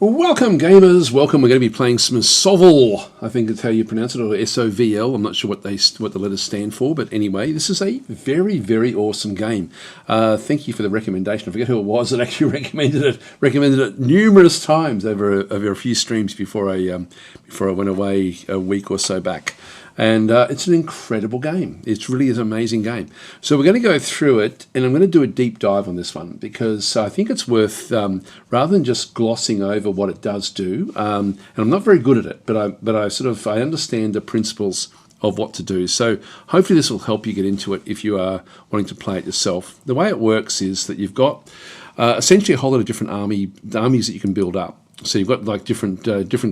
Welcome gamers, welcome. We're going to be playing some SOVL, I think that's how you pronounce it, or SOVL. I'm not sure what the letters stand for, but anyway, this is a very, very awesome game. Thank you for the recommendation. I forget who it was that actually recommended it numerous times over a few streams before I went away a week or so back. And it's an incredible game. It really is an amazing game. So we're going to go through it, and I'm going to do a deep dive on this one because I think it's worth, rather than just glossing over what it does do, and I'm not very good at it, but I understand the principles of what to do. So hopefully this will help you get into it if you are wanting to play it yourself. The way it works is that you've got essentially a whole lot of different armies that you can build up. So you've got like different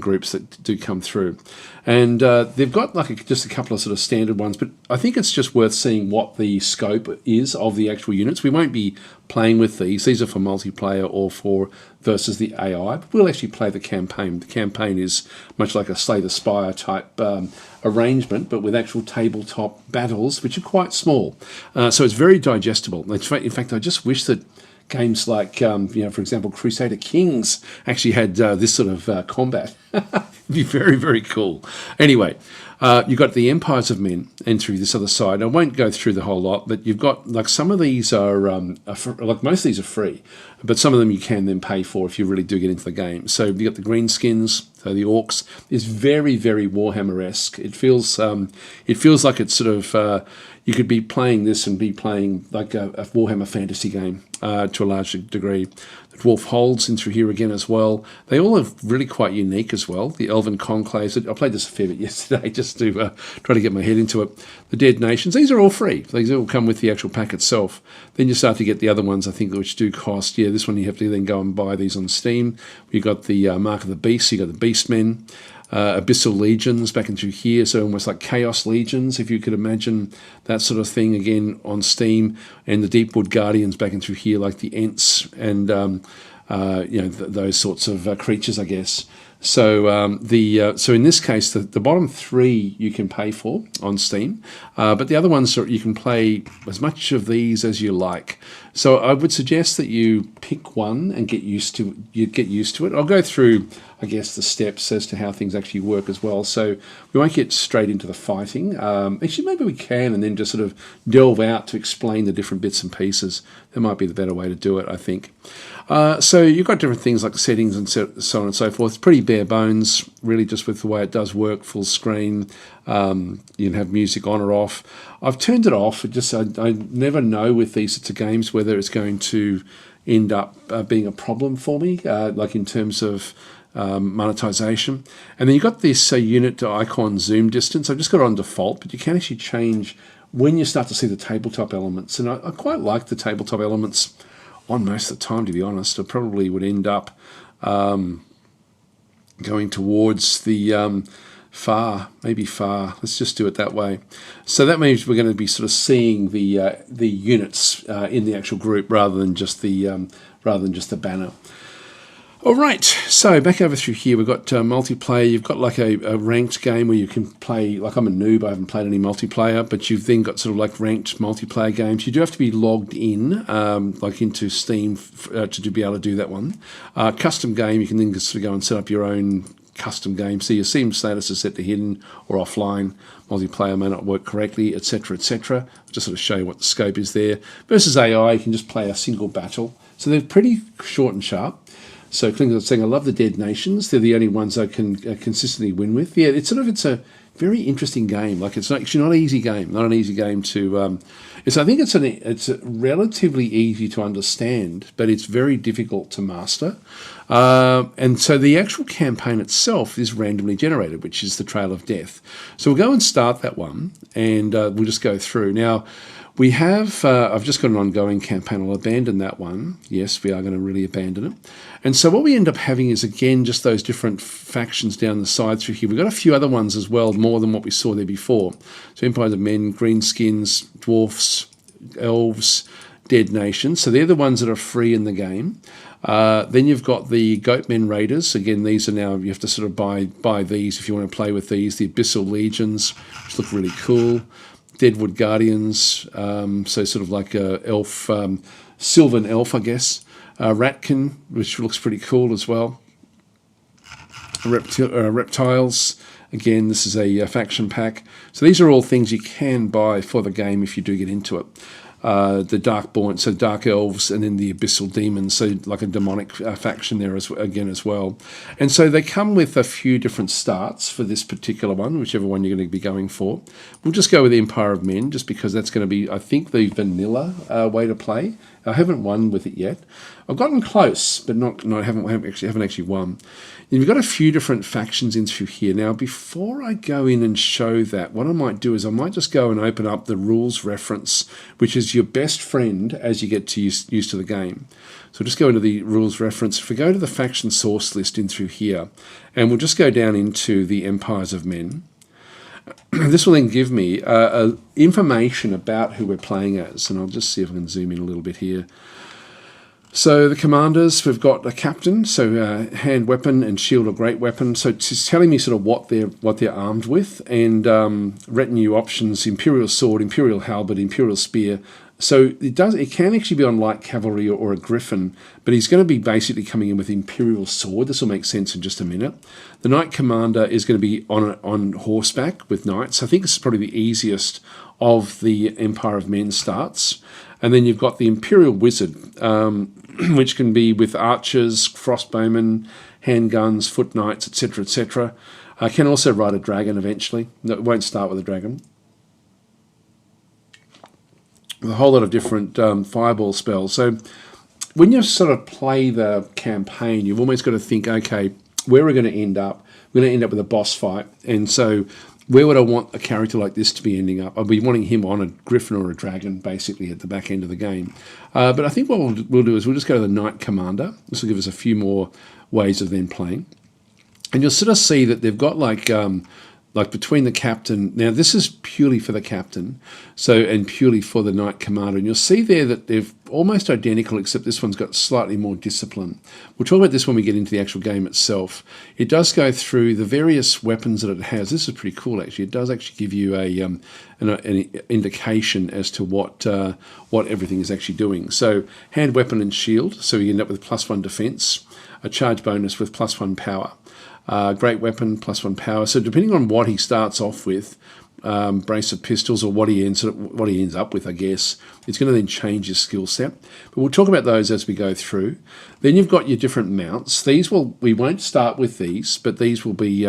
groups that do come through, and they've got like just a couple of sort of standard ones. But I think it's just worth seeing what the scope is of the actual units. We won't be playing with these. These are for multiplayer or for versus the AI. But we'll actually play the campaign. The campaign is much like a Slay the Spire type arrangement, but with actual tabletop battles, which are quite small. So it's very digestible. In fact, I just wish that games like, for example, Crusader Kings actually had this sort of combat. It'd be very, very cool. Anyway, you've got the Empires of Men and through this other side. I won't go through the whole lot, but you've got, like, some of these are, like most of these are free, but some of them you can then pay for if you really do get into the game. So you've got the greenskins, so the orcs is very, very Warhammer-esque. It feels like it's sort of, you could be playing this and be playing like a Warhammer fantasy game to a large degree. The Dwarf Holds in through here again as well. They all are really quite unique as well. The Elven Conclaves, I played this a fair bit yesterday just to try to get my head into it. The Dead Nations, these are all free. These all come with the actual pack itself. Then you start to get the other ones, I think, which do cost. Yeah, this one you have to then go and buy these on Steam. You've got the Mark of the Beast, you've got the Beastmen. Abyssal Legions back into here, so almost like Chaos Legions, if you could imagine that sort of thing again on Steam, and the Deepwood Guardians back into here, like the Ents and those sorts of creatures, I guess. So so in this case, the bottom three you can pay for on Steam, but the other ones you can play as much of these as you like. So I would suggest that you pick one and get used to it. I'll go through, I guess, the steps as to how things actually work as well. So we won't get straight into the fighting. Actually, maybe we can, and then just sort of delve out to explain the different bits and pieces. That might be the better way to do it, I think. So you've got different things like settings and so on and so forth. It's pretty bare bones, really, just with the way it does work, full screen. You can have music on or off. I've turned it off. I never know with these sorts of games whether it's going to end up being a problem for me, like in terms of monetization. And then you've got this unit to icon zoom distance. I've just got it on default, but you can actually change when you start to see the tabletop elements. And I quite like the tabletop elements on most of the time, to be honest. I probably would end up going towards the far. Let's just do it that way. So that means we're going to be sort of seeing the units in the actual group rather than just the banner. All right, so back over through here, we've got multiplayer. You've got like a ranked game where you can play, like I'm a noob, I haven't played any multiplayer, but you've then got sort of like ranked multiplayer games. You do have to be logged in, like into Steam to be able to do that one. Custom game, you can then sort of go and set up your own custom game. So your Steam status is set to hidden or offline. Multiplayer may not work correctly, etc., etc. I'll just sort of show you what the scope is there. Versus AI, you can just play a single battle. So they're pretty short and sharp. So Klingon was saying, I love the Dead Nations. They're the only ones I can consistently win with. Yeah, it's a very interesting game. Like, it's actually not an easy game. Not an easy game to. I think it's relatively easy to understand, but it's very difficult to master. And so the actual campaign itself is randomly generated, which is the Trail of Death. So we'll go and start that one, and we'll just go through now. We have, I've just got an ongoing campaign. I'll abandon that one. Yes, we are going to really abandon it. And so what we end up having is, again, just those different factions down the side through here. We've got a few other ones as well, more than what we saw there before. So Empires of Men, Greenskins, Dwarfs, Elves, Dead Nations. So they're the ones that are free in the game. Then you've got the Goatmen Raiders. Again, these are now, you have to sort of buy these if you want to play with these. The Abyssal Legions, which look really cool. Deadwood Guardians, so sort of like a elf, Sylvan elf, I guess. Ratkin, which looks pretty cool as well. reptiles. Again, this is a faction pack. So these are all things you can buy for the game if you do get into it. The Darkborn, so Dark Elves, and then the Abyssal Demons, so like a demonic faction there as well. And so they come with a few different starts for this particular one, whichever one you're going to be going for. We'll just go with the Empire of Men, just because that's going to be, I think, the vanilla way to play. I haven't won with it yet. I've gotten close, but I haven't actually won. And you've got a few different factions in through here. Now, before I go in and show that, what I might do is I might just go and open up the rules reference, which is your best friend as you get to used to the game. So just go into the rules reference. If we go to the faction source list in through here, and we'll just go down into the Empires of Men. This will then give me information about who we're playing as, and I'll just see if I can zoom in a little bit here. So the commanders, we've got a captain, so hand weapon and shield or great weapon. So it's telling me sort of what they're armed with, and retinue options: imperial sword, imperial halberd, imperial spear. So it can actually be on light cavalry or a griffin, but he's going to be basically coming in with imperial sword. This will make sense in just a minute. The knight commander is going to be on horseback with knights. I think this is probably the easiest of the Empire of Men starts. And then you've got the imperial wizard, which can be with archers, crossbowmen, handguns, foot knights, etc., etc. Can also ride a dragon eventually. No, it won't start with a dragon. A whole lot of different fireball spells. So when you sort of play the campaign, you've almost got to think, okay, where are we going to end up? We're going to end up with a boss fight. And so where would I want a character like this to be ending up? I'll be wanting him on a griffin or a dragon, basically, at the back end of the game. But I think what we'll do is we'll just go to the Knight Commander. This will give us a few more ways of then playing. And you'll sort of see that they've got like between the captain, now this is purely for the captain, and purely for the Knight Commander, and you'll see there that they're almost identical, except this one's got slightly more discipline. We'll talk about this when we get into the actual game itself. It does go through the various weapons that it has. This is pretty cool, actually. It does actually give you an indication as to what everything is actually doing. So hand weapon and shield, so you end up with +1 defense, a charge bonus with +1 power. Great weapon, +1 power. So depending on what he starts off with, brace of pistols, or what he ends up with, I guess, it's going to then change his skill set. But we'll talk about those as we go through. Then you've got your different mounts. We won't start with these, but these will be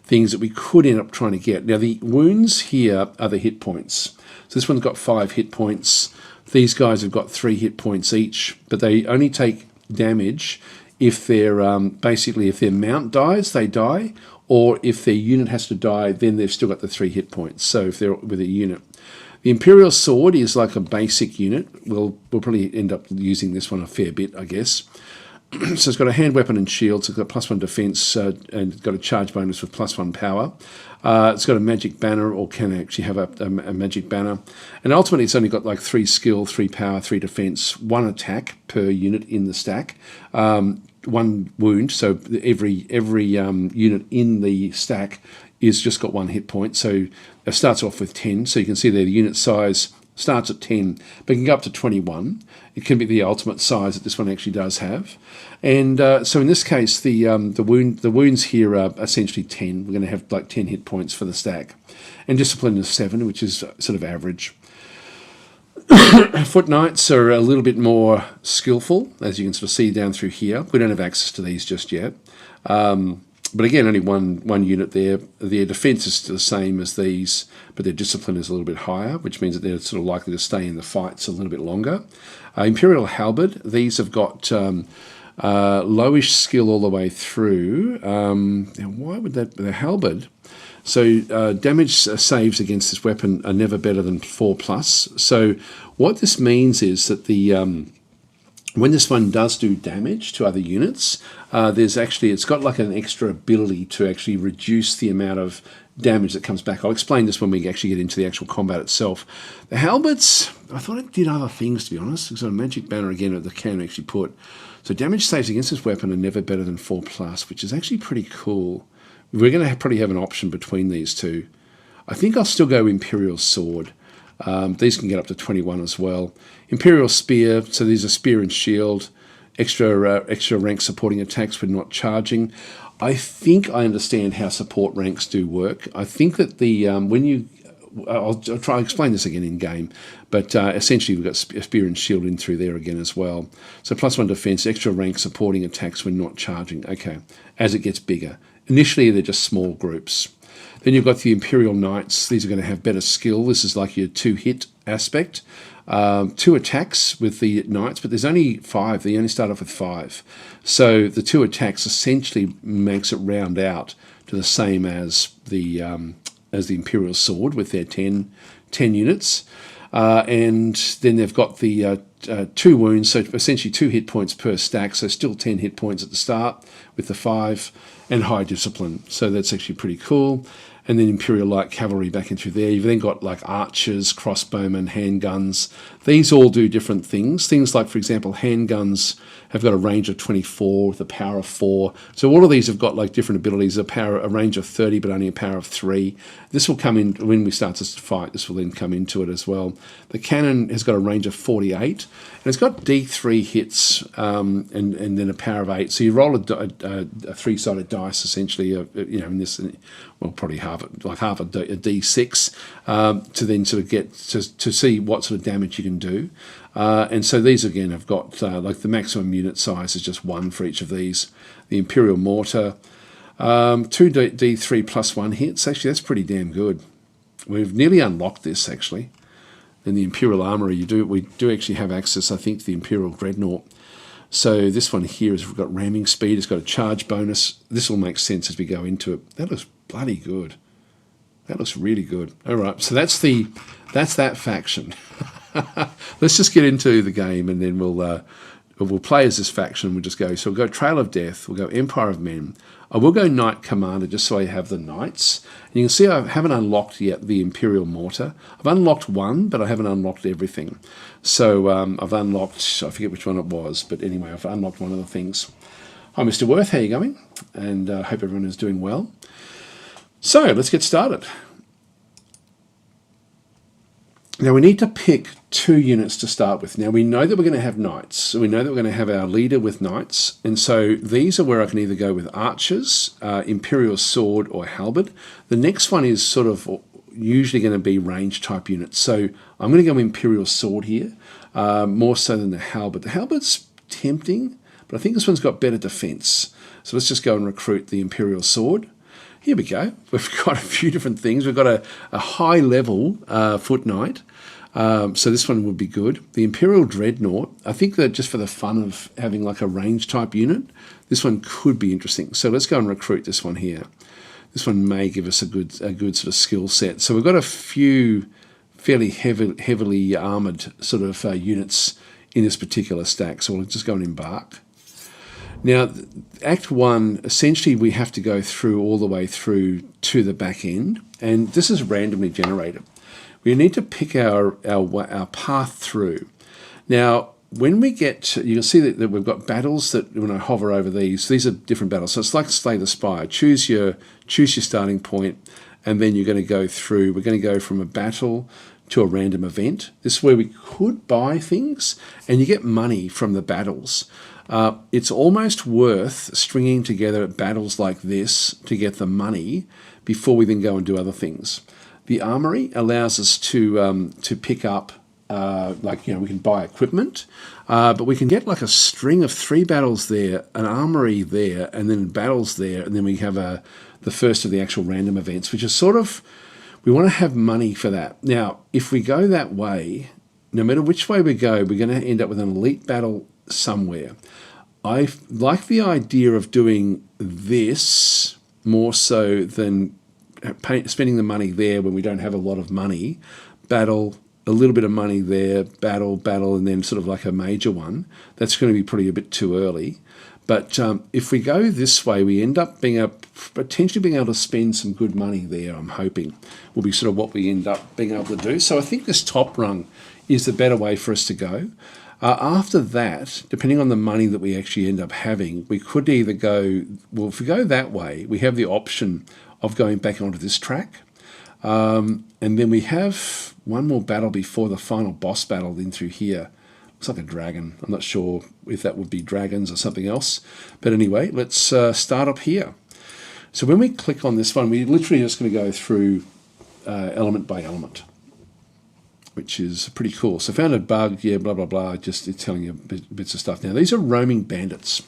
things that we could end up trying to get. Now the wounds here are the hit points. So this one's got 5 hit points. These guys have got 3 hit points each, but they only take damage if they're if their mount dies, they die, or if their unit has to die, then they've still got the 3 hit points. So if they're with a unit. The Imperial Sword is like a basic unit. We'll probably end up using this one a fair bit, I guess. So it's got a hand weapon and shield, so it's got +1 defense, and it's got a charge bonus with +1 power. It's got a magic banner, or can actually have a magic banner. And ultimately it's only got like 3 skill, 3 power, 3 defense, 1 attack per unit in the stack, 1 wound, so every unit in the stack is just got 1 hit point. So it starts off with 10, so you can see there the unit size starts at 10, but can go up to 21. It can be the ultimate size that this one actually does have. And so in this case, the wounds here are essentially 10. We're going to have like 10 hit points for the stack. And discipline is 7, which is sort of average. Foot Knights are a little bit more skillful, as you can sort of see down through here. We don't have access to these just yet. But again, only one unit there. Their defense is the same as these, but their discipline is a little bit higher, which means that they're sort of likely to stay in the fights a little bit longer. Imperial Halberd, these have got lowish skill all the way through. And why would that be the Halberd? So damage saves against this weapon are never better than 4+. So what this means is that when this one does do damage to other units, it's got like an extra ability to actually reduce the amount of damage that comes back. I'll explain this when we actually get into the actual combat itself. The halberds, I thought it did other things, to be honest. It's got a magic banner again that the can actually put. So damage saves against this weapon are never better than 4+, which is actually pretty cool. We're going to probably have an option between these two. I think I'll still go Imperial Sword. These can get up to 21 as well. Imperial Spear, so these are spear and shield. Extra rank supporting attacks when not charging. I think I understand how support ranks do work. I think that the when you, I'll try to explain this again in game, but essentially we've got spear and shield in through there again as well. So +1 defense, extra rank supporting attacks when not charging. Okay, as it gets bigger. Initially they're just small groups. Then you've got the Imperial Knights. These are going to have better skill. This is like your 2-hit aspect. 2 attacks with the Knights, but there's only 5. They only start off with 5. So the 2 attacks essentially makes it round out to the same as the Imperial Sword with their 10 units. And then they've got the 2 wounds, so essentially 2 hit points per stack, so still 10 hit points at the start with the 5, and high discipline. So that's actually pretty cool. And then Imperial Light Cavalry back into there. You've then got like archers, crossbowmen, handguns. These all do different things. Things like, for example, handguns have got a range of 24 with a power of 4. So all of these have got like different abilities, a range of 30, but only a power of 3. This will come in when we start to fight. This will then come into it as well. The cannon has got a range of 48, and it's got D3 hits and then a power of 8. So you roll a 3-sided dice, essentially, in this, well, probably half a D6 to then sort of get to see what sort of damage you can do. And so these again have got like the maximum unit size is just 1 for each of these. The Imperial Mortar, 2 D3 +1 hits. Actually, that's pretty damn good. We've nearly unlocked this actually. In the Imperial Armory, we do actually have access, I think, to the Imperial Dreadnought. So this one here is we've got ramming speed. It's got a charge bonus. This will make sense as we go into it. That looks bloody good. That looks really good. All right, so that's that faction. Let's just get into the game, and then we'll play as this faction. We'll just go. So we'll go Trail of Death. We'll go Empire of Men. I will go Knight Commander just so I have the Knights. And you can see I haven't unlocked yet the Imperial Mortar. I've unlocked one, but I haven't unlocked everything. So I've unlocked, I forget which one it was, but anyway, I've unlocked one of the things. Hi, Mr. Worth, how are you going? And I hope everyone is doing well. So let's get started. Now we need to pick 2 units to start with. Now we know that we're going to have knights. So we know that we're going to have our leader with knights. And so these are where I can either go with archers, Imperial Sword, or halberd. The next one is sort of usually going to be range type units. So I'm going to go Imperial Sword here, more so than the halberd. The halberd's tempting, but I think this one's got better defense. So let's just go and recruit the Imperial Sword. Here we go. We've got a few different things. We've got a high level foot knight. So this one would be good. The Imperial Dreadnought, I think that just for the fun of having like a range type unit, this one could be interesting. So let's go and recruit this one here. This one may give us a good sort of skill set. So we've got a few fairly heavily armoured sort of units in this particular stack. So we'll just go and embark. Now, Act 1, essentially we have to go through all the way through to the back end, and this is randomly generated. We need to pick our path through. Now, when we get, you can see that we've got battles that when I hover over these are different battles. So it's like Slay the Spire. Choose your starting point, and then you're going to go through. We're going to go from a battle to a random event. This is where we could buy things, and you get money from the battles. It's almost worth stringing together battles like this to get the money before we then go and do other things. The armory allows us to pick up, we can buy equipment, but we can get like a string of 3 battles there, an armory there, and then battles there, and then we have the first of the actual random events, which is sort of, we want to have money for that. Now, if we go that way, no matter which way we go, we're going to end up with an elite battle somewhere. I like the idea of doing this more so than spending the money there when we don't have a lot of money. Battle, a little bit of money there, battle, and then sort of like a major one. That's going to be probably a bit too early. But if we go this way, we end up potentially being able to spend some good money there, I'm hoping, will be sort of what we end up being able to do. So I think this top rung is the better way for us to go. After that, depending on the money that we actually end up having, we could either go, well, if we go that way, we have the option of going back onto this track. And then we have one more battle before the final boss battle in through here. Looks like a dragon. I'm not sure if that would be dragons or something else. But anyway, let's start up here. So when we click on this one, we're literally just going to go through element by element, which is pretty cool. So found a bug, yeah, blah, blah, blah, just it's telling you bits of stuff. Now, these are roaming bandits.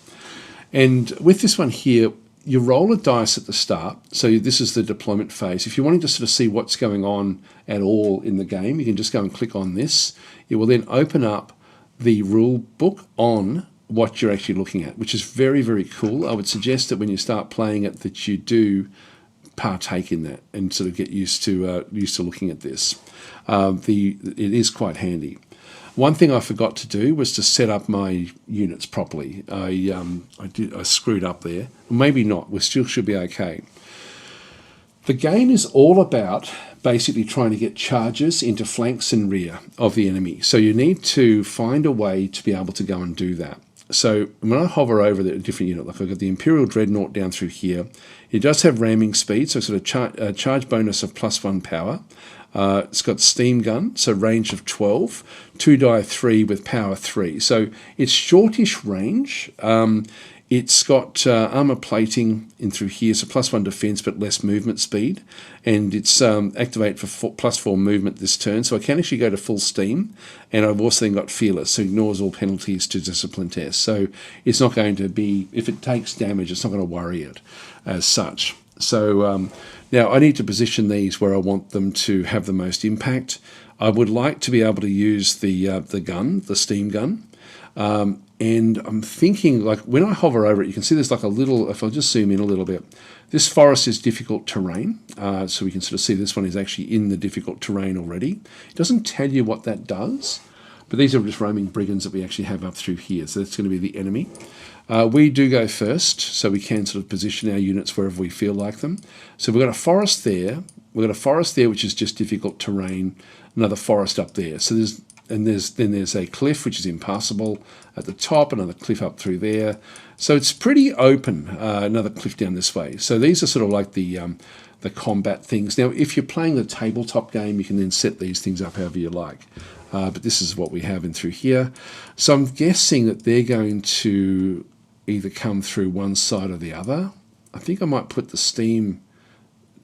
And with this one here, you roll a dice at the start. So this is the deployment phase. If you're wanting to sort of see what's going on at all in the game, you can just go and click on this. It will then open up the rule book on what you're actually looking at, which is very, very cool. I would suggest that when you start playing it, that you partake in that and sort of get used to looking at this. It is quite handy. One thing I forgot to do was to set up my units properly. I screwed up there. Maybe not. We still should be okay. The game is all about basically trying to get charges into flanks and rear of the enemy. So you need to find a way to be able to go and do that. So when I hover over the different unit, like I've got the Imperial Dreadnought down through here, it does have ramming speed, so sort of charge bonus of +1 power. It's got steam gun, so range of 12, 2 die 3 with power 3. So it's shortish range. It's got armor plating in through here, so +1 defense but less movement speed. And it's activate for +4 movement this turn, so I can actually go to full steam. And I've also then got fearless, so ignores all penalties to discipline tests. So it's not going to be, if it takes damage, it's not going to worry it as such. So now I need to position these where I want them to have the most impact. I would like to be able to use the gun, the steam gun. And I'm thinking, like, when I hover over it, you can see there's like a little, if I'll just zoom in a little bit, this forest is difficult terrain. So we can sort of see this one is actually in the difficult terrain already. It doesn't tell you what that does, but these are just roaming brigands that we actually have up through here. So that's going to be the enemy. We do go first, so we can sort of position our units wherever we feel like them. So we've got a forest there. We've got a forest there, which is just difficult terrain. Another forest up there. So there's a cliff, which is impassable at the top. Another cliff up through there. So it's pretty open. Another cliff down this way. So these are sort of like the combat things. Now, if you're playing the tabletop game, you can then set these things up however you like. But this is what we have in through here. So I'm guessing that they're going to either come through one side or the other. I think I might put the steam,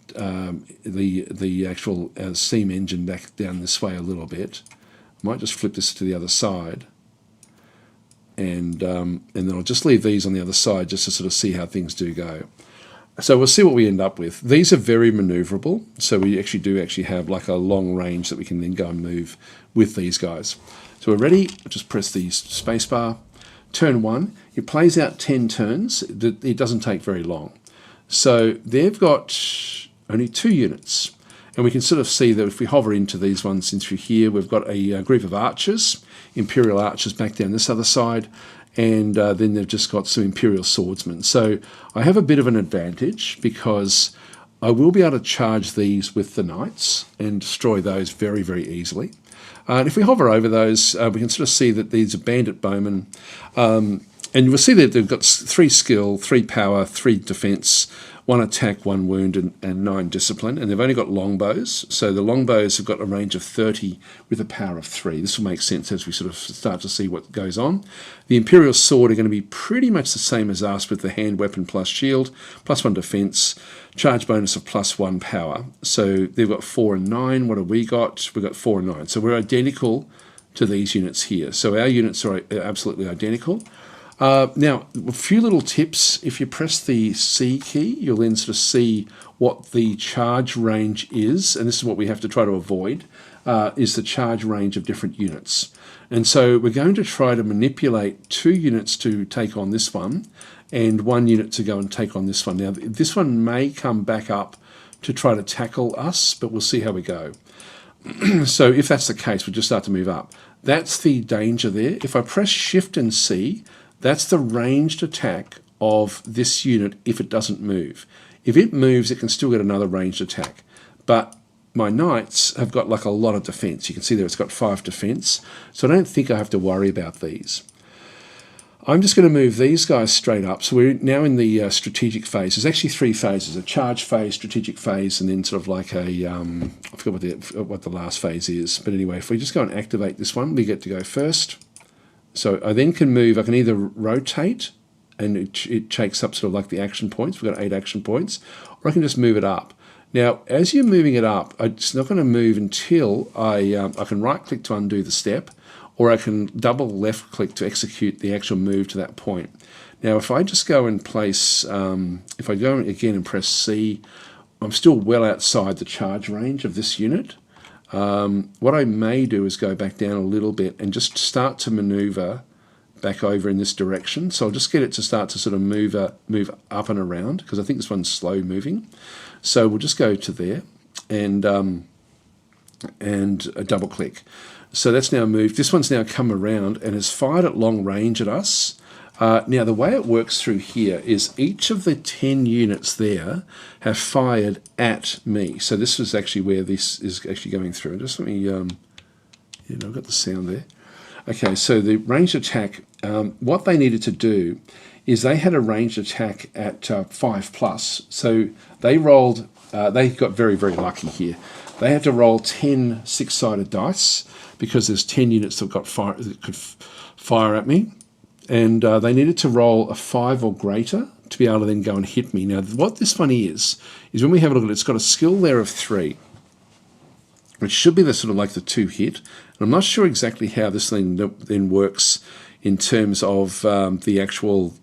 the actual steam engine back down this way a little bit. I might just flip this to the other side, and then I'll just leave these on the other side just to sort of see how things do go. So we'll see what we end up with. These are very maneuverable, so we actually do have like a long range that we can then go and move with these guys. So we're ready. Just press the spacebar. Turn 1. It plays out 10 turns. It doesn't take very long. So they've got only 2 units. And we can sort of see that if we hover into these ones in through here, we've got a group of archers, Imperial archers back down this other side, and then they've just got some Imperial swordsmen. So I have a bit of an advantage because I will be able to charge these with the knights and destroy those very, very easily. And if we hover over those, we can sort of see that these are bandit bowmen. And you'll see that they've got 3 skill, 3 power, 3 defense, 1 attack, 1 wound, and 9 discipline. And they've only got longbows. So the longbows have got a range of 30 with a power of 3. This will make sense as we sort of start to see what goes on. The Imperial sword are going to be pretty much the same as us with the hand weapon plus shield, +1 defense, charge bonus of +1 power. So they've got 4 and 9. What have we got? We've got 4 and 9. So we're identical to these units here. So our units are absolutely identical. Now, a few little tips. If you press the C key, you'll then sort of see what the charge range is, and this is what we have to try to avoid, is the charge range of different units. And so we're going to try to manipulate 2 units to take on this one, and 1 unit to go and take on this one. Now, this one may come back up to try to tackle us, but we'll see how we go. So if that's the case, we'll just start to move up. That's the danger there. If I press Shift and C, that's the ranged attack of this unit if it doesn't move. If it moves, it can still get another ranged attack. But my knights have got like a lot of defense. You can see there it's got 5 defense. So I don't think I have to worry about these. I'm just going to move these guys straight up. So we're now in the strategic phase. There's actually 3 phases: a charge phase, strategic phase, and then sort of like a I forgot what the last phase is. But anyway, if we just go and activate this one, we get to go first. So I then can move. I can either rotate and it takes up sort of like the action points. We've got 8 action points, or I can just move it up. Now, as you're moving it up, it's not going to move until I can right-click to undo the step, or I can double left-click to execute the actual move to that point. Now, if I just go and place, if I go again and press C, I'm still well outside the charge range of this unit. What I may do is go back down a little bit and just start to maneuver back over in this direction. So I'll just get it to start to sort of move up and around, because I think this one's slow moving. So we'll just go to there and double click. So that's now moved. This one's now come around and has fired at long range at us. Now the way it works through here is each of the 10 units there have fired at me. So this is actually where this is actually going through. Just let me, I've got the sound there. Okay, so the ranged attack, what they needed to do is they had a ranged attack at 5+. So they rolled, they got very, very lucky here. They had to roll 10 6-sided dice because there's 10 units that could fire at me. And they needed to roll a 5 or greater to be able to then go and hit me. Now, what this one is when we have a look at it, it's got a skill there of 3, which should be the sort of like the 2 hit. And I'm not sure exactly how this thing then works in terms of the actual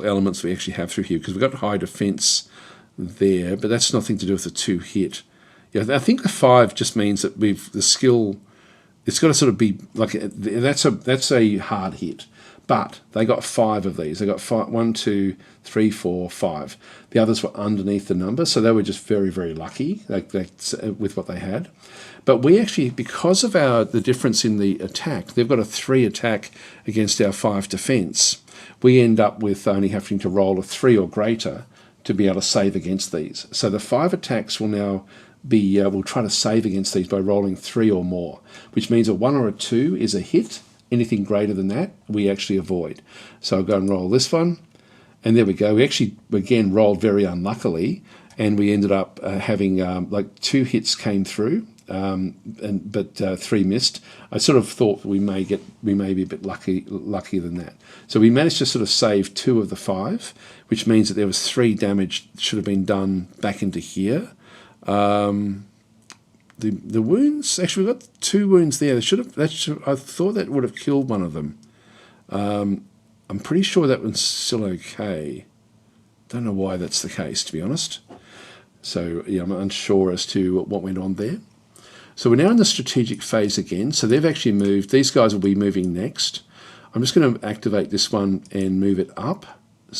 elements we actually have through here, because we've got high defense there, but that's nothing to do with the 2 hit. Yeah, I think the 5 just means that the skill, it's got to sort of be like that's a hard hit. But they got 5 of these. They got 5, 1, 2, 3, 4, 5. The others were underneath the number, so they were just very, very lucky with what they had. But we actually, because of the difference in the attack, they've got a 3 attack against our 5 defense. We end up with only having to roll a 3 or greater to be able to save against these. So the 5 attacks will now be, we'll try to save against these by rolling 3 or more, which means a 1 or a 2 is a hit. Anything greater than that, we actually avoid. So I'll go and roll this one, and there we go. We actually, again, rolled very unluckily, and we ended up having like 2 hits came through, but 3 missed. I sort of thought we may be a bit luckier than that. So we managed to sort of save 2 of the 5, which means that there was 3 damage that should have been done back into here. The wounds, actually we've got 2 wounds there. I thought that would have killed one of them. I'm pretty sure that one's still okay. Don't know why that's the case, to be honest. So yeah, I'm unsure as to what went on there. So we're now in the strategic phase again. So they've actually moved. These guys will be moving next. I'm just going to activate this one and move it up.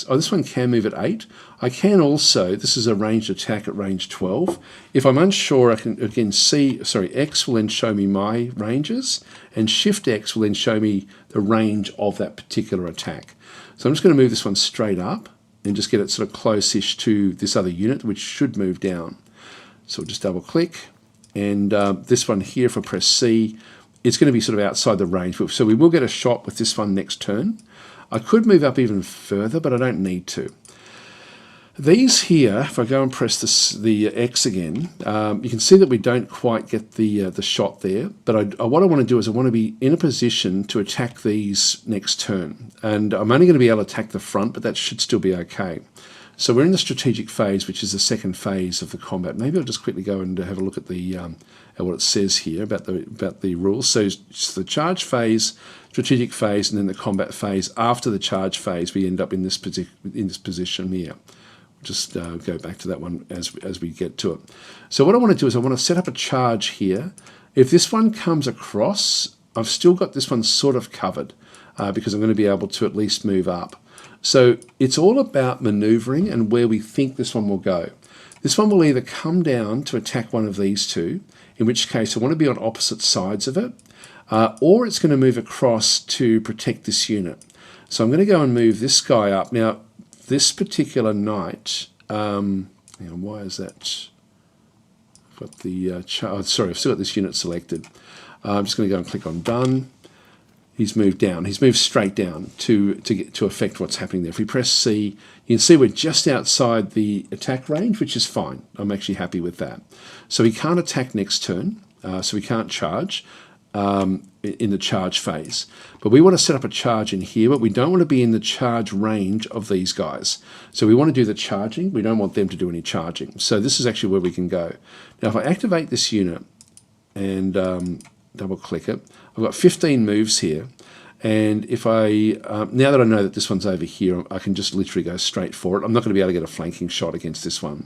Oh, this one can move at 8. I can also, this is a ranged attack at range 12. If I'm unsure, I can again X will then show me my ranges, and Shift X will then show me the range of that particular attack. So I'm just going to move this one straight up and just get it sort of close-ish to this other unit, which should move down. So we'll just double click, and this one here, if I press C, it's going to be sort of outside the range. So we will get a shot with this one next turn. I could move up even further, but I don't need to. These here, if I go and press the X again, you can see that we don't quite get the shot there. But what I want to do is I want to be in a position to attack these next turn. And I'm only going to be able to attack the front, but that should still be okay. So we're in the strategic phase, which is the second phase of the combat. Maybe I'll just quickly go and have a look at what it says here about the rules. So it's the charge phase, strategic phase, and then the combat phase. After the charge phase, we end up in this position here. We'll just go back to that one as we get to it. So what I want to do is I want to set up a charge here. If this one comes across, I've still got this one sort of covered because I'm going to be able to at least move up. So it's all about maneuvering and where we think this one will go. This one will either come down to attack one of these 2, in which case I want to be on opposite sides of it, or it's going to move across to protect this unit. So I'm going to go and move this guy up. Now, this particular knight, hang on, why is that? I've got the, sorry, I've still got this unit selected. I'm just going to go and click on Done. He's moved down. He's moved straight down to affect what's happening there. If we press C, you can see we're just outside the attack range, which is fine. I'm actually happy with that. So he can't attack next turn, so we can't charge. in the charge phase. But we want to set up a charge in here, but we don't want to be in the charge range of these guys. So we want to do the charging. We don't want them to do any charging. So this is actually where we can go. Now if I activate this unit and double click it, I've got 15 moves here. And if I, now that I know that this one's over here, I can just literally go straight for it. I'm not going to be able to get a flanking shot against this one.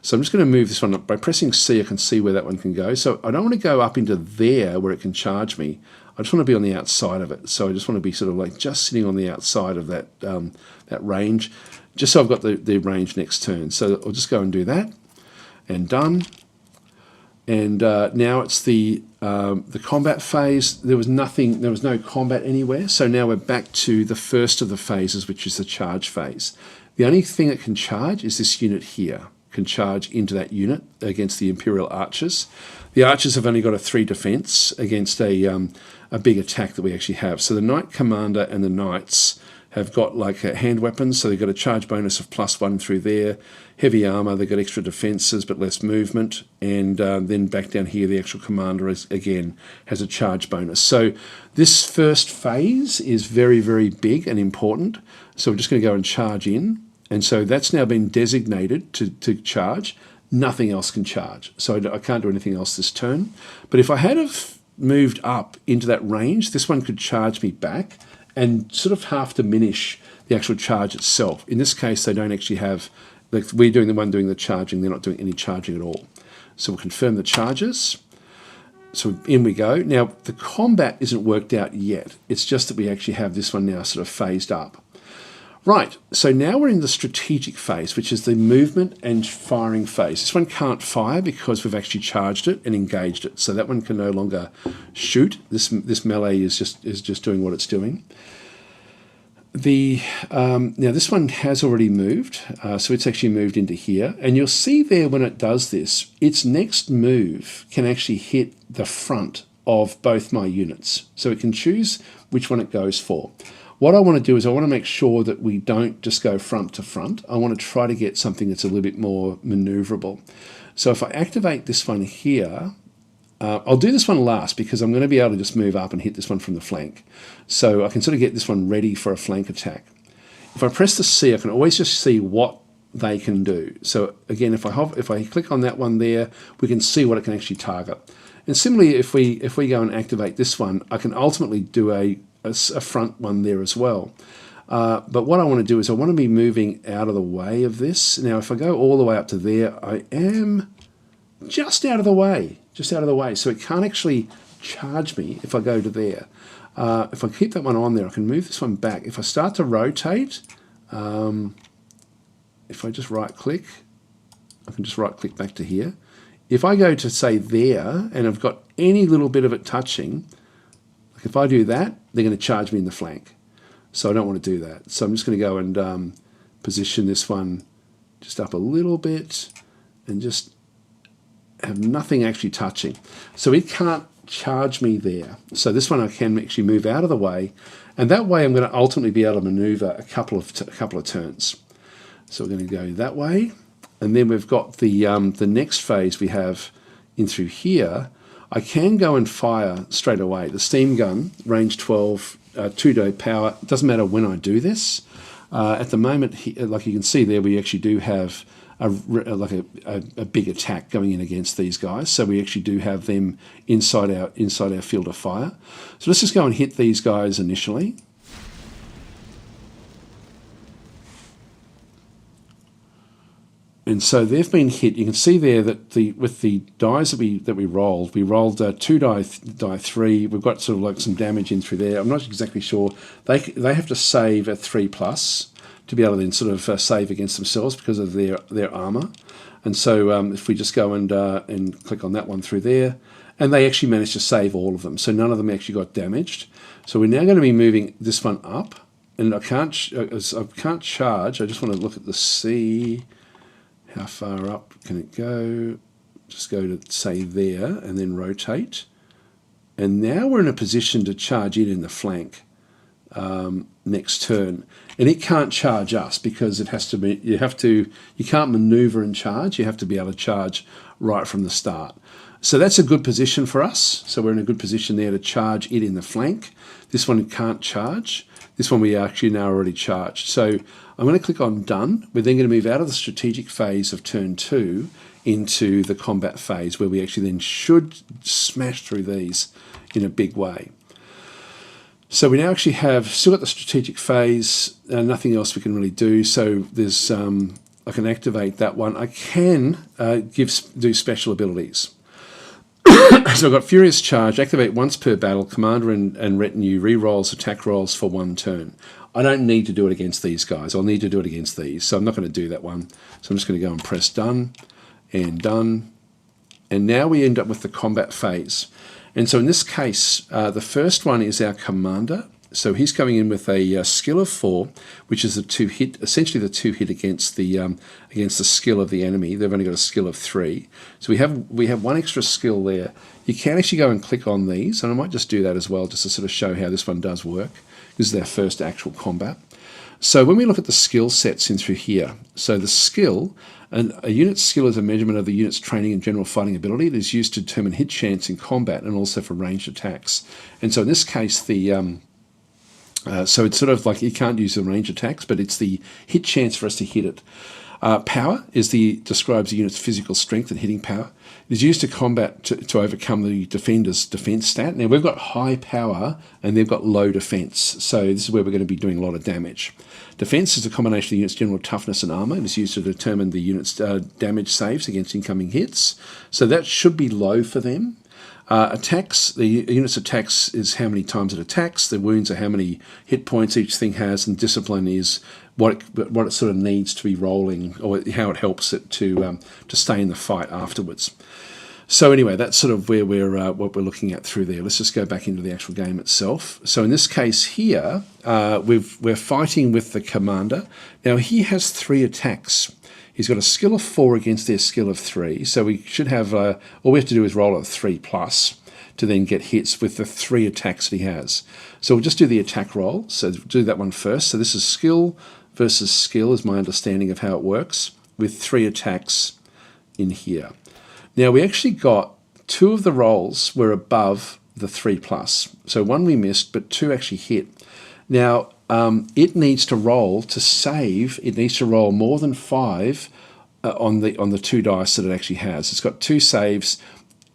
So I'm just going to move this one up. By pressing C, I can see where that one can go. So I don't want to go up into there where it can charge me. I just want to be on the outside of it. So I just want to be sort of like just sitting on the outside of that, that range, just so I've got the range next turn. So I'll just go and do that, and done. And now it's the combat phase. There was no combat anywhere. So now we're back to the first of the phases, which is the charge phase. The only thing that can charge is this unit here. Can charge into that unit against the Imperial Archers. The Archers have only got a 3 defense against a big attack that we actually have. So the Knight Commander and the Knights have got like hand weapons, so they've got a charge bonus of +1 through there. Heavy armor, they've got extra defenses but less movement, and then back down here the actual commander again has a charge bonus. So this first phase is very, very big and important. So we're just going to go and charge in, and so that's now been designated to charge. Nothing else can charge, so I can't do anything else this turn. But if I had have moved up into that range, this one could charge me back and sort of half diminish the actual charge itself. In this case, they don't actually have, like we're doing the one doing the charging, they're not doing any charging at all. So we'll confirm the charges. So in we go. Now, the combat isn't worked out yet. It's just that we actually have this one now sort of phased up. Right, so now we're in the strategic phase, which is the movement and firing phase. This one can't fire because we've actually charged it and engaged it. So that one can no longer shoot. This melee is just doing what it's doing. Now this one has already moved, so it's actually moved into here. And you'll see there when it does this, its next move can actually hit the front of both my units. So it can choose which one it goes for. What I want to do is I want to make sure that we don't just go front to front. I want to try to get something that's a little bit more maneuverable. So if I activate this one here, I'll do this one last because I'm going to be able to just move up and hit this one from the flank. So I can sort of get this one ready for a flank attack. If I press the C, I can always just see what they can do. So again, if I click on that one there, we can see what it can actually target. And similarly, if we go and activate this one, I can ultimately do a front one there as well. But what I want to do is I want to be moving out of the way of this. Now, if I go all the way up to there, I am just out of the way, so it can't actually charge me if I go to there. If I keep that one on there, I can move this one back. If I start to rotate, if I just right click, I can just right click back to here. If I go to say there and I've got any little bit of it touching, like if I do that, they're going to charge me in the flank. So I don't want to do that. So I'm just going to go and position this one just up a little bit and just have nothing actually touching. So it can't charge me there. So this one I can actually move out of the way, and that way I'm going to ultimately be able to maneuver a couple of turns. So we're going to go that way, and then we've got the next phase we have in through here. I can go and fire straight away. The steam gun, range 12, 2-day power. It doesn't matter when I do this. At the moment, like you can see there, we actually do have a big attack going in against these guys. So we actually do have them inside our field of fire. So let's just go and hit these guys initially. And so they've been hit. You can see there that with the dice that we rolled 2 die 3. We've got sort of like some damage in through there. I'm not exactly sure. They have to save a 3+ to be able to then sort of save against themselves because of their armor. And so if we just go and click on that one through there, and they actually managed to save all of them. So none of them actually got damaged. So we're now going to be moving this one up, and I can't charge. I just want to look at the C. How far up can it go? Just go to, say, there, and then rotate. And now we're in a position to charge it in the flank next turn. And it can't charge us because it has to be, you can't maneuver and charge. You have to be able to charge right from the start. So that's a good position for us. So we're in a good position there to charge it in the flank. This one can't charge. This one we actually now already charged. So I'm going to click on done. We're then going to move out of the strategic phase of turn 2 into the combat phase, where we actually then should smash through these in a big way. So we now actually have still got the strategic phase, nothing else we can really do. So there's I can activate that one. I can do special abilities. So I've got Furious Charge, activate once per battle, commander and retinue re-rolls attack rolls for 1 turn. I don't need to do it against these guys. I'll need to do it against these. So I'm not going to do that one. So I'm just going to go and press done and done. And now we end up with the combat phase. And so in this case, the first one is our commander. So he's coming in with a skill of 4, which is a 2-hit, essentially the 2-hit against the skill of the enemy. They've only got a skill of 3. So we have one extra skill there. You can actually go and click on these, and I might just do that as well, just to sort of show how this one does work. This is our first actual combat. So when we look at the skill sets in through here, so the skill, and a unit's skill is a measurement of the unit's training and general fighting ability. It is used to determine hit chance in combat and also for ranged attacks. And so in this case, so it's sort of like you can't use the range attacks, but it's the hit chance for us to hit it. Power describes the unit's physical strength and hitting power. It is used to combat to overcome the defender's defense stat. Now we've got high power and they've got low defense, so this is where we're going to be doing a lot of damage. Defense is a combination of the unit's general toughness and armor. It is used to determine the unit's damage saves against incoming hits, so that should be low for them. Attacks, the unit's attacks is how many times it attacks, the wounds are how many hit points each thing has, and discipline is what it sort of needs to be rolling, or how it helps it to stay in the fight afterwards. So anyway, that's sort of where what we're looking at through there. Let's just go back into the actual game itself. So in this case here, we're fighting with the commander. Now he has 3 attacks. He's got a skill of 4 against their skill of 3. So we should have, all we have to do is roll a 3+ to then get hits with the 3 attacks that he has. So we'll just do the attack roll. So do that one first. So this is skill versus skill is my understanding of how it works, with 3 attacks in here. Now we actually got 2 of the rolls were above the 3+. So 1 we missed, but 2 actually hit. Now, it needs to roll to save. It needs to roll more than 5 on the 2 dice that it actually has. It's got 2 saves.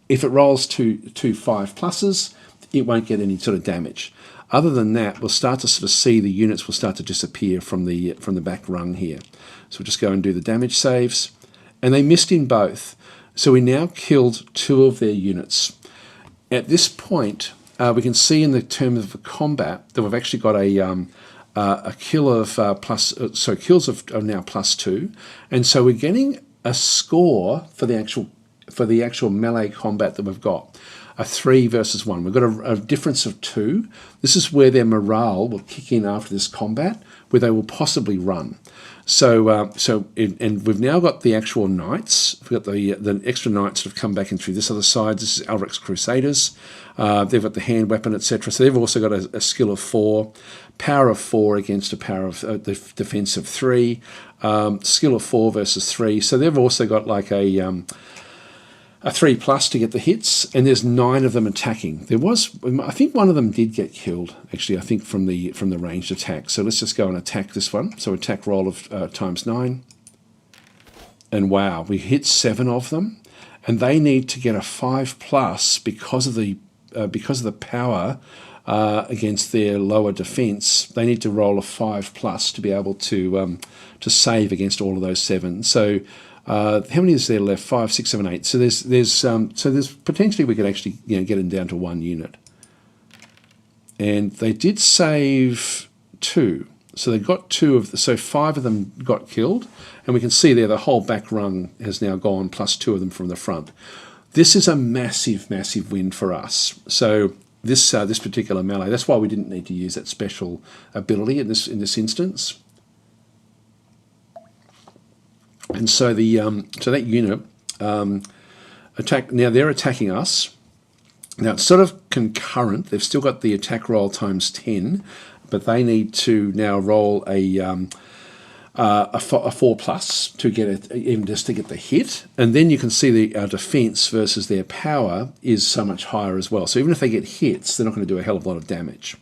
If it rolls two 5+, it won't get any sort of damage. Other than that, we'll start to sort of see the units will start to disappear from the back rung here. So we'll just go and do the damage saves, and they missed in both. So we now killed 2 of their units. At this point, we can see in the terms of the combat that we've actually got a kill of kills of now +2, and so we're getting a score for the actual melee combat that we've got, a 3 versus 1. We've got a difference of 2. This is where their morale will kick in after this combat, where they will possibly run. And we've now got the actual knights. We've got the extra knights that have come back in through this other side. This is Alric's Crusaders. They've got the hand weapon, etc. So they've also got a skill of 4, power of 4 against a power of the defense of 3, skill of 4 versus 3. So they've also got like a 3+ to get the hits, and there's 9 of them attacking. I think one of them did get killed, actually, I think from the ranged attack. So let's just go and attack this one. So attack roll of ×9. And wow, we hit 7 of them, and they need to get a 5+ because of the power against their lower defense. They need to roll a 5+ to be able to save against all of those 7. So how many is there left? 5, 6, 7, 8. So there's potentially we could actually get them down to 1 unit. And they did save 2. So they got 2 of so 5 of them got killed, and we can see there the whole back rung has now gone, plus 2 of them from the front. This is a massive, massive win for us. So this particular melee, that's why we didn't need to use that special ability in this instance. And so that unit attack. Now they're attacking us. Now it's sort of concurrent. They've still got the attack roll ×10, but they need to now roll a a 4 plus to get it, even just to get the hit. And then you can see our defense versus their power is so much higher as well. So even if they get hits, they're not going to do a hell of a lot of damage.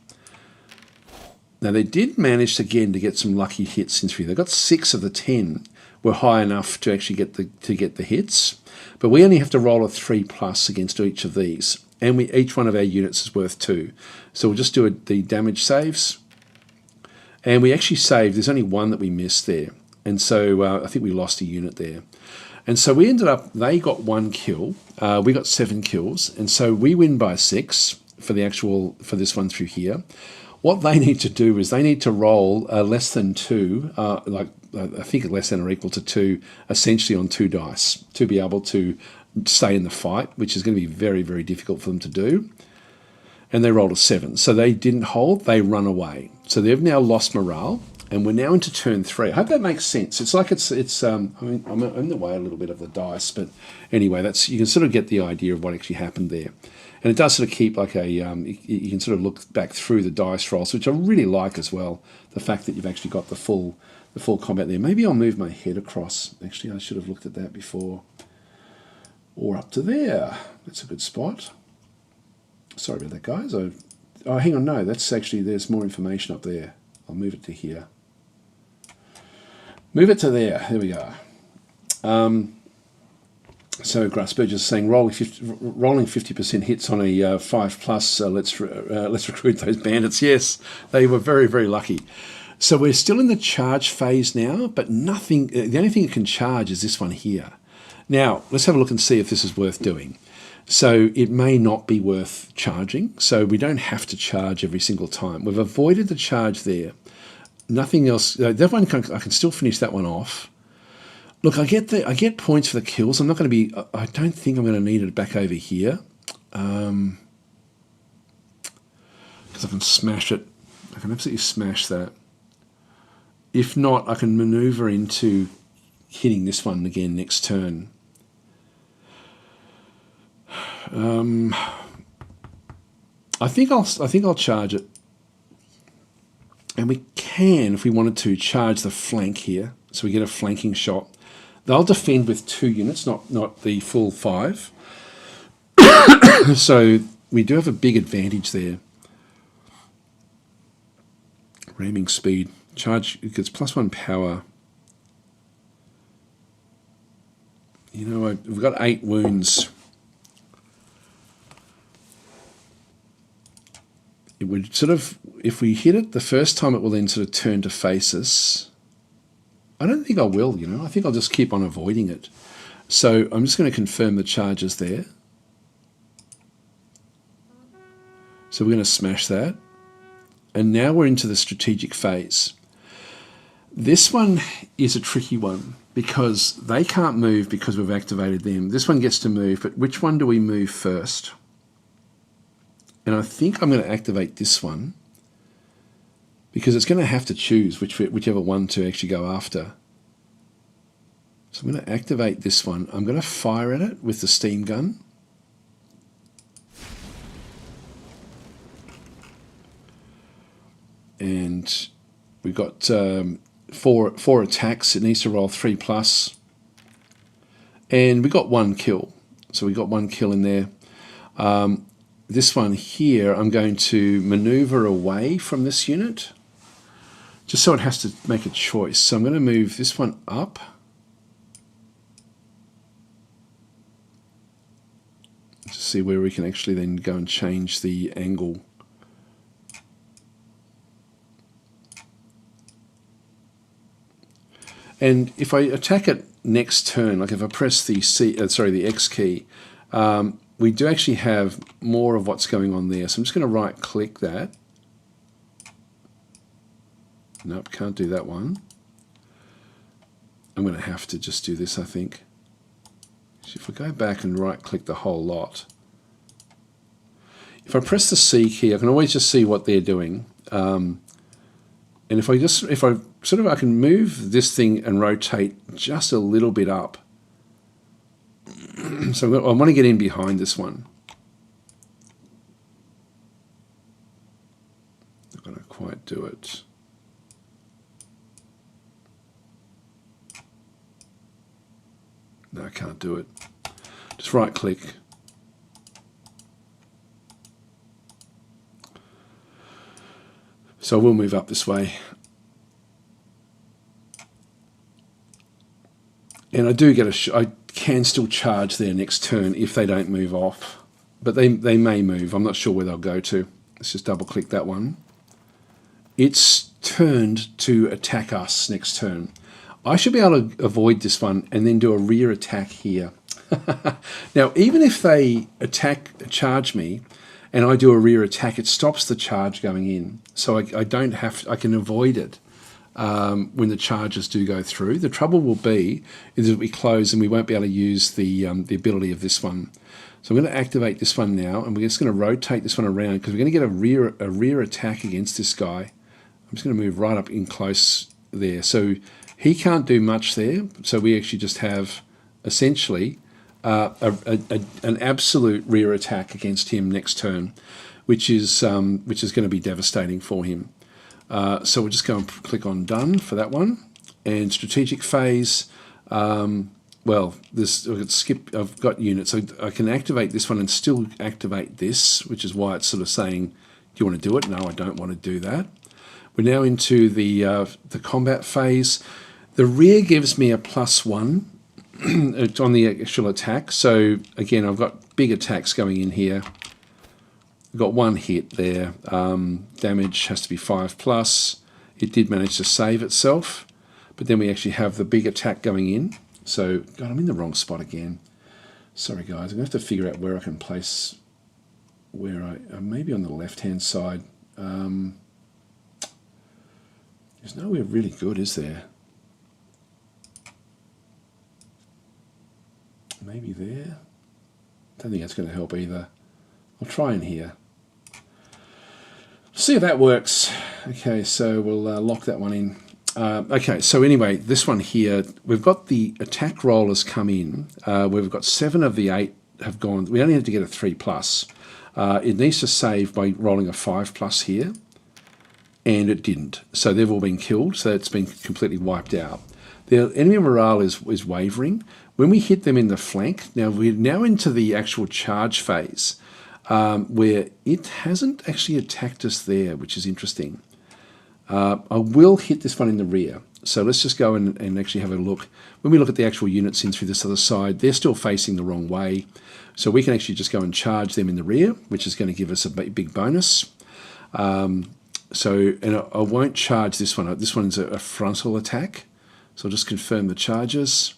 Now they did manage again to get some lucky hits in 3. They got 6 of the 10 were high enough to actually get the hits. But we only have to roll a 3 plus against each of these. And each one of our units is worth 2. So we'll just do the damage saves. And we actually saved, there's only one that we missed there. And so I think we lost a unit there. And so we ended up, they got 1 kill, we got 7 kills. And so we win by 6 for this one through here. What they need to do is they need to roll less than 2, I think less than or equal to 2, essentially on 2 dice to be able to stay in the fight, which is going to be very, very difficult for them to do. And they rolled a 7. So they didn't hold, they run away. So they've now lost morale, and we're now into turn 3. I hope that makes sense. It's like I mean, I'm in the way a little bit of the dice, but anyway, you can sort of get the idea of what actually happened there. And it does sort of keep like you can sort of look back through the dice rolls, which I really like as well. The fact that you've actually got the full combat there. Maybe I'll move my head across. Actually, I should have looked at that before. Or up to there. That's a good spot. Sorry about that, guys. Oh, hang on, no, that's actually, there's more information up there. I'll move it to here. Move it to there. There we go. So Grassburgess is saying rolling 50% hits on a 5 plus. Let's recruit those bandits. Yes, they were very, very lucky. So we're still in the charge phase now, but nothing. The only thing it can charge is this one here. Now let's have a look and see if this is worth doing. So it may not be worth charging. So we don't have to charge every single time. We've avoided the charge there. Nothing else. That one I can still finish that one off. Look, I get points for the kills. I'm not going to be. I don't think I'm going to need it back over here, because I can smash it. I can absolutely smash that. If not, I can maneuver into hitting this one again next turn. I think I'll charge it, and we can, if we wanted to, charge the flank here, so we get a flanking shot. They'll defend with 2 units, not the full 5. So we do have a big advantage there. Ramming speed. Charge, it gets +1 power. You know, we've got 8 wounds. It would sort of, if we hit it the first time, it will then sort of turn to face us. I don't think I will, you know. I think I'll just keep on avoiding it. So I'm just going to confirm the charges there. So we're going to smash that. And now we're into the strategic phase. This one is a tricky one because they can't move because we've activated them. This one gets to move, but which one do we move first? And I think I'm going to activate this one, because it's going to have to choose whichever one to actually go after. So I'm going to activate this one. I'm going to fire at it with the steam gun. And we've got four attacks. It needs to roll 3 plus. And we got 1 kill. So we got 1 kill in there. This one here, I'm going to maneuver away from this unit, just so it has to make a choice. So I'm going to move this one up. To see where we can actually then go and change the angle. And if I attack it next turn, like if I press the the X key, we do actually have more of what's going on there. So I'm just going to right click that. Nope, can't do that one. I'm going to have to just do this, I think. So if I go back and right click the whole lot, if I press the C key, I can always just see what they're doing. And if I can move this thing and rotate just a little bit up. So I want to get in behind this one. Not going to quite do it. No, I can't do it. Just right click. So we'll move up this way. And I do get I can still charge their next turn if they don't move off. But they may move. I'm not sure where they'll go to. Let's just double click that one. It's turned to attack us next turn. I should be able to avoid this one and then do a rear attack here. Now, even if they charge me, and I do a rear attack, it stops the charge going in. So I don't have to, I can avoid it when the charges do go through. The trouble will be is that we close and we won't be able to use the ability of this one. So I'm going to activate this one now, and we're just going to rotate this one around because we're going to get a rear attack against this guy. I'm just going to move right up in close there. So he can't do much there. So we actually just have essentially an absolute rear attack against him next turn, which is going to be devastating for him. So we'll just go and click on done for that one. And strategic phase, well, I've got units, so I can activate this one and still activate this, which is why it's sort of saying, do you want to do it? No, I don't want to do that. We're now into the combat phase. The rear gives me a +1 on the actual attack. So again, I've got big attacks going in here. I've got one hit there. Damage has to be 5+. It did manage to save itself, but then we actually have the big attack going in. So, God, I'm in the wrong spot again. Sorry, guys. I'm going to have to figure out where I can place where I'm maybe on the left-hand side. There's nowhere really good, is there? Maybe there? Don't think that's going to help either. I'll try in here. See if that works. Okay, so we'll lock that one in. Okay, so anyway, this one here, we've got the attack rollers come in. We've got 7 of the 8 have gone. We only had to get a 3+. It needs to save by rolling a 5+ here, and it didn't. So they've all been killed, so it's been completely wiped out. The enemy morale is wavering. When we hit them in the flank, now we're now into the actual charge phase, where it hasn't actually attacked us there, which is interesting. I will hit this one in the rear. So let's just go and actually have a look. When we look at the actual units in through this other side, they're still facing the wrong way. So we can actually just go and charge them in the rear, which is going to give us a big bonus. And I won't charge this one. This one's a frontal attack. So I'll just confirm the charges.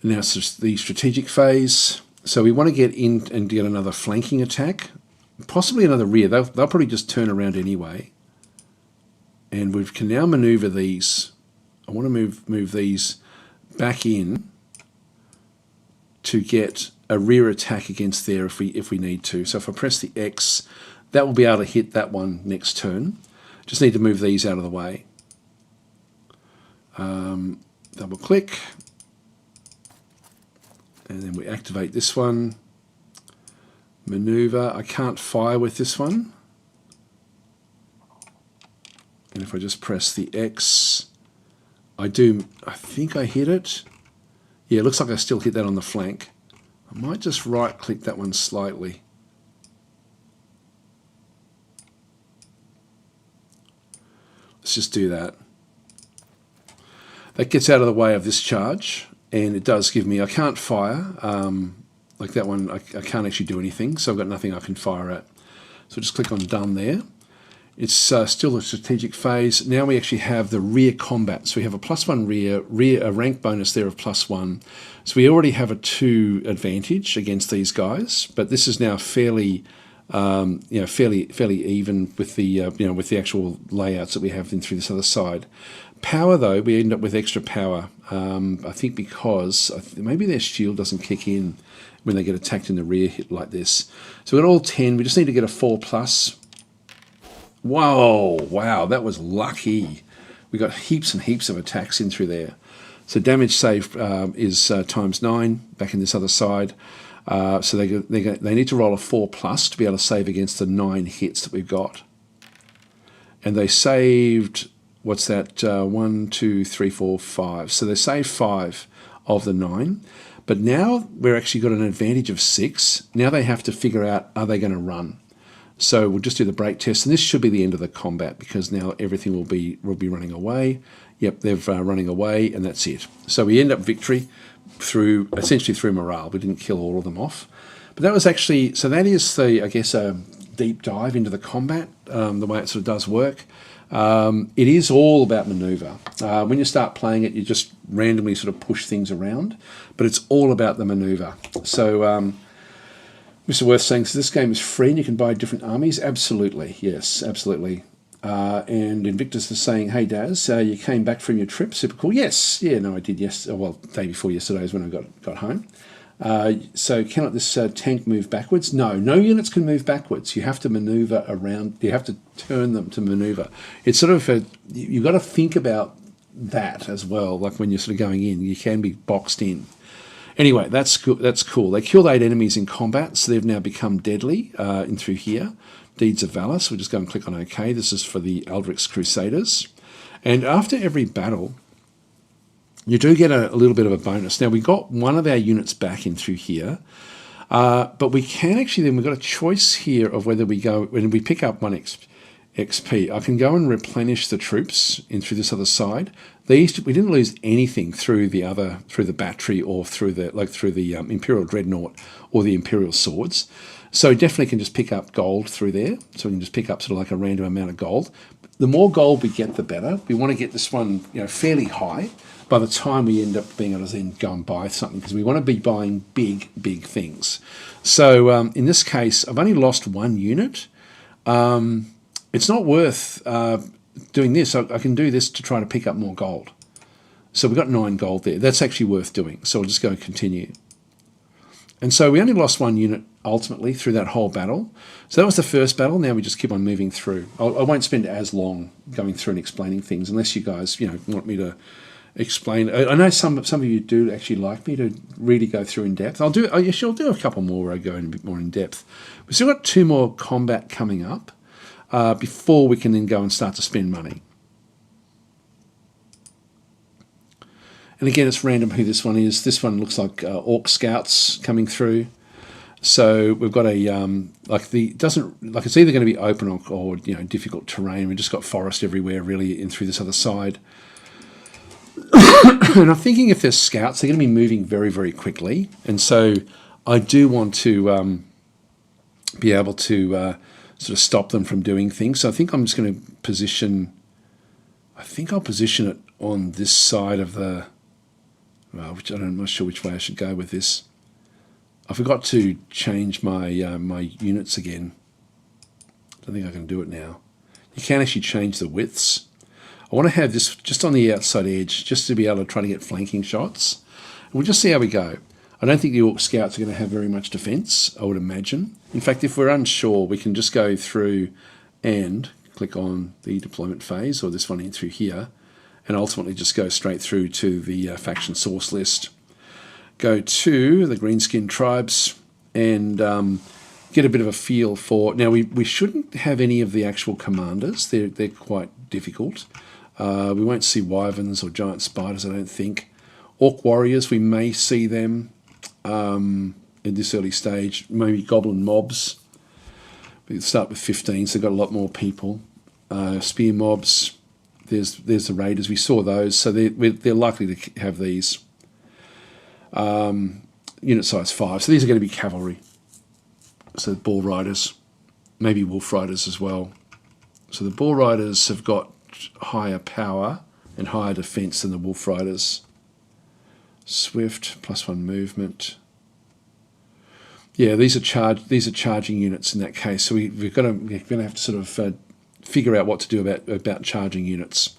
Now it's the strategic phase. So we want to get in and get another flanking attack, possibly another rear. They'll probably just turn around anyway. And we can now maneuver these. I want to move these back in to get a rear attack against there if we need to. So if I press the X, that will be able to hit that one next turn. Just need to move these out of the way. Double click. And then we activate this one. Maneuver. I can't fire with this one. And if I just press the X, I think I hit it. Yeah, it looks like I still hit that on the flank. I might just right click that one slightly. Let's just do that. That gets out of the way of this charge. And it does give me, I can't fire, like that one, I can't actually do anything, so I've got nothing I can fire at. So just click on done there. It's still a strategic phase. Now we actually have the rear combat. So we have a +1 rear, a rank bonus there of +1. So we already have a 2 advantage against these guys, but this is now fairly, fairly even with the, with the actual layouts that we have in through this other side. Power, though, we end up with extra power. I think because maybe their shield doesn't kick in when they get attacked in the rear hit like this. So we've got all 10. We just need to get a 4+. Whoa, wow, that was lucky. We got heaps and heaps of attacks in through there. So damage save is ×9 back in this other side. So they need to roll a 4+ to be able to save against the 9 hits that we've got. And they saved what's that? 1, 2, 3, 4, 5. So they saved 5 of the 9. But now we're actually got an advantage of 6. Now they have to figure out, are they going to run? So we'll just do the break test, and this should be the end of the combat because now everything will be running away. Yep, they're running away, and that's it. So we end up victory essentially through morale. We didn't kill all of them off. But that was actually, so that is I guess, a deep dive into the combat, the way it sort of does work. It is all about maneuver. When you start playing it, you just randomly sort of push things around, but it's all about the maneuver. So Mr. Worth saying, so this game is free and you can buy different armies? Absolutely, yes, absolutely. And Invictus is saying, hey Daz, you came back from your trip, super cool. Yes, yeah, no, I did, yes. Well, day before yesterday is when I got home. So cannot this tank move backwards? No units can move backwards. You have to maneuver around, you have to turn them to maneuver. It's sort of, you've got to think about that as well, like when you're sort of going in, you can be boxed in. Anyway, that's cool. They killed 8 enemies in combat, so they've now become deadly in through here. Deeds of Valor, so we'll just go and click on OK. This is for the Aldrich's Crusaders. And after every battle, you do get a little bit of a bonus. Now, we got one of our units back in through here, but we can actually, then we've got a choice here of whether we go, when we pick up 1 XP, I can go and replenish the troops in through this other side. We didn't lose anything through the battery or through the Imperial Dreadnought or the Imperial Swords. So definitely can just pick up gold through there. So we can just pick up sort of like a random amount of gold. The more gold we get, the better. We want to get this one, fairly high by the time we end up being able to then go and buy something, because we want to be buying big things. So in this case, I've only lost 1 unit. It's not worth doing this. I can do this to try to pick up more gold. So we've got 9 gold there. That's actually worth doing. So I'll just go and continue. And so we only lost 1 unit ultimately through that whole battle. So that was the first battle. Now we just keep on moving through. I won't spend as long going through and explaining things unless you guys, want me to explain. I know some of you do actually like me to really go through in depth. I'll do a couple more where I go in a bit more in depth. We've still got 2 more combat coming up before we can then go and start to spend money. And again, it's random who this one is. This one looks like Orc Scouts coming through. So we've got a it's either going to be open or difficult terrain. We've just got forest everywhere really in through this other side. And I'm thinking if there's scouts, they're going to be moving very quickly. And so I do want to be able to sort of stop them from doing things. So I think I'm just going to position. I think I'll position it on this side of the. Which I'm not sure which way I should go with this. I forgot to change my my units again. I don't think I can do it now. You can actually change the widths. I want to have this just on the outside edge, just to be able to try to get flanking shots. And we'll just see how we go. I don't think the Orc Scouts are going to have very much defence, I would imagine. In fact, if we're unsure, we can just go through and click on the deployment phase, or this one in through here, and ultimately just go straight through to the faction source list. Go to the Greenskin Tribes and get a bit of a feel for... Now, we shouldn't have any of the actual commanders. They're quite difficult. We won't see Wyverns or Giant Spiders, I don't think. Orc Warriors, we may see them in this early stage. Maybe Goblin Mobs. We start with 15, so they've got a lot more people. Spear Mobs, there's the Raiders. We saw those, so they're likely to have these. Unit size 5. So these are going to be cavalry. So Bull Riders, maybe Wolf Riders as well. So the Bull Riders have got higher power and higher defence than the Wolf Riders. Swift, +1 movement. Yeah, these are charging units in that case. So we're going to have to sort of figure out what to do about charging units.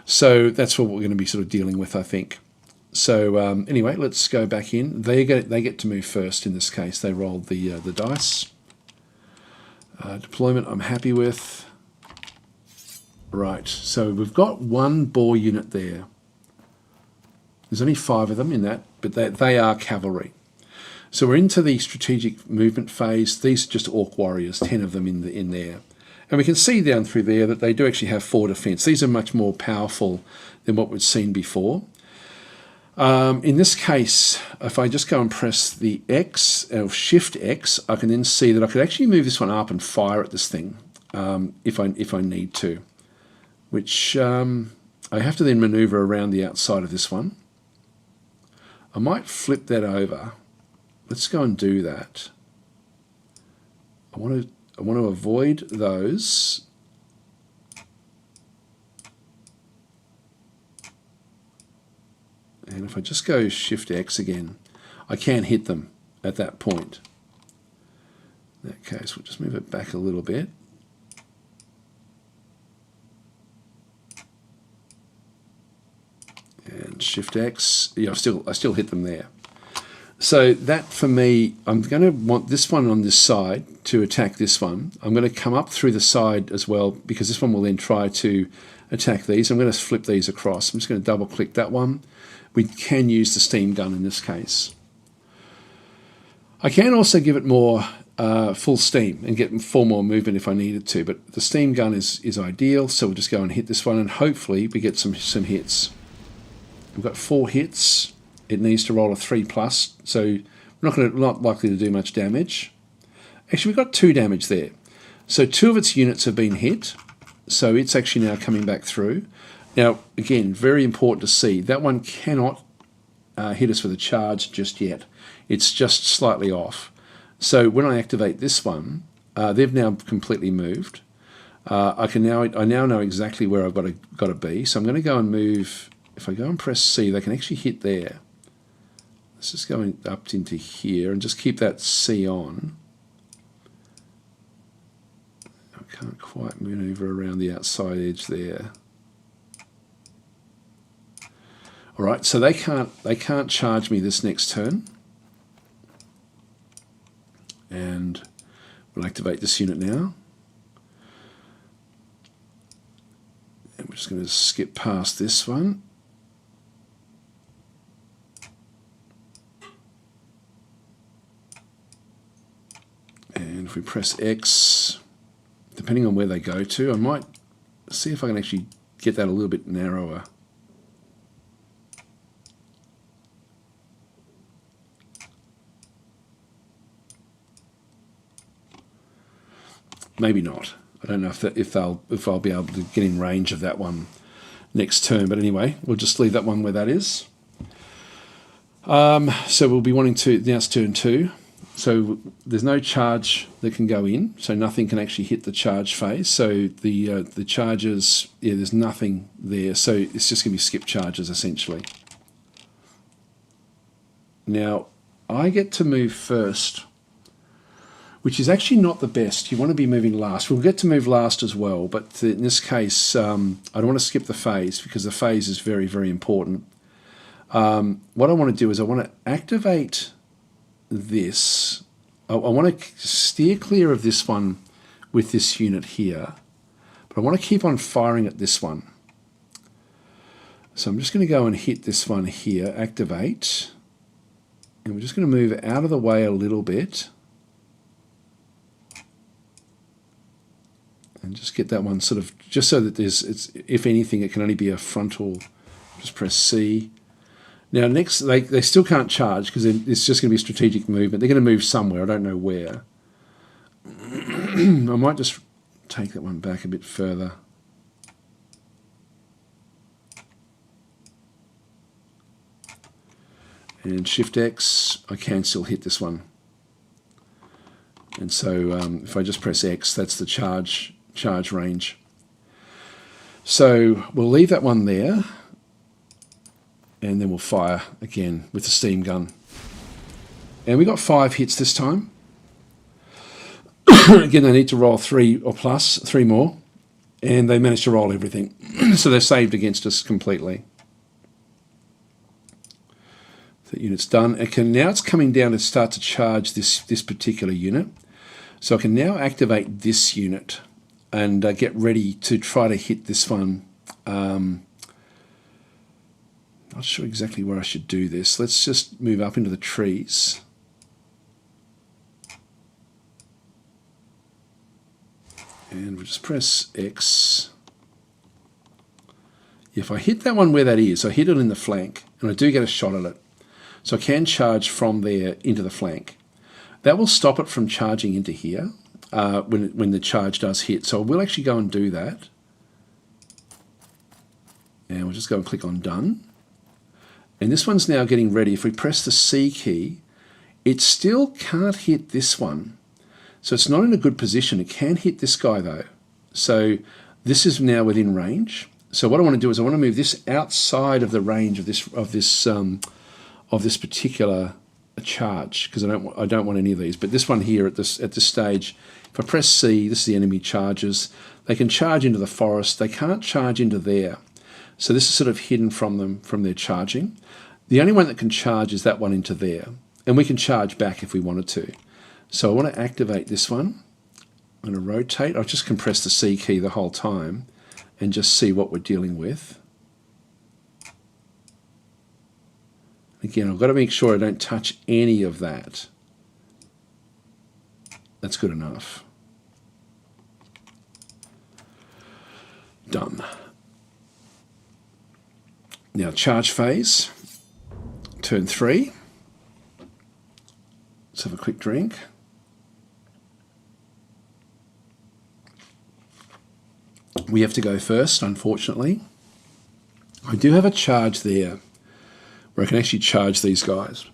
So that's what we're going to be sort of dealing with, I think. So anyway, let's go back in. They get to move first in this case. They rolled the dice. Deployment I'm happy with. Right, so we've got 1 boar unit there. There's only 5 of them in that, but they are cavalry. So we're into the strategic movement phase. These are just Orc Warriors, 10 of them in there. And we can see down through there that they do actually have 4 defense. These are much more powerful than what we've seen before. In this case, if I just go and press the X, or Shift X, I can then see that I could actually move this one up and fire at this thing if I need to, which I have to then maneuver around the outside of this one. I might flip that over. Let's go and do that. I want to avoid those. And if I just go Shift X again, I can hit them at that point. In that case, we'll just move it back a little bit. And Shift X, yeah, I still hit them there. So that for me, I'm going to want this one on this side to attack this one. I'm going to come up through the side as well, because this one will then try to attack these. I'm going to flip these across. I'm just going to double click that one. We can use the steam gun in this case. I can also give it more full steam and get 4 more movement if I needed to, but the steam gun is ideal, so we'll just go and hit this one, and hopefully we get some hits. We've got 4 hits. It needs to roll a 3+, so we're not likely to do much damage. Actually, we've got 2 damage there. So 2 of its units have been hit, so it's actually now coming back through. Now, again, very important to see, that one cannot hit us with a charge just yet. It's just slightly off. So when I activate this one, they've now completely moved. I now know exactly where I've got to be. So I'm going to go and move. If I go and press C, they can actually hit there. Let's just go up into here and just keep that C on. I can't quite maneuver around the outside edge there. All right, so they can't charge me this next turn. And we'll activate this unit now. And we're just going to skip past this one. And if we press X, depending on where they go to, I might see if I can actually get that a little bit narrower. Maybe not. I don't know if I'll be able to get in range of that one next turn. But anyway, we'll just leave that one where that is. So we'll be wanting to, now it's turn 2. So there's no charge that can go in, so nothing can actually hit the charge phase. So the charges, yeah, there's nothing there. So it's just going to be skip charges essentially. Now I get to move first, which is actually not the best. You want to be moving last. We'll get to move last as well, but in this case, I don't want to skip the phase because the phase is very, very important. What I want to do is I want to activate this. I want to steer clear of this one with this unit here, but I want to keep on firing at this one. So I'm just going to go and hit this one here, activate, and we're just going to move out of the way a little bit. And just get that one sort of, just so that there's, if anything, it can only be a frontal. Just press C. Now next, they still can't charge because it's just going to be strategic movement. They're going to move somewhere, I don't know where. I might just take that one back a bit further. And Shift X, I can still hit this one. And so if I just press X, that's the charge range. So we'll leave that one there, and then we'll fire again with the steam gun. And we got 5 hits this time. Again, they need to roll 3 or plus, 3 more, and they managed to roll everything. So they're saved against us completely. That unit's done. Now it's coming down to start to charge this particular unit. So I can now activate this unit and get ready to try to hit this one. Not sure exactly where I should do this. Let's just move up into the trees. And we'll just press X. If I hit that one where that is, I hit it in the flank, and I do get a shot at it. So I can charge from there into the flank. That will stop it from charging into here when the charge does hit. So I will actually go and do that. And we'll just go and click on Done. And this one's now getting ready. If we press the C key, it still can't hit this one. So it's not in a good position. It can hit this guy though. So this is now within range. So what I want to do is I want to move this outside of the range of this particular charge, because I don't want any of these. But this one here at this stage, if I press C, this is the enemy charges. They can charge into the forest. They can't charge into there. So this is sort of hidden from them from their charging. The only one that can charge is that one into there. And we can charge back if we wanted to. So I want to activate this one. I'm going to rotate. I'll just compress the C key the whole time and just see what we're dealing with. Again, I've got to make sure I don't touch any of that. That's good enough. Done. Now charge phase, turn 3. Let's have a quick drink. We have to go first, unfortunately. I do have a charge there where I can actually charge these guys.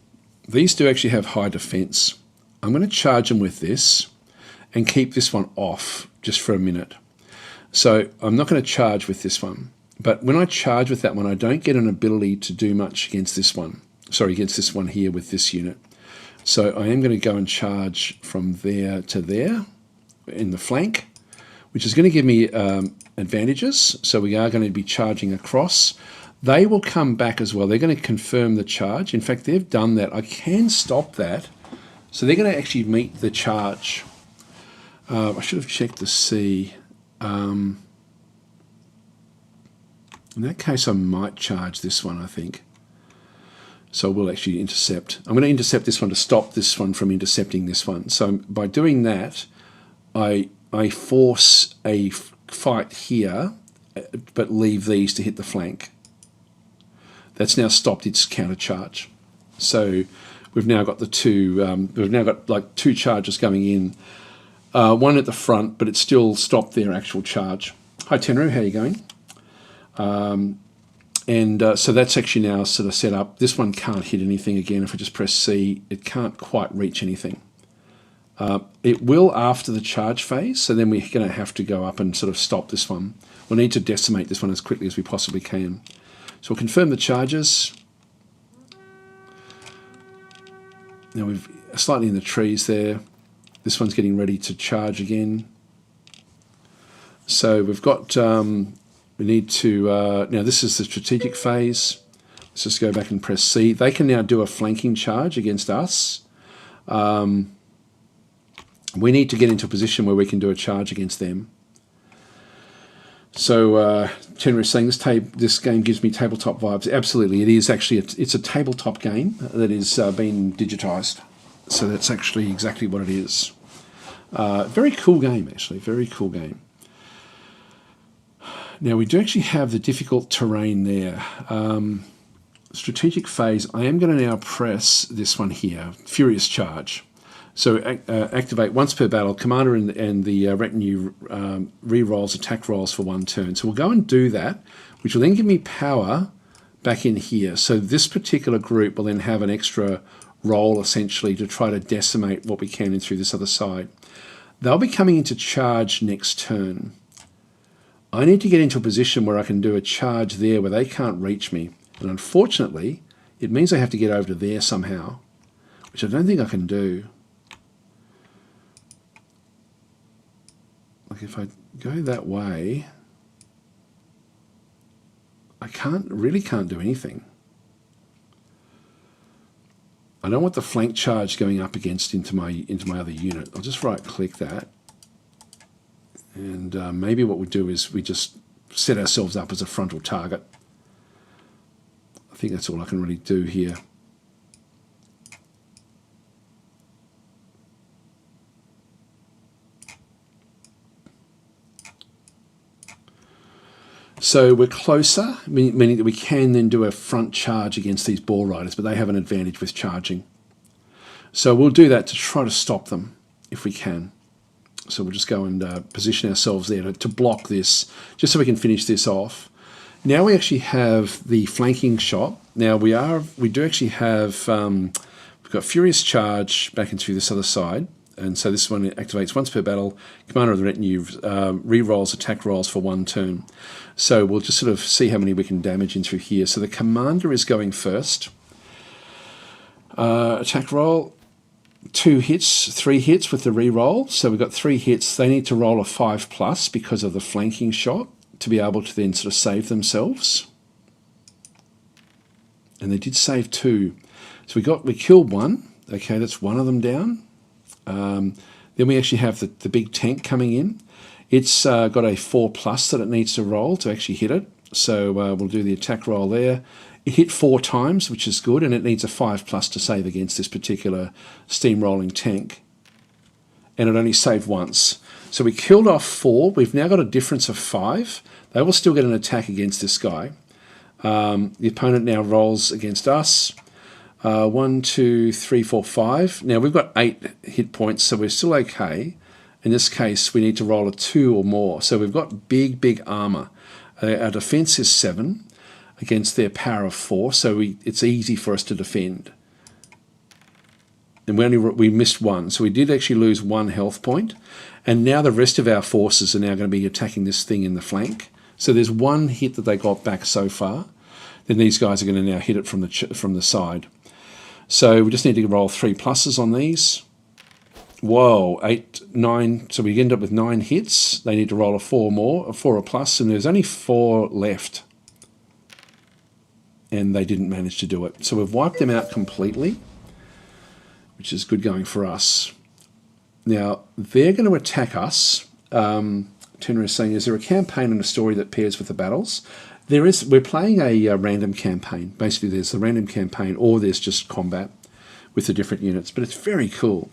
These do actually have high defense. I'm going to charge them with this and keep this one off just for a minute. So I'm not going to charge with this one. But when I charge with that one, I don't get an ability to do much against this one. Sorry, against this one here with this unit. So I am going to go and charge from there to there in the flank, which is going to give me advantages. So we are going to be charging across. They will come back as well. They're going to confirm the charge. In fact, they've done that. I can stop that. So they're going to actually meet the charge. I should have checked to see. In that case, I might charge this one, I think. So we'll actually intercept. I'm going to intercept this one to stop this one from intercepting this one. So by doing that, I force a fight here, but leave these to hit the flank. That's now stopped its counter charge. So we've now got the two. We've now got like two charges going in. One at the front, but it's still stopped their actual charge. Hi Tenru, how are you going? So that's actually now sort of set up. This one can't hit anything again. If I just press C, it can't quite reach anything. It will after the charge phase, so then we're going to have to go up and sort of stop this one. We'll need to decimate this one as quickly as we possibly can. So we'll confirm the charges. Now we've slightly in the trees there. This one's getting ready to charge again. So we've got, we need to, now this is the strategic phase. Let's just go back and press C. They can now do a flanking charge against us. We need to get into a position where we can do a charge against them. So Tenru is saying this game gives me tabletop vibes. Absolutely, it is actually, it's a tabletop game that is being digitized. So that's actually exactly what it is. Very cool game, actually, very cool game. Now we do actually have the difficult terrain there. Strategic phase, I am going to now press this one here, Furious Charge. So activate once per battle. Commander and the retinue re-rolls attack rolls for one turn. So we'll go and do that, which will then give me power back in here. So this particular group will then have an extra roll, essentially, to try to decimate what we can in through this other side. They'll be coming into charge next turn. I need to get into a position where I can do a charge there where they can't reach me. And unfortunately, it means I have to get over to there somehow, which I don't think I can do. Like if I go that way, I really can't do anything. I don't want the flank charge going up against into my other unit. I'll just right click that. And maybe what we do is we just set ourselves up as a frontal target. I think that's all I can really do here. So we're closer, meaning that we can then do a front charge against these ball riders, but they have an advantage with charging. So we'll do that to try to stop them if we can. So we'll just go and position ourselves there to block this, just so we can finish this off. Now we actually have the flanking shot. Now we do actually have, we've got Furious Charge back into this other side. And so this one activates once per battle. Commander of the retinue re-rolls attack rolls for 1 turn. So we'll just sort of see how many we can damage in through here. So the commander is going first. Attack roll, 2 hits, 3 hits with the re-roll. So we've got 3 hits. They need to roll a 5+ because of the flanking shot to be able to then sort of save themselves. And they did save 2. So we killed 1. Okay, that's 1 of them down. Then we actually have the big tank coming in. It's got a 4+ that it needs to roll to actually hit it. So we'll do the attack roll there. It hit 4 times, which is good, and it needs a 5+ to save against this particular steamrolling tank. And it only saved once. So we killed off 4. We've now got a difference of 5. They will still get an attack against this guy. The opponent now rolls against us. 1, 2, 3, 4, 5. Now we've got 8 hit points, so we're still okay. In this case, we need to roll a 2 or more. So we've got big armor. Our defense is 7 against their power of 4, so it's easy for us to defend. And we missed 1, so we did actually lose 1 health point. And now the rest of our forces are now going to be attacking this thing in the flank. So there's 1 hit that they got back so far. Then these guys are going to now hit it from the side. So we just need to roll 3+ on these. Whoa, 8, 9. So we end up with 9 hits. They need to roll a 4 more, a 4 or plus, and there's only 4 left. And they didn't manage to do it. So we've wiped them out completely, which is good going for us. Now, they're going to attack us. Tenor is saying, is there a campaign and a story that pairs with the battles? There is. We're playing a random campaign. Basically, there's the random campaign, or there's just combat with the different units. But it's very cool.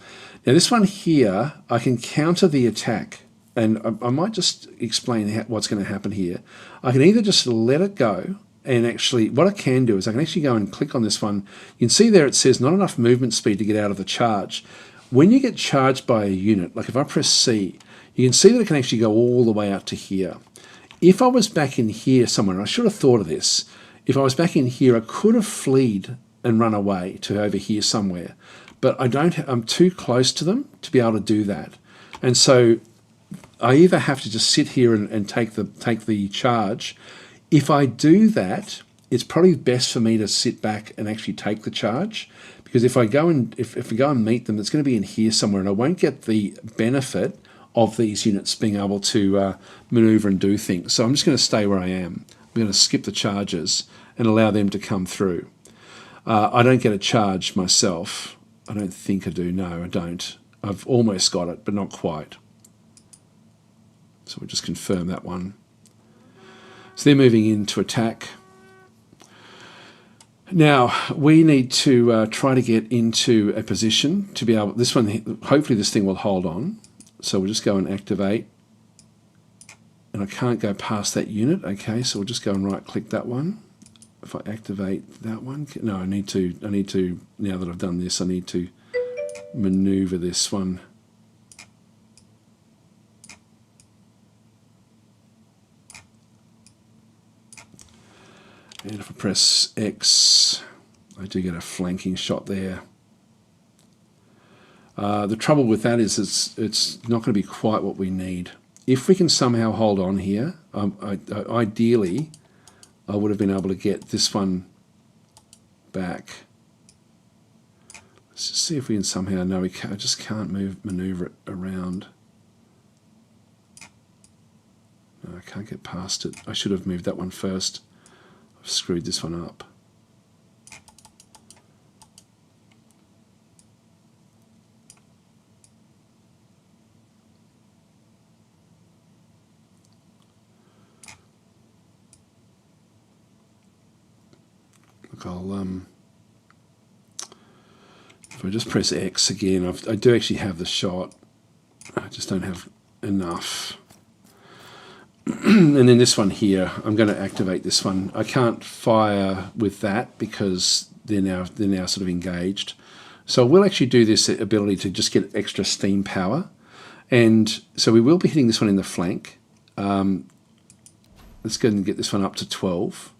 Now, this one here, I can counter the attack. And I might just explain what's going to happen here. I can either just let it go, and actually, what I can do is I can actually go and click on this one. You can see there it says not enough movement speed to get out of the charge. When you get charged by a unit, like if I press C, you can see that it can actually go all the way out to here. If I was back in here somewhere, and I should have thought of this, if I was back in here, I could have fleed and run away to over here somewhere. But I'm too close to them to be able to do that. And so I either have to just sit here and take the charge. If I do that, it's probably best for me to sit back and actually take the charge. Because if we go and meet them, it's going to be in here somewhere, and I won't get the benefit of these units being able to maneuver and do things. So I'm just going to stay where I am. I'm going to skip the charges and allow them to come through. I don't get a charge myself. I don't think I do. No, I don't. I've almost got it, but not quite. So we'll just confirm that one. So they're moving in to attack. Now, we need to try to get into a position to be able... This one, hopefully this thing will hold on. So we'll just go and activate. And I can't go past that unit. Okay, so we'll just go and right-click that one. If I activate that one... No, I need to... Now that I've done this, I need to maneuver this one. And if I press X, I do get a flanking shot there. The trouble with that is it's not going to be quite what we need. If we can somehow hold on here, ideally, I would have been able to get this one back. Let's just see if we can somehow... No, I just can't maneuver it around. No, I can't get past it. I should have moved that one first. I've screwed this one up. Look, if I just press X again, I do actually have the shot. I just don't have enough. And then this one here, I'm going to activate this one. I can't fire with that because they're now sort of engaged. So we'll actually do this ability to just get extra steam power. And so we will be hitting this one in the flank. Let's go and get this one up to 12.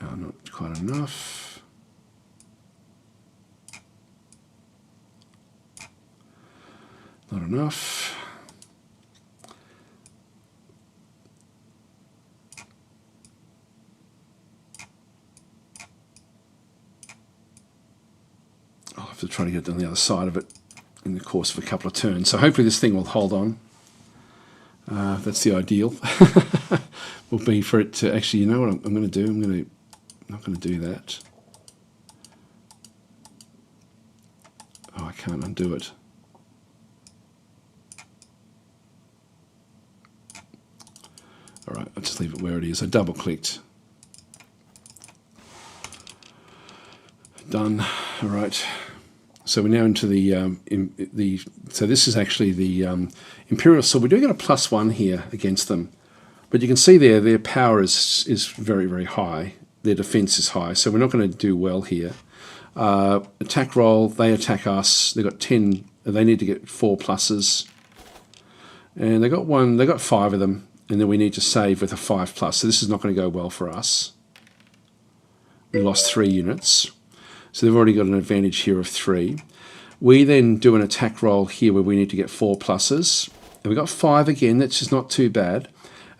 Oh, not quite enough. Not enough. I'll have to try to get on the other side of it in the course of a couple of turns. So hopefully this thing will hold on. That's the ideal. Will be for it to actually, you know what I'm going to do? I'm not going to do that. Oh, I can't undo it. All right, I'll just leave it where it is. I double clicked. Done. All right. So we're now into so this is actually the Imperial. So we're doing a +1 here against them. But you can see there, their power is very, very high. Their defense is high. So we're not going to do well here. Attack roll, they attack us. They've got 10. They need to get 4 pluses. And they got 5 of them. And then we need to save with a 5+. So this is not going to go well for us. We lost 3 units. So they've already got an advantage here of 3. We then do an attack roll here where we need to get 4 pluses. And we got 5 again, that's just not too bad.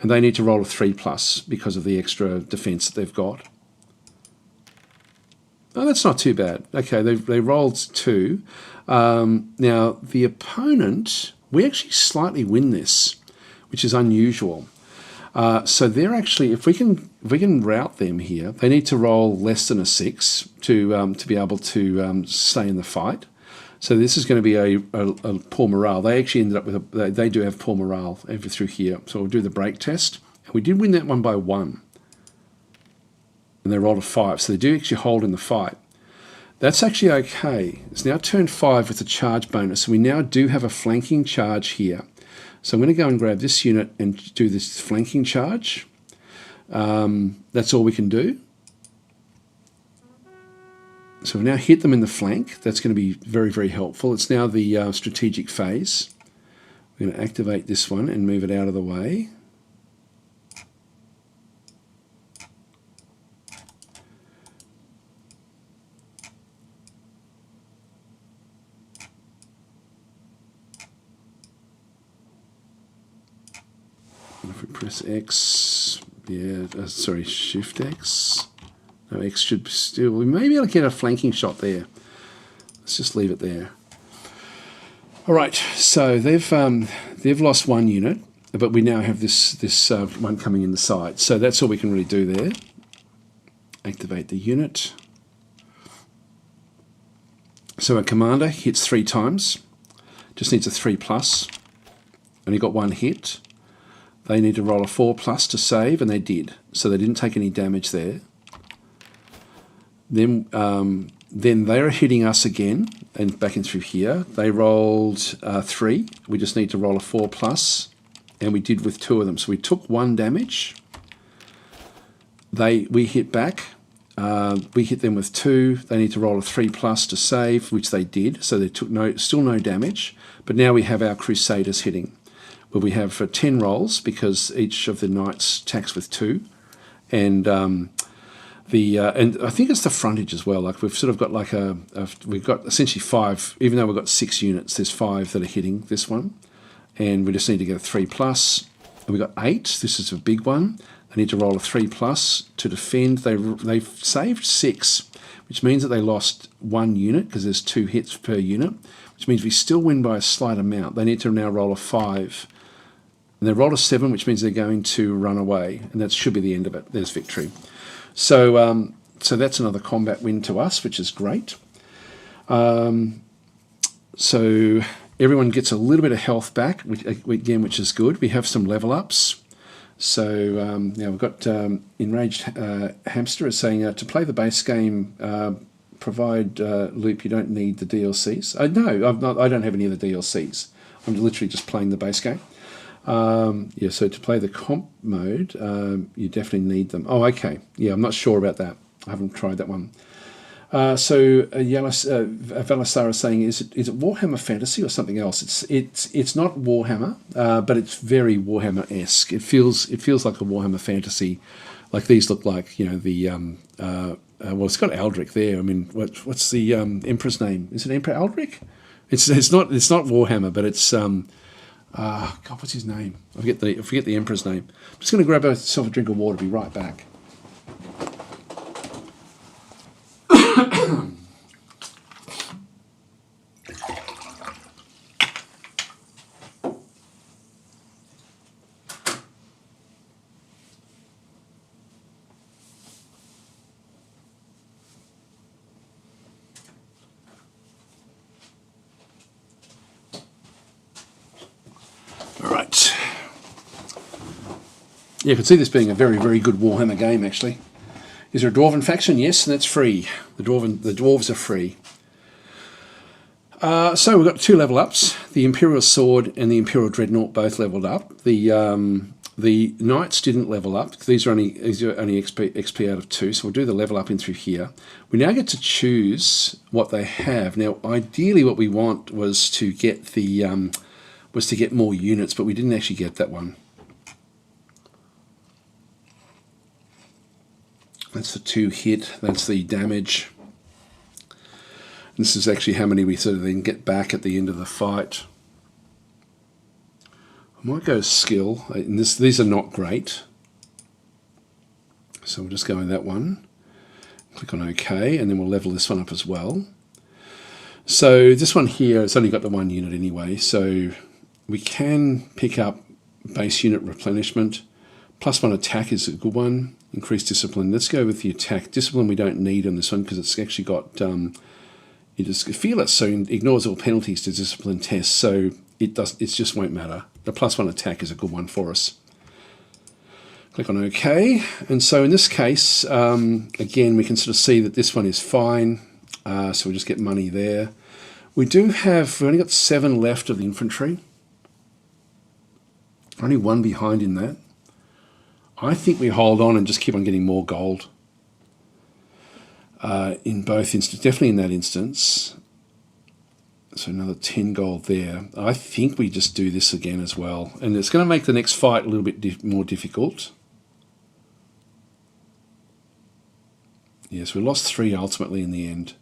And they need to roll a 3+ because of the extra defense that they've got. Oh, that's not too bad. Okay, they rolled 2. Now, the opponent, we actually slightly win this, which is unusual. So they're actually, if we can rout them here, they need to roll less than a 6 to be able to stay in the fight. So this is going to be a poor morale. They actually ended up with they do have poor morale over through here. So we'll do the break test. And we did win that one by 1. And they rolled a 5. So they do actually hold in the fight. That's actually okay. It's now turn 5 with a charge bonus. So we now do have a flanking charge here. So I'm going to go and grab this unit and do this flanking charge. That's all we can do. So we've now hit them in the flank. That's going to be very, very helpful. It's now the strategic phase. We're going to activate this one and move it out of the way. And if we press X, sorry, Shift X. No, X should still, we may be able to get a flanking shot there. Let's just leave it there. All right, so they've lost 1 unit, but we now have this one coming in the side. So that's all we can really do there. Activate the unit. So our commander hits 3 times. Just needs a 3+. Only got 1 hit. They need to roll a 4+ to save, and they did. So they didn't take any damage there. Then they're hitting us again, and back in through here. They rolled 3. We just need to roll a 4+, and we did with 2 of them. So we took 1 damage. We hit back. We hit them with 2. They need to roll a 3+ to save, which they did. So they took still no damage. But now we have our Crusaders hitting, where we have 10 rolls because each of the knights attacks with 2, and and I think it's the frontage as well. Like we've sort of got like we've got essentially 5. Even though we've got 6 units, there's 5 that are hitting this one, and we just need to get a 3+. And we've got 8. This is a big one. They need to roll a 3+ to defend. They've saved 6, which means that they lost 1 unit because there's 2 hits per unit, which means we still win by a slight amount. They need to now roll a 5. And they rolled a 7, which means they're going to run away, and that should be the end of it. There's victory. So so that's another combat win to us, which is great. So everyone gets a little bit of health back, which is good. We have some level ups. So now we've got Enraged Hamster is saying to play the base game, provide loop. You don't need the DLCs. No, I don't have any of the DLCs. I'm literally just playing the base game. Yeah, so to play the comp mode, you definitely need them. Oh, okay. Yeah, I'm not sure about that. I haven't tried that one. Velasar is saying, is it Warhammer Fantasy or something else? It's not Warhammer, but it's very Warhammer-esque. It feels like a Warhammer Fantasy. Like these look like, you know, the well, it's got Aldrich there. I mean, what's the Emperor's name? Is it Emperor Aldrich? It's not Warhammer, but it's God, what's his name? I forget the Emperor's name. I'm just going to grab myself a drink of water. Be right back. Yeah, I could see this being a very, very good Warhammer game, actually. Is there a Dwarven faction? Yes, and that's free. The Dwarves are free. So we've got 2 level ups. The Imperial Sword and the Imperial Dreadnought both leveled up. The Knights didn't level up. These are only XP out of 2, so we'll do the level up in through here. We now get to choose what they have. Now, ideally what we want was to get more units, but we didn't actually get that one. That's the 2 hit, that's the damage. This is actually how many we sort of then get back at the end of the fight. I might go skill, and these are not great. So we'll just go in that one. Click on OK, and then we'll level this one up as well. So this one here, it's only got the 1 unit anyway, so we can pick up base unit replenishment. +1 attack is a good one. Increased discipline. Let's go with the attack. Discipline we don't need on this one because it's actually got it is fearless, so it ignores all penalties to discipline tests. So it just won't matter. The +1 attack is a good one for us. Click on OK, and so in this case, again we can sort of see that this one is fine. So we'll just get money there. We've only got 7 left of the infantry. Only 1 behind in that. I think we hold on and just keep on getting more gold. In both instances, definitely in that instance. So another 10 gold there. I think we just do this again as well. And it's going to make the next fight a little bit more difficult. Yes, we lost 3 ultimately in the end.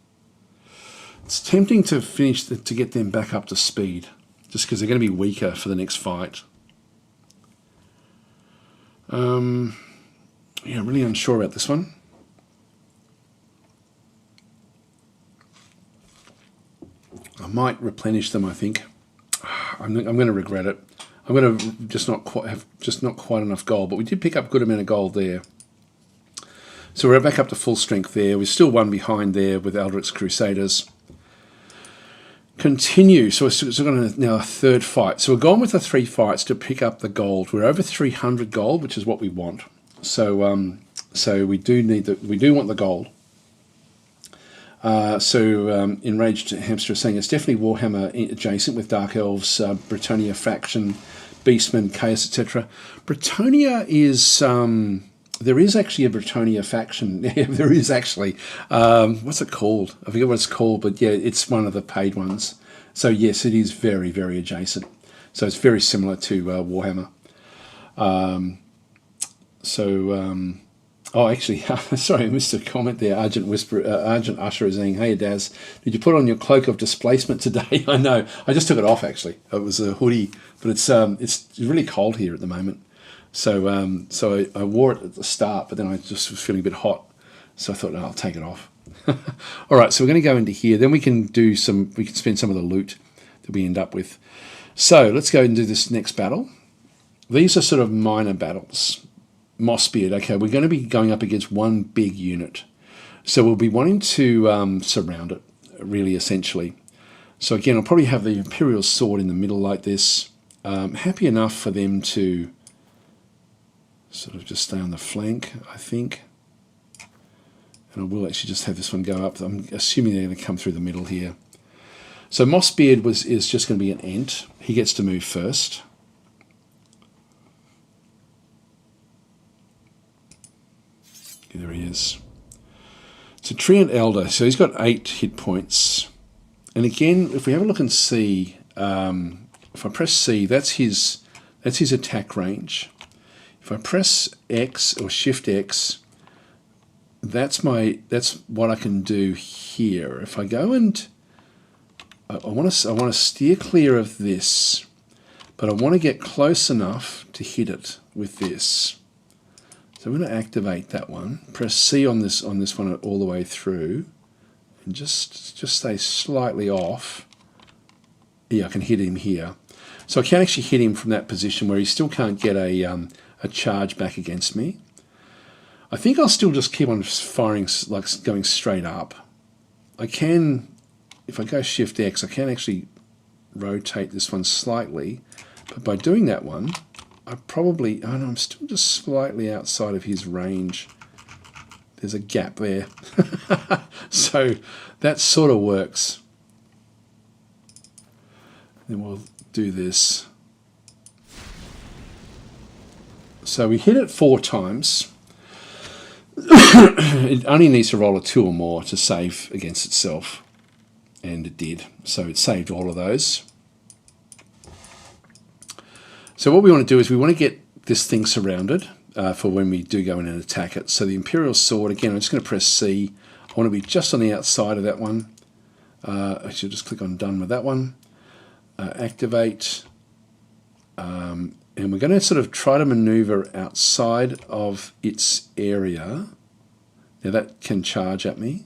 It's tempting to to get them back up to speed, just because they're going to be weaker for the next fight. Yeah, really unsure about this one. I might replenish them, I think. I'm going to regret it. I'm going to just not quite enough gold, but we did pick up a good amount of gold there. So we're back up to full strength there. We're still 1 behind there with Aldrich's Crusaders. Continue. So we're going to now a 3rd fight. So we're going with the 3 fights to pick up the gold. We're over 300 gold, which is what we want. So we do want the gold. Enraged Hamster is saying it's definitely Warhammer adjacent with Dark Elves, Britannia faction, Beastmen, Chaos, etc. Britannia is there is actually a Britannia faction. There is actually. What's it called? I forget what it's called, but yeah, it's one of the paid ones. So yes, it is very, very adjacent. So it's very similar to Warhammer. Oh, actually, sorry, I missed a comment there. Argent Usher is saying, "Hey, Daz, did you put on your cloak of displacement today?" I know. I just took it off, actually. It was a hoodie, but it's really cold here at the moment. So I wore it at the start, but then I just was feeling a bit hot. So I thought, I'll take it off. All right, so we're going to go into here. Then we can spend some of the loot that we end up with. So let's go and do this next battle. These are sort of minor battles. Mossbeard, okay, we're going to be going up against 1 big unit. So we'll be wanting to surround it, really, essentially. So again, I'll probably have the Imperial Sword in the middle like this. Happy enough for them to sort of just stay on the flank, I think. And I will actually just have this one go up. I'm assuming they're going to come through the middle here. So Mossbeard is just going to be an ent. He gets to move first. There he is. So Treant Elder, so he's got 8 hit points. And again, if we have a look and see, if I press C, that's his attack range. If I press X or Shift X, that's what I can do here. If I go and I want to steer clear of this, but I want to get close enough to hit it with this. So I'm going to activate that one. Press C on this one all the way through, and just stay slightly off. Yeah, I can hit him here. So I can actually hit him from that position where he still can't get a charge back against me. I think I'll still just keep on firing, like going straight up. I can, if I go Shift X, I can actually rotate this one slightly, but by doing that one, I probably, oh no, I'm still just slightly outside of his range. There's a gap there. So that sort of works. Then we'll do this. So we hit it 4 times. It only needs to roll a 2 or more to save against itself. And it did. So it saved all of those. So what we want to do is we want to get this thing surrounded for when we do go in and attack it. So the Imperial Sword, again, I'm just going to press C. I want to be just on the outside of that one. I should just click on done with that one. Activate. And we're going to sort of try to maneuver outside of its area. Now that can charge at me.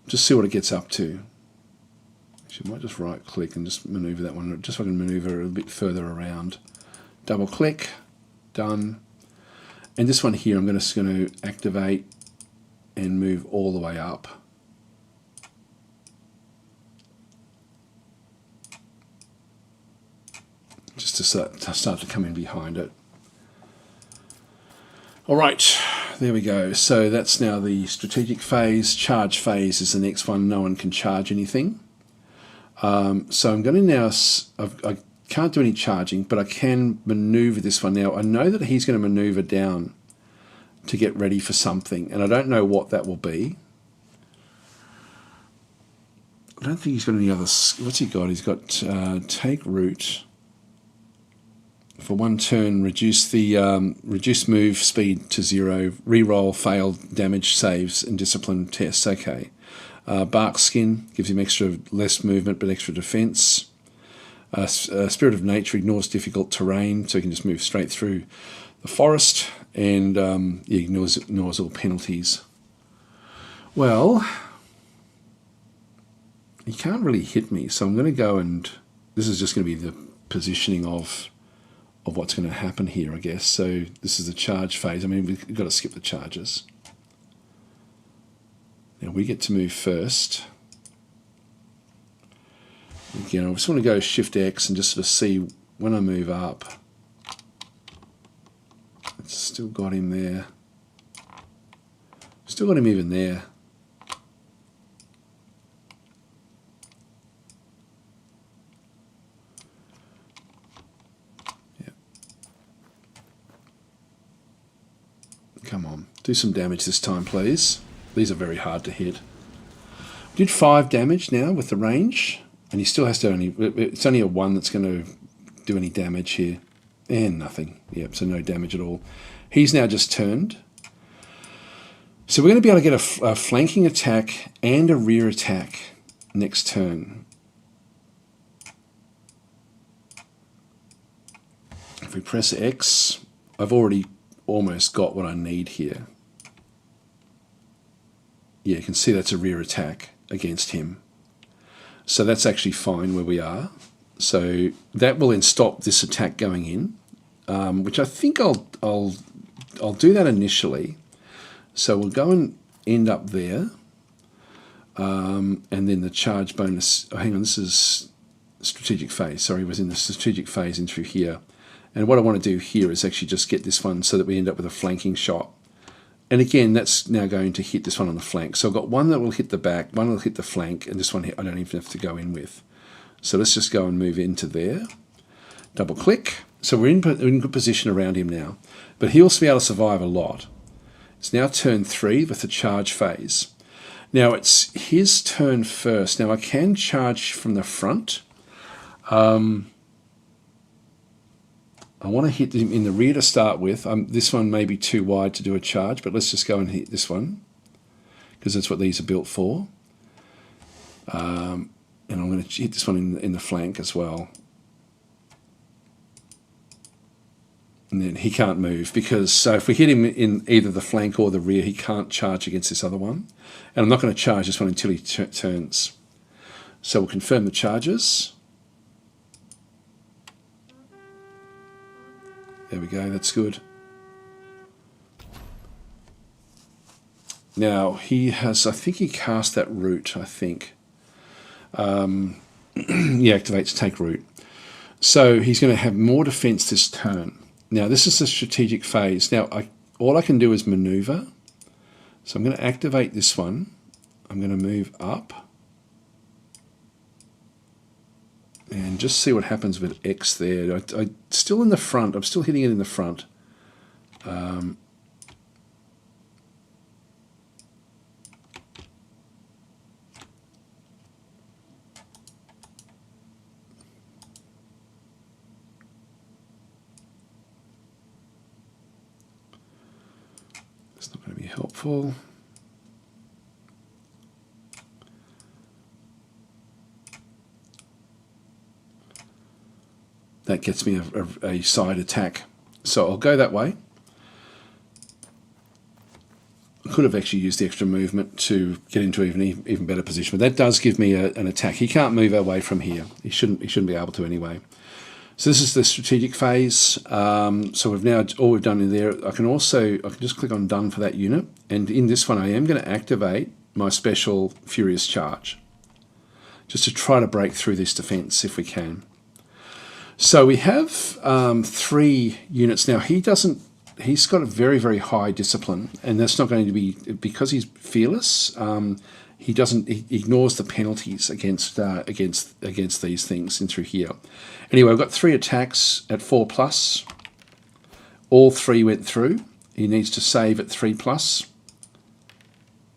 Just see what it gets up to. Actually, I might just right click and just maneuver that one, just so I can maneuver a bit further around. Double click, done. And this one here, I'm just going to activate and move all the way up. Just to start to come in behind it. All right, there we go. So that's now the strategic phase. Charge phase is the next one. No one can charge anything. So I'm going to now, I can't do any charging, but I can maneuver this one. Now I know that he's going to maneuver down to get ready for something, and I don't know what that will be. I don't think he's got any other, what's he got? He's got take route. For 1 turn, reduce move speed to 0, reroll failed damage saves and discipline tests. Okay. Bark Skin gives him less movement but extra defense. Spirit of Nature ignores difficult terrain, so he can just move straight through the forest, and he ignores all penalties. Well, he can't really hit me, so I'm going to go and this is just going to be the positioning of what's going to happen here, I guess. So this is the charge phase. I mean, we've got to skip the charges. Now we get to move first. Again, I just want to go Shift X and just sort of see when I move up. It's still got him there. Still got him even there. Come on, do some damage this time, please. These are very hard to hit. Did 5 damage now with the range, and he still has to it's only a 1 that's going to do any damage here. And nothing. Yep, so no damage at all. He's now just turned. So we're going to be able to get a flanking attack and a rear attack next turn. If we press X, I've already almost got what I need here. Yeah, you can see that's a rear attack against him. So that's actually fine where we are. So that will then stop this attack going in, which I think I'll do that initially. So we'll go and end up there, and then the charge bonus. Oh, hang on, this is strategic phase. Sorry, it was in the strategic phase in through here. And what I want to do here is actually just get this one so that we end up with a flanking shot. And again, that's now going to hit this one on the flank. So I've got one that will hit the back, one will hit the flank, and this one I don't even have to go in with. So let's just go and move into there. Double click. So we're in good position around him now. But he'll be able to survive a lot. It's now turn 3 with the charge phase. Now it's his turn first. Now I can charge from the front. I want to hit him in the rear to start with. This one may be too wide to do a charge, but let's just go and hit this one because that's what these are built for. And I'm going to hit this one in the flank as well. And then he can't move because, so if we hit him in either the flank or the rear, he can't charge against this other one. And I'm not going to charge this one until he turns. So we'll confirm the charges. There we go, that's good. Now, he has, I think he cast that root, I think. He activates take root. So he's going to have more defense this turn. Now, this is the strategic phase. Now, all I can do is maneuver. So I'm going to activate this one. I'm going to move up. And just see what happens with X there. I still in the front. I'm still hitting it in the front. It's not going to be helpful. That gets me a side attack. So I'll go that way. I could have actually used the extra movement to get into even better position, but that does give me an attack. He can't move away from here. He shouldn't be able to anyway. So this is the strategic phase. So we've now, all we've done in there, I can just click on done for that unit. And in this one, I am going to activate my special Furious Charge, just to try to break through this defense if we can. So we have 3 units now. He's got a very, very high discipline, and that's not going to be, because he's fearless, he ignores the penalties against these things in through here. Anyway, I've got 3 attacks at 4+. All 3 went through. He needs to save at 3+.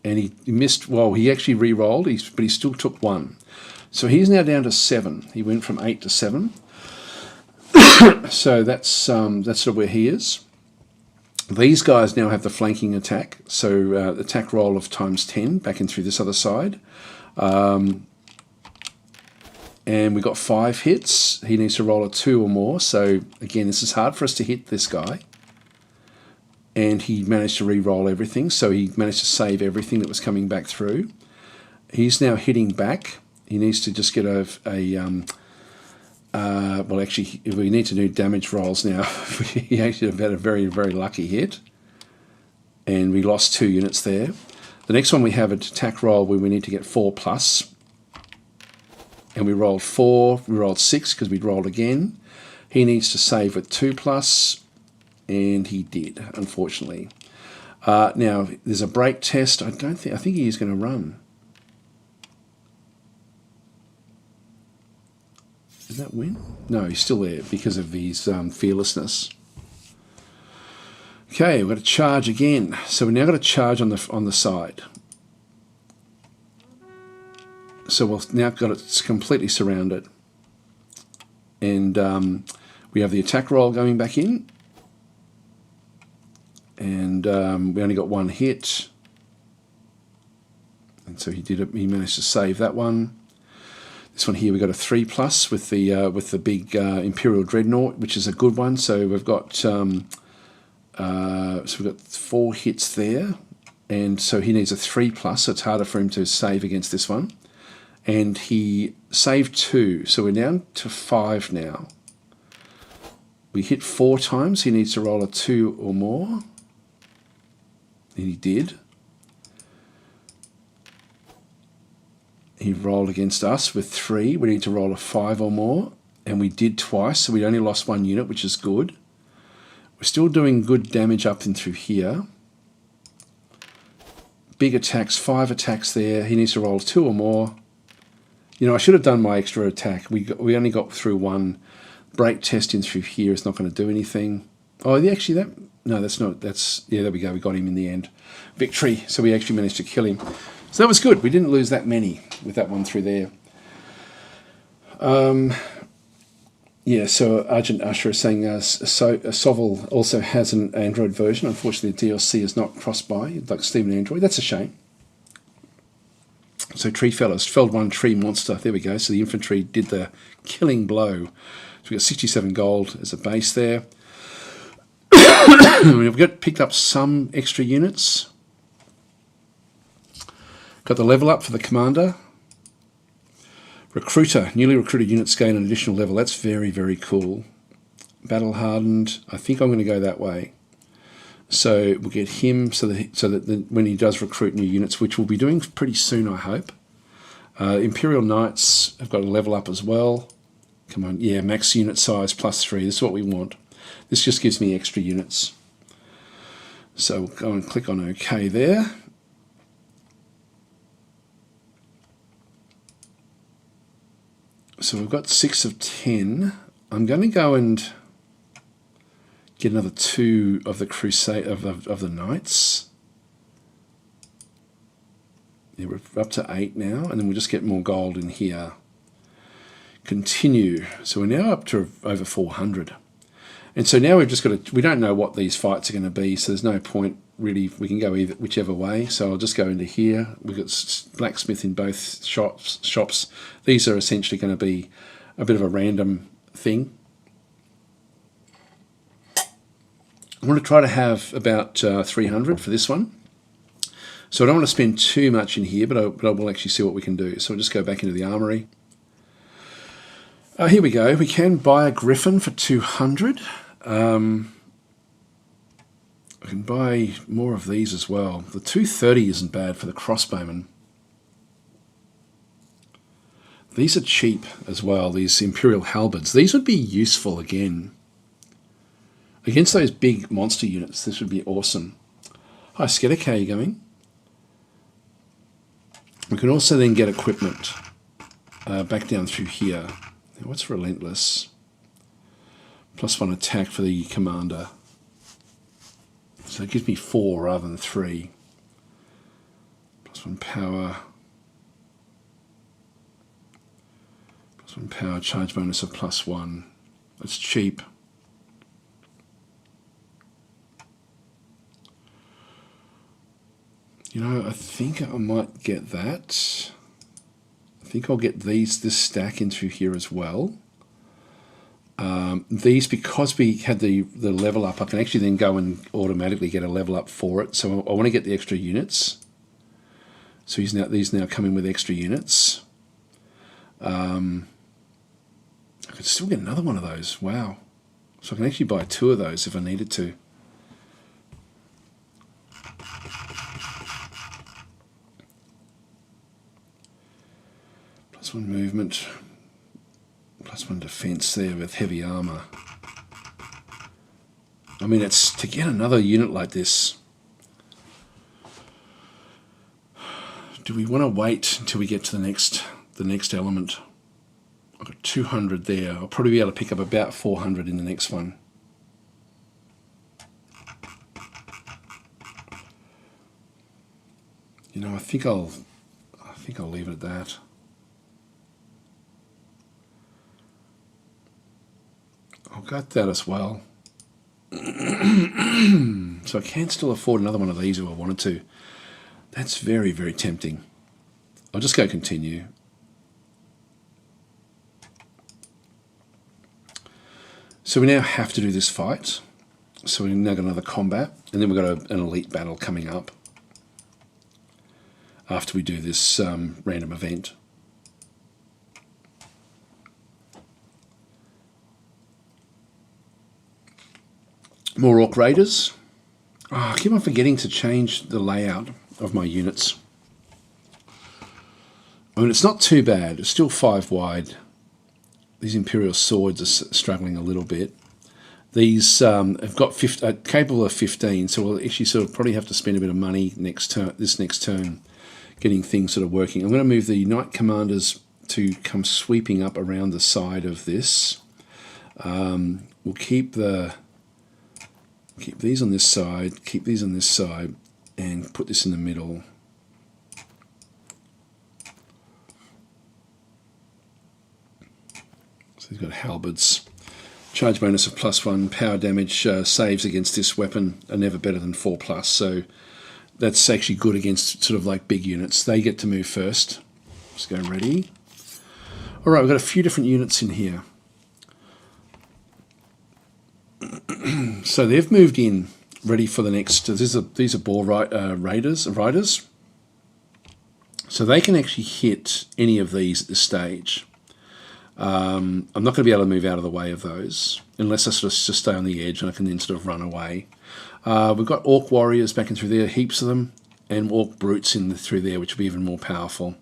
And he missed, well, he actually re-rolled, but he still took 1. So he's now down to 7. He went from 8 to 7. So that's sort of where he is. These guys now have the flanking attack, so attack roll of ×10 back in through this other side. And we got 5 hits. He needs to roll a 2 or more, so again, this is hard for us to hit this guy. And he managed to re-roll everything, so he managed to save everything that was coming back through. He's now hitting back. He needs to just get well, actually, we need to do damage rolls now. He actually had a very, very lucky hit. And we lost 2 units there. The next one we have an attack roll where we need to get 4+. And we rolled 4. We rolled 6 because we'd rolled again. He needs to save with 2+. And he did, unfortunately. Now, there's a break test. I think he is going to run. Does that win? No, he's still there because of his fearlessness. Okay, we've got to charge again. So we've now got to charge on the side. So we've now got it completely surrounded. And we have the attack roll going back in. And we only got 1 hit. And so he managed to save that one. This one here, we got a 3+ with the big Imperial Dreadnought, which is a good one. So we've got 4 hits there, and so he needs a 3+. So it's harder for him to save against this one. And he saved 2, so we're down to 5 now. We hit 4 times. He needs to roll a 2 or more, and he did. He rolled against us with 3. We need to roll a 5 or more. And we did twice, so we only lost 1 unit, which is good. We're still doing good damage up and through here. big attacks, 5 attacks there. He needs to roll 2 or more. You know, I should have done my extra attack. We only got through 1. Break test in through here is not going to do anything. Oh, actually, that's not. Yeah, there we go. We got him in the end. Victory. So we actually managed to kill him. So that was good. We didn't lose that many with that one through there. Yeah, so Argent Usher is saying SOVL also has an Android version. Unfortunately, the DLC is not cross-buy, like Steam and Android. That's a shame. So Tree Fellas, felled 1 tree monster. There we go. So the infantry did the killing blow. So we got 67 gold as a base there. We've picked up some extra units. Got the level up for the commander. Recruiter, newly recruited units gain an additional level. That's very, very cool. Battle hardened. I think I'm going to go that way. So we'll get him so that when he does recruit new units, which we'll be doing pretty soon, I hope. Imperial Knights have got a level up as well. Come on, yeah, max unit size +3. This is what we want. This just gives me extra units. So we'll go and click on OK there. So we've got 6 of 10. I'm going to go and get another 2 of the Crusade of the Knights. Yeah, we're up to 8 now, and then we'll just get more gold in here. Continue. So we're now up to over 400. And so now we've just got to, we don't know what these fights are going to be, so there's no point really, we can go whichever way. So I'll just go into here. We've got blacksmith in both shops. These are essentially going to be a bit of a random thing. I want to try to have about 300 for this one. So I don't want to spend too much in here, but I will actually see what we can do. So we'll just go back into the armory. Here we go. We can buy a griffin for 200. I can buy more of these as well. The 230 isn't bad for the crossbowmen. These are cheap as well, these Imperial halberds. These would be useful again. Against those big monster units, this would be awesome. Hi, Skedek, how are you going? We can also then get equipment back down through here. Now, what's Relentless? +1 attack for the commander. So it gives me 4 rather than 3. +1 power. +1 power, charge bonus of +1. That's cheap. You know, I think I might get that. I think I'll get this stack in through here as well. These, because we had the level up, I can actually then go and automatically get a level up for it. So I want to get the extra units. So these now come in with extra units. I could still get another one of those. Wow. So I can actually buy 2 of those if I needed to. +1 movement, +1 defense there with heavy armor. I mean, it's to get another unit like this. Do we want to wait until we get to the next element? I've got 200 there. I'll probably be able to pick up about 400 in the next one. You know, I think I'll leave it at that. I'll get that as well. So I can still afford another one of these if I wanted to. That's very, very tempting. I'll just go continue. So we now have to do this fight. So we've now got another combat, and then we've got an elite battle coming up after we do this random event. More Orc Raiders. Oh, I keep on forgetting to change the layout of my units. I mean, it's not too bad. It's still 5 wide. These Imperial Swords are struggling a little bit. These have got capable of 15, so we'll actually sort of probably have to spend a bit of money this next turn getting things sort of working. I'm going to move the Knight Commanders to come sweeping up around the side of this. We'll keep these on this side, keep these on this side, and put this in the middle. So he's got halberds. Charge bonus of +1, power damage, saves against this weapon are never better than 4+, so that's actually good against sort of like big units. They get to move first. Let's go ready. All right, we've got a few different units in here. So they've moved in, ready for the next. These are ball riders. So they can actually hit any of these at this stage. I'm not going to be able to move out of the way of those unless I sort of just stay on the edge, and I can then sort of run away. We've got Orc Warriors back and through there, heaps of them, and Orc Brutes through there, which will be even more powerful.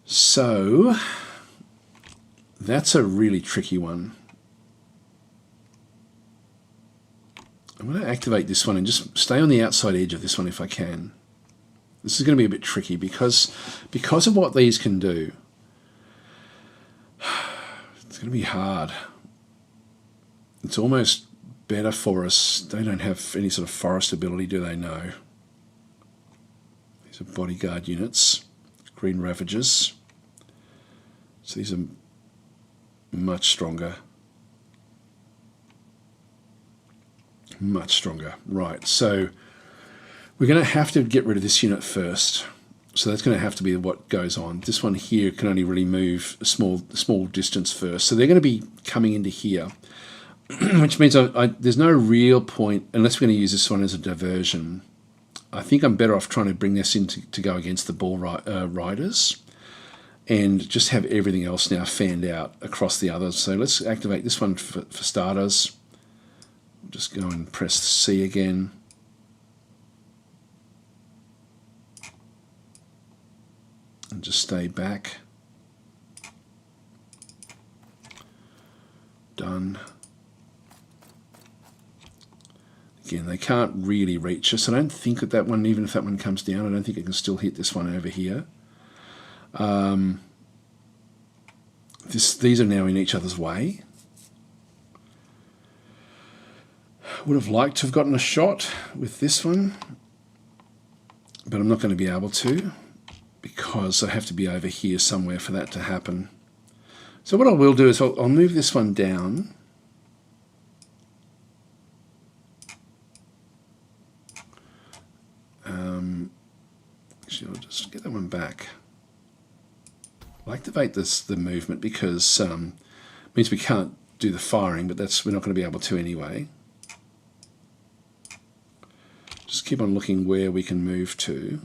So that's a really tricky one. I'm going to activate this one and just stay on the outside edge of this one if I can. This is going to be a bit tricky because of what these can do. It's going to be hard. It's almost better for us. They don't have any sort of forest ability, do they? No. These are bodyguard units. Green Ravagers. So these are much stronger. Much stronger. Right, so we're going to have to get rid of this unit first. So that's going to have to be what goes on. This one here can only really move a small distance first. So they're going to be coming into here, which means there's no real point, unless we're going to use this one as a diversion. I think I'm better off trying to bring this in to go against the ball riders and just have everything else now fanned out across the others. So let's activate this one for starters. Just go and press C again. And just stay back. Done. Again, they can't really reach us. I don't think that one, even if that one comes down, I don't think it can still hit this one over here. These are now in each other's way. Would have liked to have gotten a shot with this one, but I'm not going to be able to, because I have to be over here somewhere for that to happen. So what I will do is I'll move this one down. Actually, I'll just get that one back. I'll activate the movement because it means we can't do the firing, but we're not going to be able to anyway. Just keep on looking where we can move to.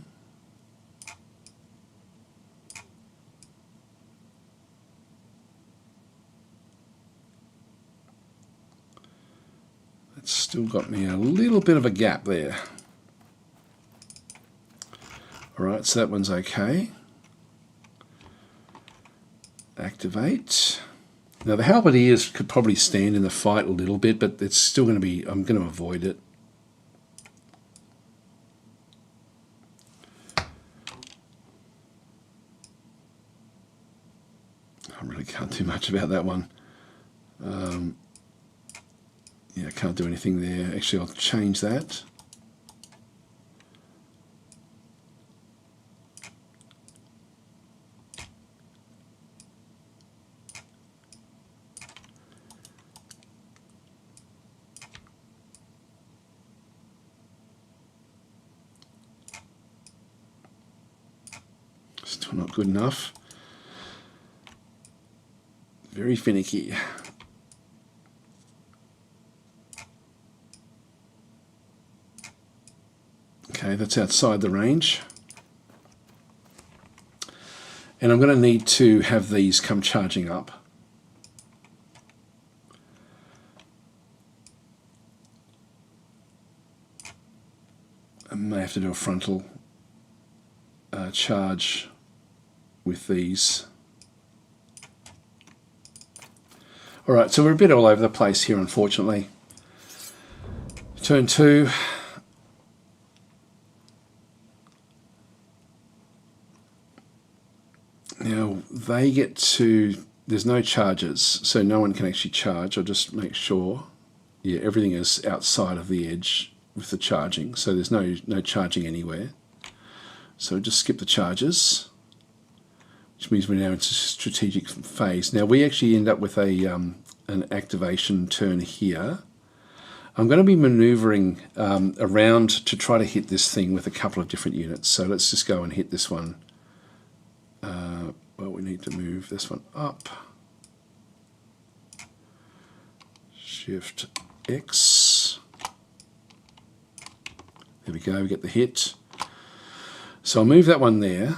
It's still got me a little bit of a gap there. Alright, so that one's okay. Activate. Now the halberdiers could probably stand in the fight a little bit, but it's still going to be, I'm going to avoid it. I really can't do much about that one. Yeah, I can't do anything there. Actually, I'll change that. Still not good enough. Very finicky. Okay, that's outside the range. And I'm going to need to have these come charging up. I may have to do a frontal charge with these. All right, so we're a bit all over the place here, unfortunately. Turn 2. Now, they get to... There's no charges, so no one can actually charge. I'll just make sure. Yeah, everything is outside of the edge with the charging, so there's no charging anywhere. So just skip the charges, which means we're now into strategic phase. Now, we actually end up with a an activation turn here. I'm going to be maneuvering around to try to hit this thing with a couple of different units. So let's just go and hit this one. Well, we need to move this one up. Shift X. There we go, we get the hit. So I'll move that one there.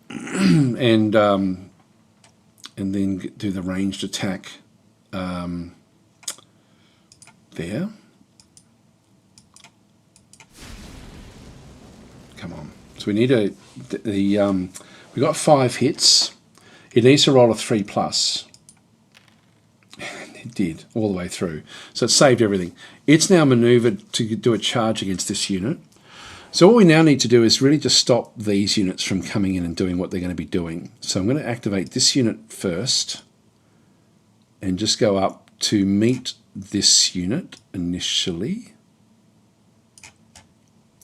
and then do the ranged attack there. Come on. So we need we got 5 hits. It needs to roll a 3+. It did all the way through. So it saved everything. It's now maneuvered to do a charge against this unit. So what we now need to do is really just stop these units from coming in and doing what they're going to be doing. So I'm going to activate this unit first and just go up to meet this unit initially.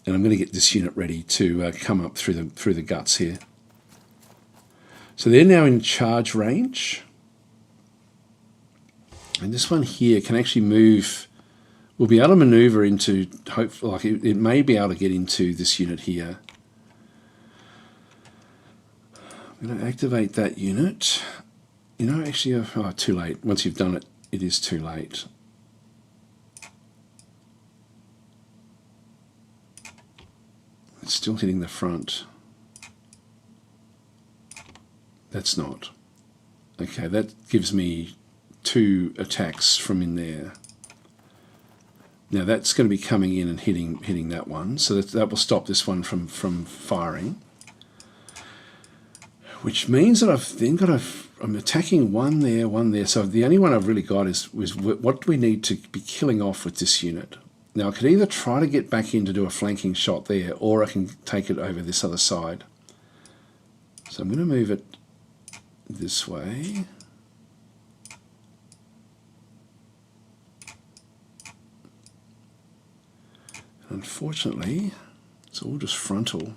And I'm going to get this unit ready to come up through the guts here. So they're now in charge range. And this one here can actually move. We'll be able to maneuver into, hopefully, like it may be able to get into this unit here. I'm going to activate that unit. You know, actually, oh, too late. Once you've done it, it is too late. It's still hitting the front. That's not. Okay, that gives me 2 attacks from in there. Now that's going to be coming in and hitting that one, so that will stop this one from firing. Which means that I've then got I'm attacking one there. So the only one I've really got is what do we need to be killing off with this unit? Now I could either try to get back in to do a flanking shot there, or I can take it over this other side. So I'm going to move it this way. Unfortunately, it's all just frontal.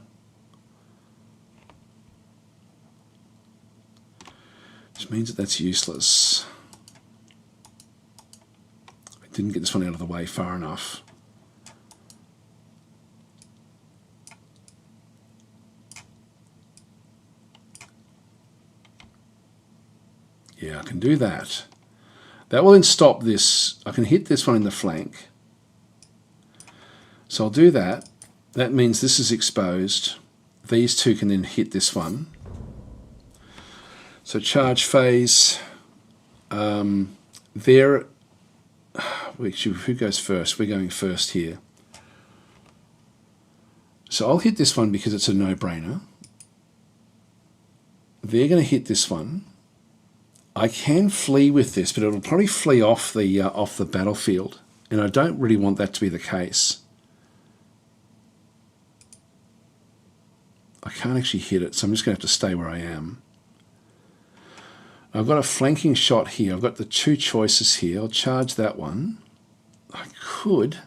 Which means that that's useless. I didn't get this one out of the way far enough. Yeah, I can do that. That will then stop this. I can hit this one in the flank. So I'll do that. That means this is exposed. These 2 can then hit this one. So charge phase. There. Who goes first? We're going first here. So I'll hit this one because it's a no-brainer. They're going to hit this one. I can flee with this, but it'll probably flee off the battlefield, and I don't really want that to be the case. I can't actually hit it, so I'm just going to have to stay where I am. I've got a flanking shot here. I've got the 2 choices here. I'll charge that one. I could.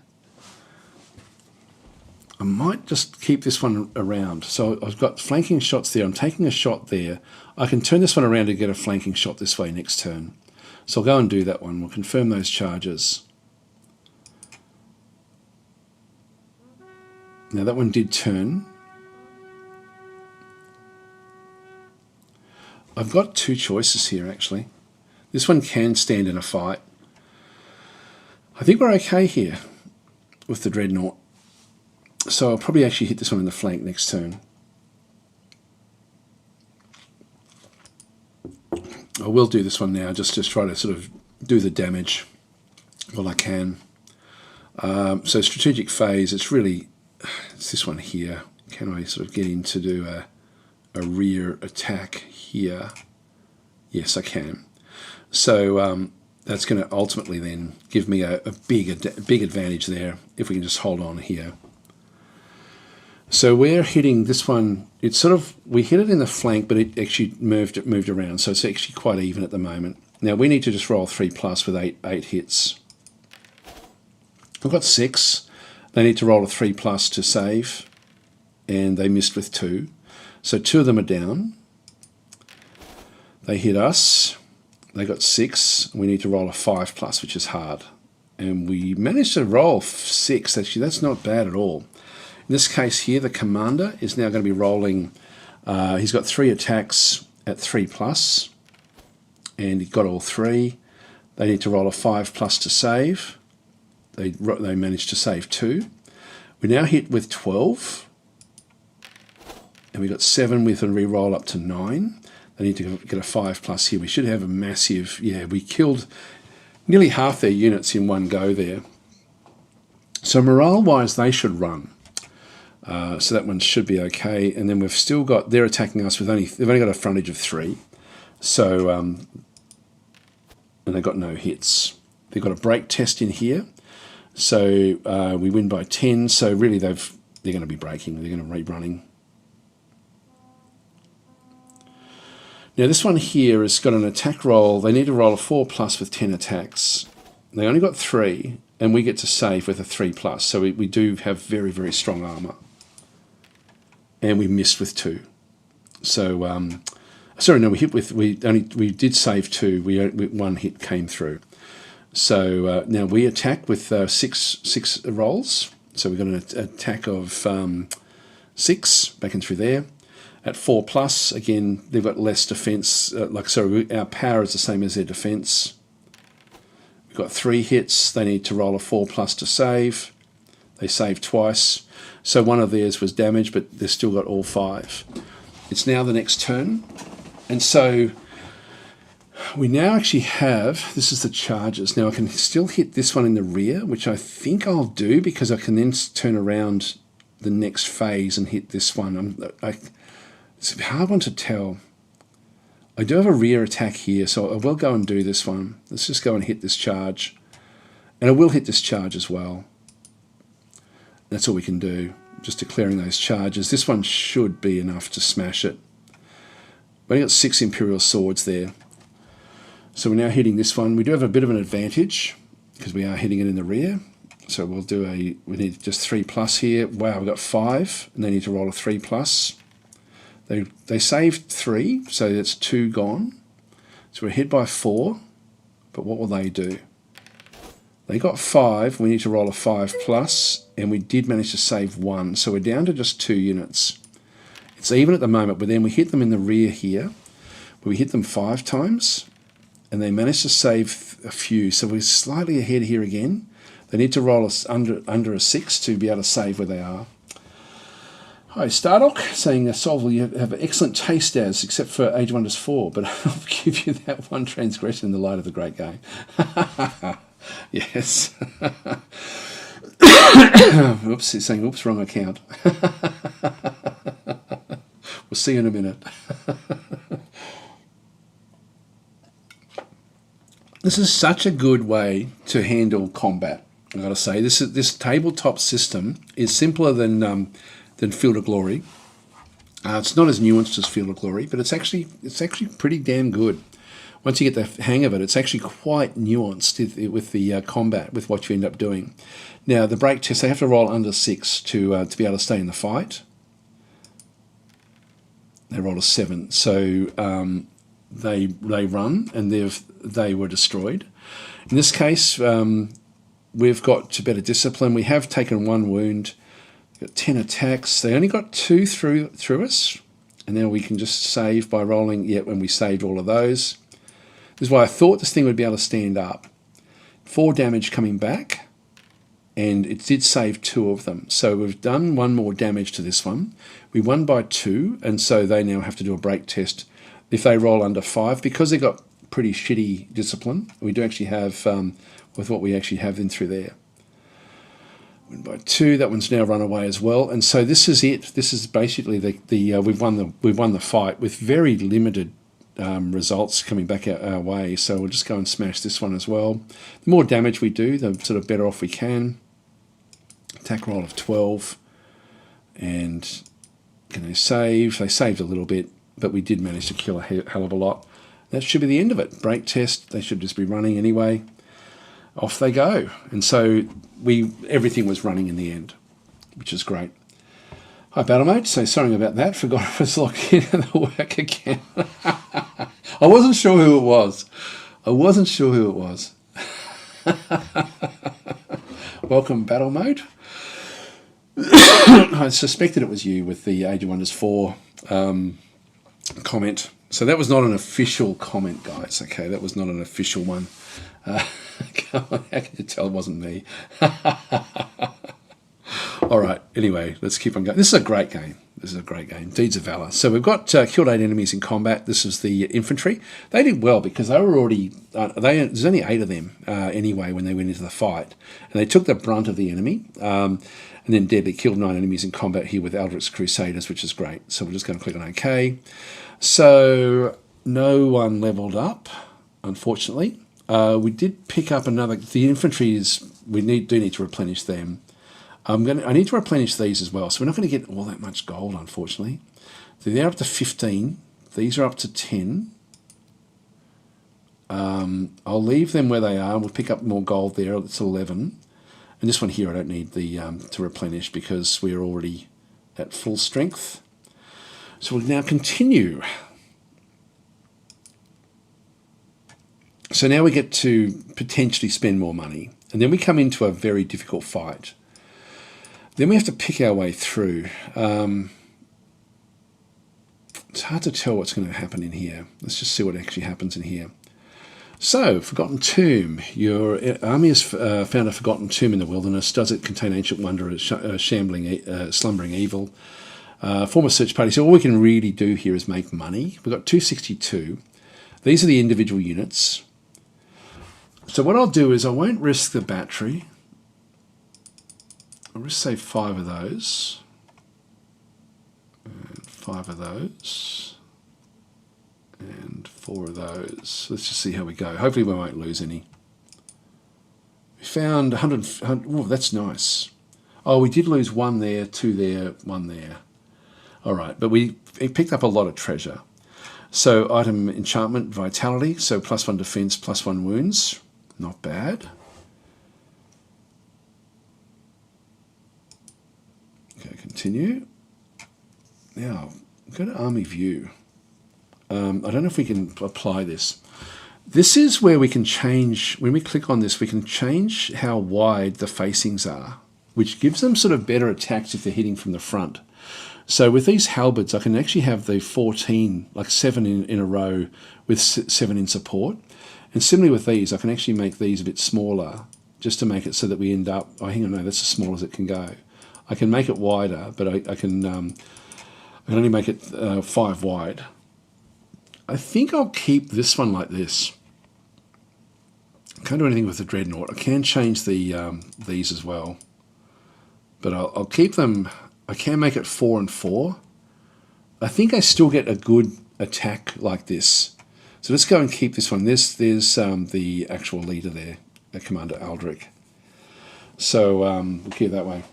I might just keep this one around. So I've got flanking shots there. I'm taking a shot there. I can turn this one around to get a flanking shot this way next turn. So I'll go and do that one. We'll confirm those charges. Now that one did turn. I've got 2 choices here, actually. This one can stand in a fight. I think we're okay here with the Dreadnought. So I'll probably actually hit this one in the flank next turn. I will do this one now, just to try to sort of do the damage while I can. So strategic phase, it's this one here. Can I sort of get in to do a rear attack here? Yes, I can. So that's going to ultimately then give me a big advantage there if we can just hold on here. So we're hitting this one. It's sort of, we hit it in the flank, but it actually moved around. So it's actually quite even at the moment. Now we need to just roll 3+ with eight hits. I've got 6. They need to roll a 3+ to save, and they missed with 2. So 2 of them are down. They hit us. They got 6. We need to roll a 5+, which is hard. And we managed to roll 6. Actually, that's not bad at all. In this case here, the commander is now going to be rolling. He's got 3 attacks at 3+, and he got all 3. They need to roll a 5+ to save. They managed to save 2. We now hit with 12, and we got 7 with a re-roll up to 9. They need to get a 5+ here. We should have a massive, yeah, we killed nearly half their units in one go there. So morale-wise, they should run. So that one should be okay. And then we've still got, they're attacking us with they've only got a frontage of 3. So, and they've got no hits. They've got a break test in here. So we win by 10. So really they're going to be breaking. They're going to be running. Now this one here has got an attack roll. They need to roll a 4+ with 10 attacks. They only got 3, and we get to save with a 3+. So we do have very, very strong armor. And we missed with 2. So, sorry, no, we did save 2. One hit came through. So now we attack with 6 rolls. So we've got an attack of 6 back and through there. At 4+, again, they've got less defense. Our power is the same as their defense. We've got 3 hits. They need to roll a 4+ to save. They saved twice. So one of theirs was damaged, but they've still got all 5. It's now the next turn. And so we now actually have, this is the charges. Now I can still hit this one in the rear, which I think I'll do because I can then turn around the next phase and hit this one. It's a hard one to tell. I do have a rear attack here, so I will go and do this one. Let's just go and hit this charge. And I will hit this charge as well. That's all we can do, just declaring those charges. This one should be enough to smash it. We've only got 6 Imperial Swords there. So we're now hitting this one. We do have a bit of an advantage because we are hitting it in the rear. So we'll do we need just 3+ here. Wow, we've got 5, and they need to roll a 3+. They saved 3, so that's 2 gone. So we're hit by 4, but what will they do? They got 5, we need to roll a 5+, and we did manage to save 1, so we're down to just 2 units. It's even at the moment, but then we hit them in the rear here. We hit them 5 times, and they managed to save a few, so we're slightly ahead here again. They need to roll us under a 6 to be able to save where they are. Hi, Stardock, saying, SOVL, you have an excellent taste as, except for Age of Wonders 4, but I'll give you that one transgression in the light of the great game. Yes. Oops, he's saying, oops, wrong account. We'll see you in a minute. This is such a good way to handle combat, I've got to say. This tabletop system is simpler than Field of Glory. It's not as nuanced as Field of Glory, but it's actually pretty damn good. Once you get the hang of it, it's actually quite nuanced with the combat, with what you end up doing. Now, the break test, they have to roll under 6 to be able to stay in the fight. They roll a 7, so they run, and they were destroyed. In this case, we've got to better discipline. We have taken 1 wound. Got 10 attacks. They only got 2 through us, and now we can just save by rolling. Yep, when we saved all of those. This is why I thought this thing would be able to stand up. 4 damage coming back, and it did save 2 of them. So we've done 1 more damage to this one. We won by 2, and so they now have to do a break test. If they roll under 5, because they got pretty shitty discipline, we do actually have, with what we actually have in through there. Win by 2. That one's now run away as well, and so this is it. This is basically we've won the fight with very limited results coming back our way. So we'll just go and smash this one as well. The more damage we do, the sort of better off we can. Attack roll of 12. And can they save? They saved a little bit, but we did manage to kill a hell of a lot. That should be the end of it. Break test, they should just be running anyway. Off they go. And so everything was running in the end, which is great. Hi, Battle Mode. So sorry about that. Forgot I was logged in and the work again. I wasn't sure who it was. Welcome, Battle Mode. I suspected it was you with the Age of Wonders 4 comment. So that was not an official comment, guys. Okay, that was not an official one. How can you tell it wasn't me? All right, anyway, let's keep on going. This is a great game. Deeds of Valor. So we've got killed 8 enemies in combat. This is the infantry. They did well because they were already... there's only 8 of them anyway when they went into the fight. And they took the brunt of the enemy. And then Deadly killed 9 enemies in combat here with Aldrich's Crusaders, which is great. So we're just going to click on OK. So no one leveled up, unfortunately. We did pick up another... The infantry is... We do need to replenish them. I need to replenish these as well. So we're not going to get all that much gold, unfortunately. So they're up to 15. These are up to 10. I'll leave them where they are. We'll pick up more gold there. It's 11. And this one here I don't need the to replenish because we're already at full strength. So we'll now continue. So now we get to potentially spend more money. And then we come into a very difficult fight. Then we have to pick our way through. It's hard to tell what's going to happen in here. Let's just see what actually happens in here. So, Forgotten Tomb. Your army has found a forgotten tomb in the wilderness. Does it contain ancient wonder, slumbering evil? Form a search party. So all we can really do here is make money. We've got 262. These are the individual units. So what I'll do is I won't risk the battery. I'll just save 5 of those. And 5 of those. And 4 of those. Let's just see how we go. Hopefully we won't lose any. We found 100... Oh, that's nice. Oh, we did lose 1 there, 2 there, 1 there. All right, but we picked up a lot of treasure. So item enchantment, vitality. So +1 defense, +1 wounds. Not bad. Okay, continue. Now, go to army view. I don't know if we can apply this. This is where we can change, when we click on this, we can change how wide the facings are, which gives them sort of better attacks if they're hitting from the front. So with these halberds, I can actually have the 14, like 7 in a row with 7 in support. And similarly with these, I can actually make these a bit smaller, just to make it so that we end up, oh, hang on, no, that's as small as it can go. I can make it wider, but I can only make it 5 wide. I think I'll keep this one like this. I can't do anything with the Dreadnought. I can change the these as well. But I'll keep them. I can make it 4 and 4. I think I still get a good attack like this. So let's go and keep this one. There's the actual leader there, Commander Aldrich. So we'll keep it that way.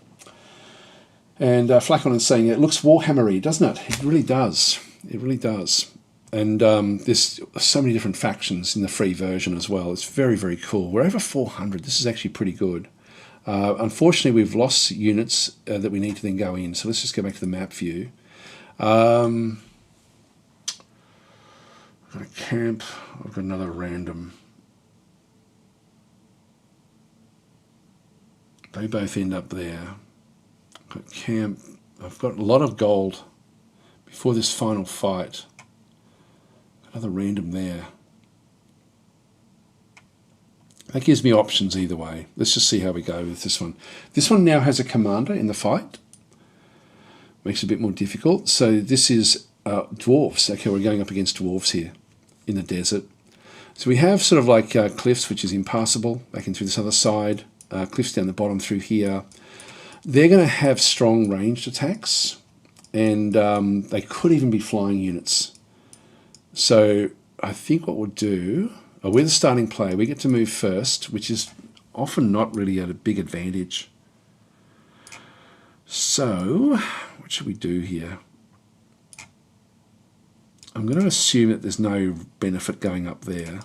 And Flacon is saying it looks Warhammery, doesn't it? It really does. It really does. And there's so many different factions in the free version as well. It's very, very cool. We're over 400. This is actually pretty good. Unfortunately, we've lost units that we need to then go in. So let's just go back to the map view. I've got a camp. I've got another random. They both end up there. I've got camp. I've got a lot of gold before this final fight. Another random there. That gives me options either way. Let's just see how we go with this one. This one now has a commander in the fight. Makes it a bit more difficult. So this is dwarves. Okay, we're going up against dwarves here in the desert. So we have sort of like cliffs, which is impassable. Back in through this other side. Cliffs down the bottom through here. They're going to have strong ranged attacks. And they could even be flying units. So I think what we'll do, we're the starting player. We get to move first, which is often not really at a big advantage. So what should we do here? I'm going to assume that there's no benefit going up there.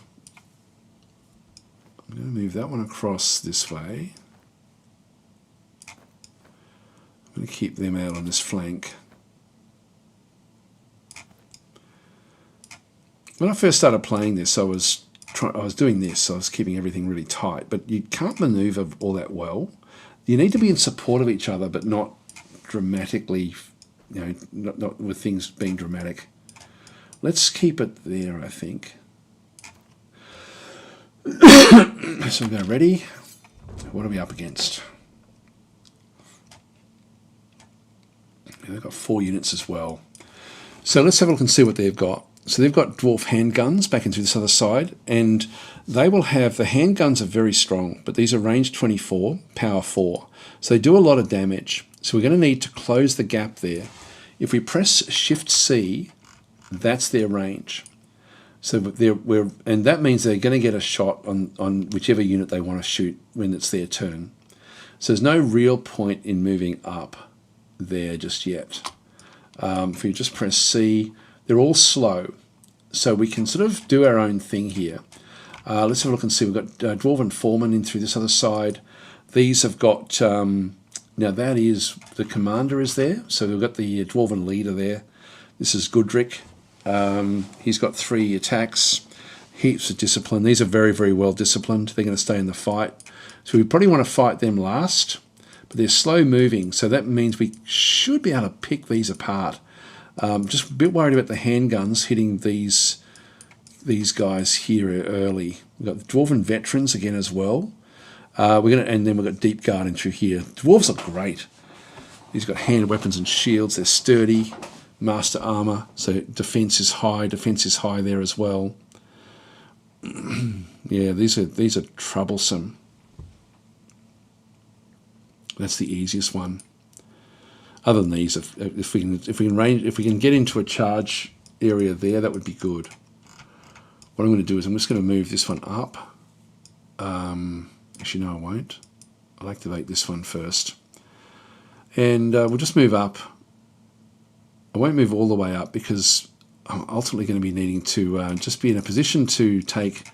I'm going to move that one across this way. I'm going to keep them out on this flank. When I first started playing this, I was doing this. I was keeping everything really tight, but you can't maneuver all that well. You need to be in support of each other, but not dramatically, not with things being dramatic. Let's keep it there, I think. So we go ready. What are we up against? They've got 4 units as well. So let's have a look and see what they've got. So they've got dwarf handguns back into this other side, and they will have, the handguns are very strong, but these are range 24, power 4. So they do a lot of damage. So we're going to need to close the gap there. If we press Shift C, that's their range. So and that means they're going to get a shot on whichever unit they want to shoot when it's their turn. So there's no real point in moving up there just yet. If you just press C, they're all slow. So we can sort of do our own thing here. Let's have a look and see. We've got Dwarven Foreman in through this other side. These have got, now that is, the commander is there. So we've got the Dwarven leader there. This is Goodrick. He's got 3 attacks, heaps of discipline. These are very, very well disciplined. They're going to stay in the fight. So we probably want to fight them last, but they're slow moving. So that means we should be able to pick these apart. Just a bit worried about the handguns hitting these guys here early. We've got the Dwarven Veterans again as well. And then we've got Deep Guard in through here. Dwarves are great. These got hand weapons and shields. They're sturdy. Master armor, so defense is high there as well. Yeah, these are troublesome. That's the easiest one. Other than these, if we can get into a charge area there, that would be good. What I'm going to do is I'm just going to move this one up. Actually, no, I won't. I'll activate this one first, and we'll just move up. I won't move all the way up because I'm ultimately going to be needing to just be in a position to take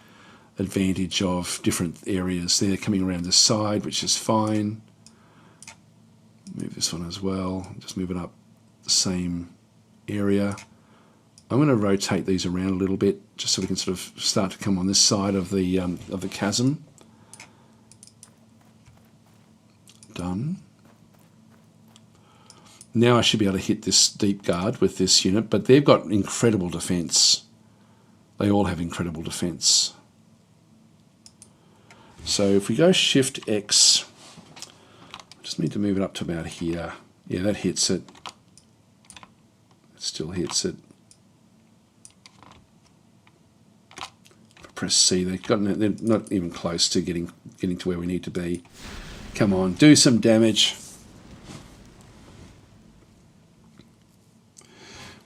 advantage of different areas. They're coming around this side, which is fine. Move this one as well. Just move it up the same area. I'm going to rotate these around a little bit just so we can sort of start to come on this side of the chasm. Done. Now I should be able to hit this Deep Guard with this unit, but they've got incredible defense. They all have incredible defense. So if we go Shift X, I just need to move it up to about here. Yeah, that hits it. It still hits it. If I press C, they're not even close to getting to where we need to be. Come on, do some damage.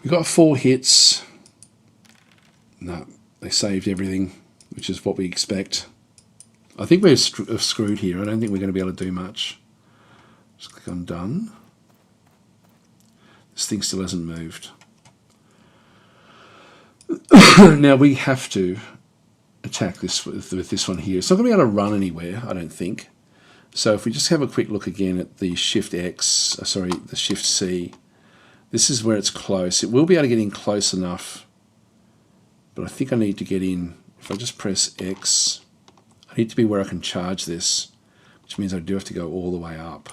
We got 4 hits. No, they saved everything, which is what we expect. I think we're screwed here. I don't think we're going to be able to do much. Just click on Done. This thing still hasn't moved. Now we have to attack this with this one here. It's not going to be able to run anywhere, I don't think. So if we just have a quick look again at the Shift X, the Shift C, this is where it's close. It will be able to get in close enough, but I think I need to get in. If I just press X, I need to be where I can charge this, which means I do have to go all the way up.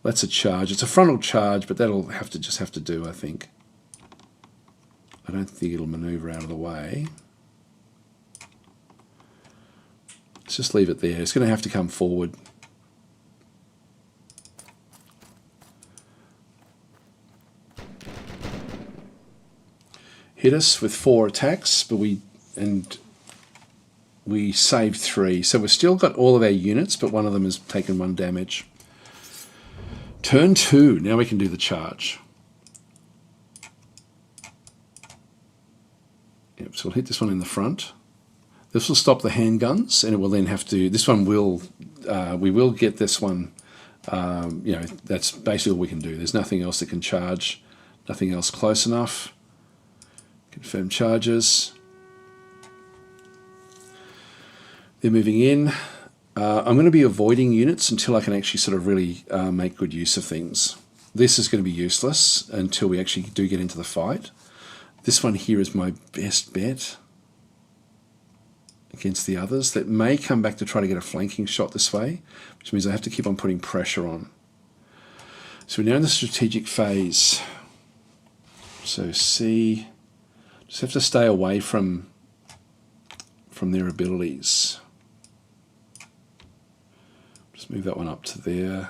That's a charge. It's a frontal charge, but that'll have to do, I think. I don't think it'll maneuver out of the way. Let's just leave it there. It's going to have to come forward. Hit us with 4 attacks, but we saved 3. So we've still got all of our units, but one of them has taken 1 damage. Turn 2. Now we can do the charge. So we'll hit this one in the front. This will stop the handguns, and it will then have to, this one will, we will get this one, you know, that's basically all we can do. There's nothing else that can charge, nothing else close enough. Confirm charges. They're moving in. I'm going to be avoiding units until I can actually sort of really make good use of things. This is going to be useless until we actually do get into the fight. This one here is my best bet against the others that may come back to try to get a flanking shot this way, which means I have to keep on putting pressure on. So we're now in the strategic phase. So C, just have to stay away from their abilities. Just move that one up to there.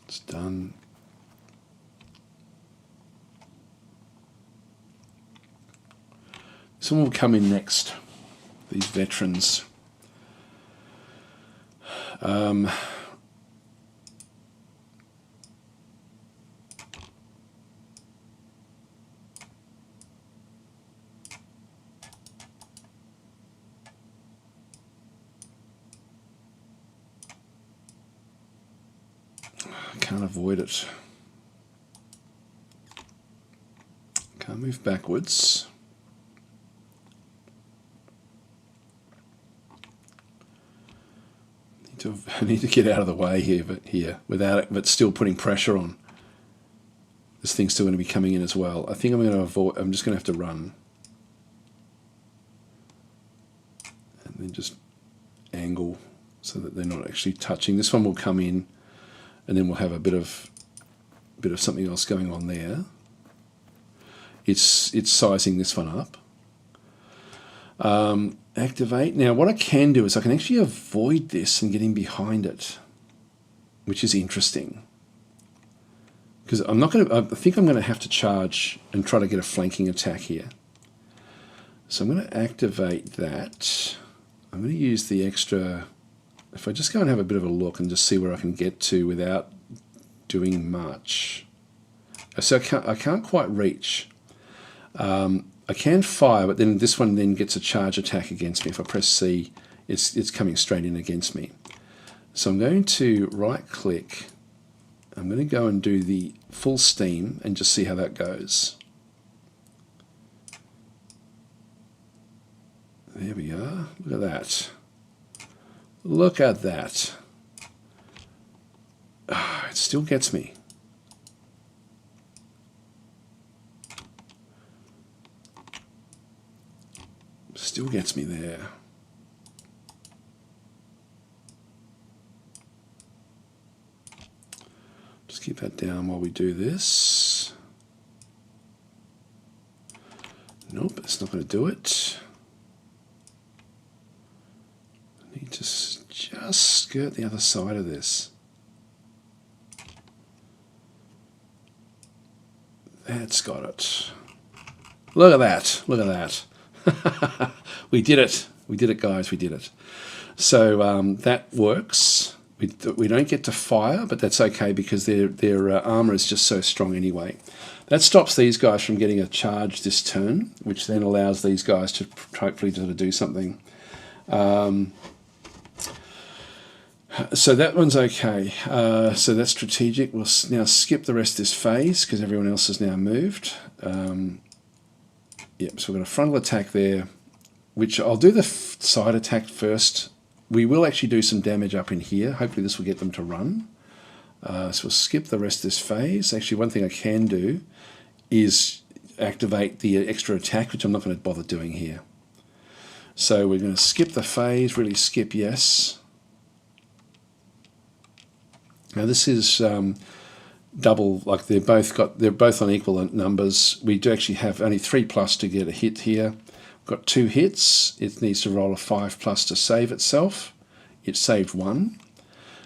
It's done. This one will come in next, these veterans. Can't avoid it. Can't move backwards. I need to get out of the way here, without it, but still putting pressure on. This thing's still going to be coming in as well. I think I'm going to avoid. I'm just going to have to run, and then just angle so that they're not actually touching. This one will come in. And then we'll have a bit of something else going on there. It's sizing this one up. Activate. Now what I can do is I can actually avoid this and get in behind it, which is interesting. Because I'm not going to. I think I'm going to have to charge and try to get a flanking attack here. So I'm going to activate that. I'm going to use the extra. If I just go and have a bit of a look and just see where I can get to without doing much. So I can't quite reach. I can fire, but then this one then gets a charge attack against me. If I press C, it's coming straight in against me. So I'm going to right click. I'm going to go and do the full steam and just see how that goes. There we are. Look at that. Look at that. It still gets me. Still gets me there. Just keep that down while we do this. Nope, it's not going to do it. I need to just skirt the other side of this. That's got it. Look at that. Look at that. We did it. We did it, guys. We did it. So that works. We don't get to fire, but that's okay because their armor is just so strong anyway. That stops these guys from getting a charge this turn, which then allows these guys to hopefully do something. So that one's okay. So that's strategic. We'll now skip the rest of this phase because everyone else has now moved. Yep, so we've got a frontal attack there, which I'll do the side attack first. We will actually do some damage up in here. Hopefully this will get them to run. So we'll skip the rest of this phase. Actually, one thing I can do is activate the extra attack, which I'm not going to bother doing here. So we're going to skip the phase, really skip yes. Now this is double, like they're both on equal numbers. We do actually have only 3+ to get a hit here. We've got 2 hits. It needs to roll a 5+ to save itself. It saved 1.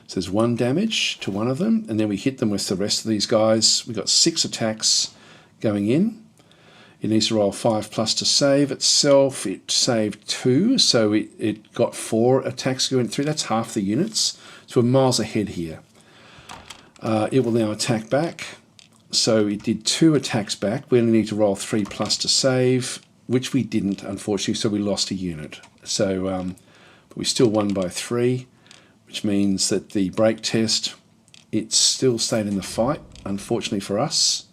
So there's 1 damage to one of them, and then we hit them with the rest of these guys. We've got 6 attacks going in. It needs to roll 5+ to save itself. It saved 2, so it got 4 attacks going through. That's half the units. So we're miles ahead here. It will now attack back. So it did 2 attacks back. We only need to roll 3+ to save, which we didn't, unfortunately, so we lost a unit. So but we still won by 3, which means that the break test, it still stayed in the fight, unfortunately for us.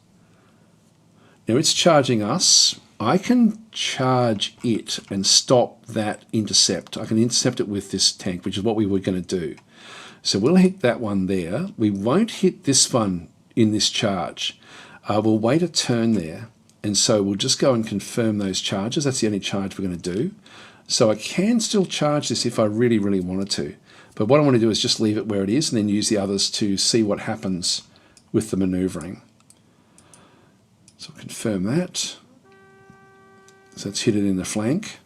Now it's charging us. I can charge it and stop that intercept. I can intercept it with this tank, which is what we were going to do. So we'll hit that one there. We won't hit this one in this charge. We'll wait a turn there. And so we'll just go and confirm those charges. That's the only charge we're going to do. So I can still charge this if I really, really wanted to. But what I want to do is just leave it where it is and then use the others to see what happens with the maneuvering. So I'll confirm that. So let's hit it in the flank.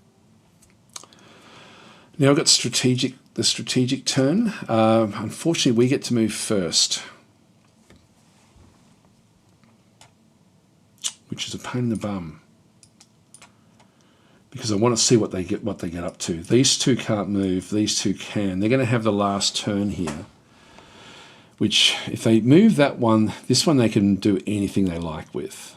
Now I've got the strategic turn. Unfortunately, we get to move first, which is a pain in the bum, because I want to see what they get up to. These two can't move. These two can. They're going to have the last turn here, which if they move that one, this one they can do anything they like with.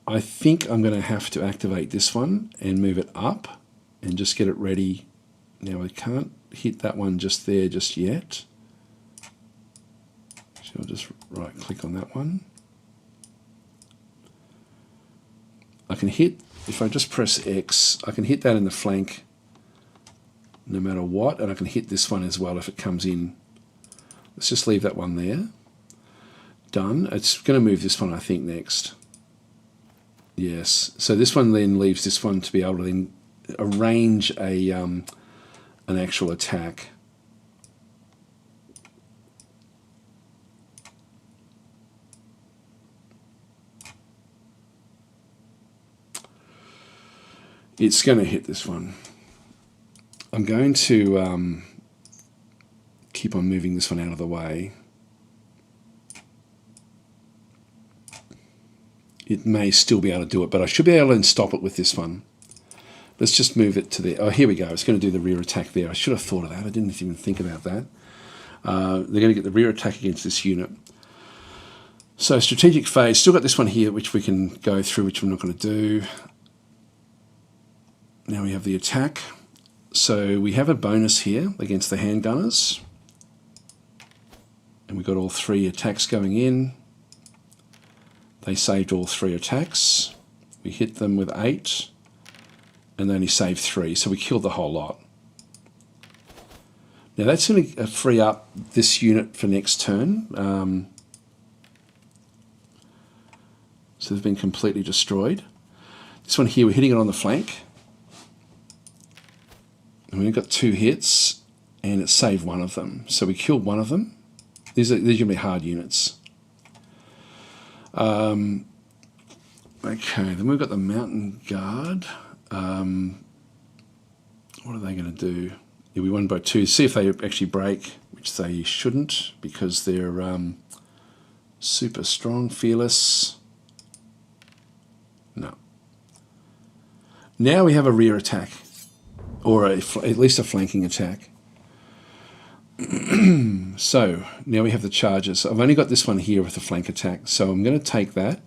I think I'm going to have to activate this one and move it up and just get it ready. Now I can't hit that one just there just yet. So I'll just right click on that one. I can hit, if I just press X, I can hit that in the flank no matter what, and I can hit this one as well if it comes in. Let's just leave that one there. Done. It's going to move this one, I think, next. Yes. So this one then leaves this one to be able to then arrange an actual attack. It's going to hit this one. I'm going to keep on moving this one out of the way. It may still be able to do it, but I should be able to stop it with this one. Let's just move it to there. Oh, here we go. It's going to do the rear attack there. I should have thought of that. I didn't even think about that. They're going to get the rear attack against this unit. So strategic phase. Still got this one here, which we can go through, which I'm not going to do. Now we have the attack. So we have a bonus here against the handgunners. And we've got all 3 attacks going in. They saved all 3 attacks. We hit them with 8. And they only saved 3. So we killed the whole lot. Now that's going to free up this unit for next turn. So they've been completely destroyed. This one here, we're hitting it on the flank. And we've got 2 hits, and it saved one of them. So we killed one of them. These are going to be hard units. Okay, then we've got the mountain guard. What are they going to do? Yeah, we won by 2. See if they actually break, which they shouldn't, because they're super strong, fearless. No. Now we have a rear attack, or at least a flanking attack. So now we have the charges. I've only got this one here with the flank attack, so I'm going to take that.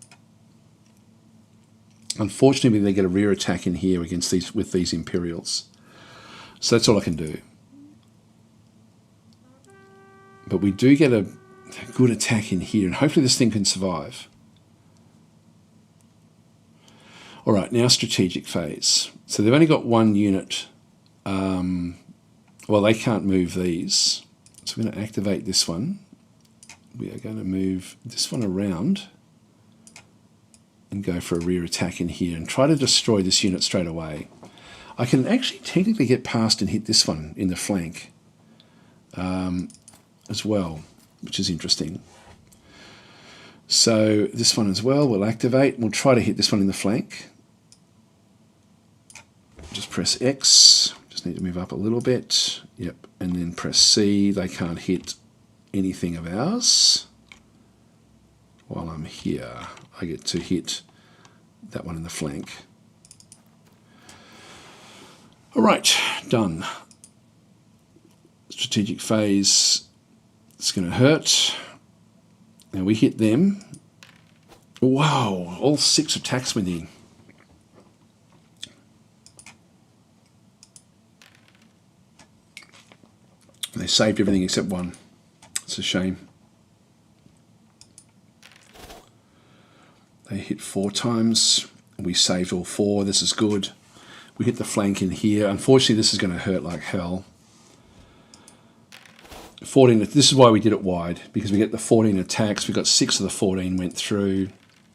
Unfortunately, they get a rear attack in here against these Imperials. So that's all I can do. But we do get a good attack in here, and hopefully this thing can survive. All right, now strategic phase. So they've only got 1 unit. Well, they can't move these. So we're going to activate this one. We are going to move this one around and go for a rear attack in here and try to destroy this unit straight away. I can actually technically get past and hit this one in the flank as well, which is interesting. So this one as well, we'll activate. We'll try to hit this one in the flank. Just press X. Just need to move up a little bit. Yep, and then press C. They can't hit anything of ours. While I'm here, I get to hit that one in the flank. All right, done. Strategic phase, it's going to hurt. Now we hit them. Wow, all 6 attacks went in. They saved everything except one. It's a shame. They hit 4 times. We saved all 4. This is good. We hit the flank in here. Unfortunately, this is going to hurt like hell. 14. This is why we did it wide, because we get the 14 attacks. We got 6 of the 14 went through.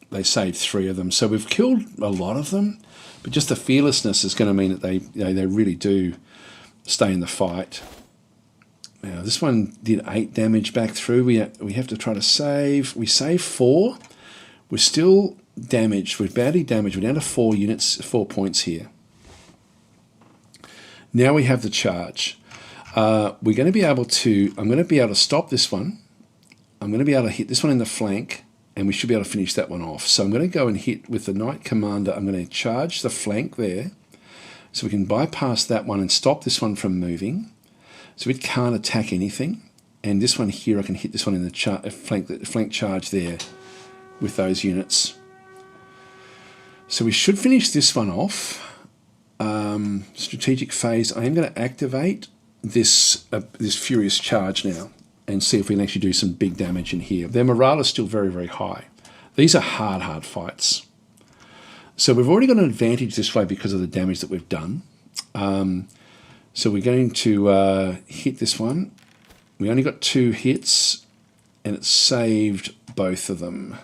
They saved 3 of them. So we've killed a lot of them, but just the fearlessness is going to mean that they really do stay in the fight. Now this one did 8 damage back through. We have to try to save. We saved 4. We're still damaged. We're badly damaged. We're down to 4 units, 4 points here. Now we have the charge. We're going to be able to. I'm going to be able to stop this one. I'm going to be able to hit this one in the flank, and we should be able to finish that one off. So I'm going to go and hit with the Knight Commander. I'm going to charge the flank there, so we can bypass that one and stop this one from moving. So it can't attack anything. And this one here, I can hit this one in the flank charge there with those units. So we should finish this one off. Strategic phase. I am going to activate this furious charge now and see if we can actually do some big damage in here. Their morale is still very, very high. These are hard fights. So we've already got an advantage this way because of the damage that we've done. So we're going to hit this one. We only got 2 hits, and it saved both of them.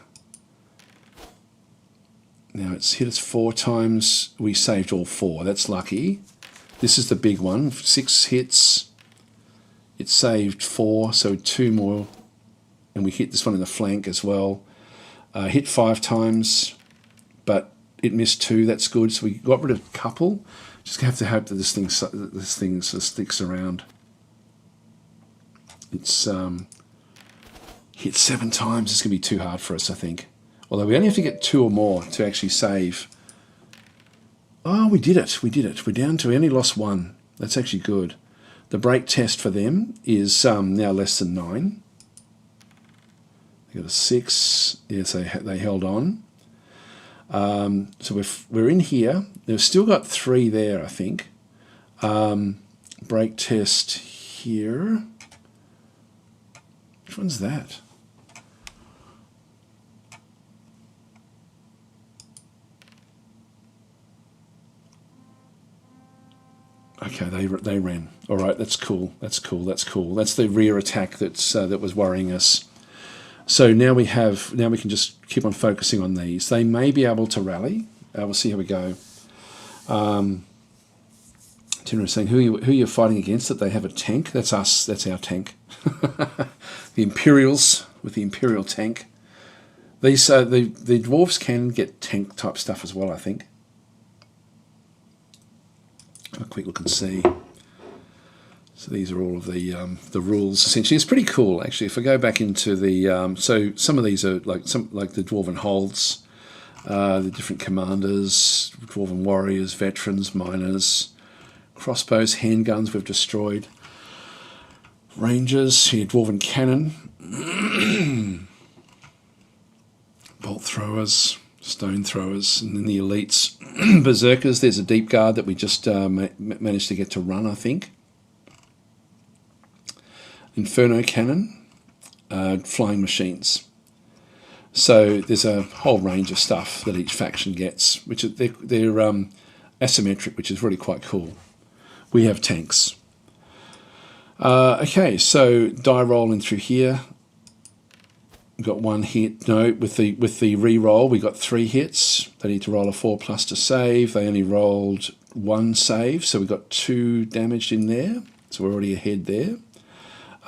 Now it's hit us 4 times. We saved all 4. That's lucky. This is the big one. 6 hits. It saved 4, so 2 more. And we hit this one in the flank as well. Hit 5 times, but it missed 2. That's good. So we got rid of a couple. Just have to hope that this thing sort of sticks around. It's hit 7 times. It's going to be too hard for us, I think. Although we only have to get 2 or more to actually save. Oh, we did it. We did it. We're down to, we only lost 1. That's actually good. The break test for them is now less than 9. They got a 6. Yes, they held on. So we're in here. They've still got 3 there, I think. Break test here. Which one's that? Okay, they ran. All right, that's cool. That's cool. That's cool. That's the rear attack that was worrying us. So now we can just keep on focusing on these. They may be able to rally. We'll see how we go. Tina is saying, who you're fighting against, that they have a tank? That's us. That's our tank. The Imperials with the Imperial tank. These the dwarves can get tank type stuff as well, I think. Have a quick look and see. So these are all of the rules essentially. It's pretty cool actually. If I go back into the so some of these are like the dwarven holds, the different commanders, dwarven warriors, veterans, miners, crossbows, handguns we've destroyed, rangers, here dwarven cannon, bolt throwers, stone throwers, and then the elites, berserkers. There's a deep guard that we just managed to get to run, I think. Inferno cannon, flying machines. So there's a whole range of stuff that each faction gets, which they're asymmetric, which is really quite cool. We have tanks. Okay, so die rolling through here. We've got 1 hit. No, with the re-roll, we got 3 hits. They need to roll a 4+ to save. They only rolled 1 save, so we got 2 damaged in there. So we're already ahead there.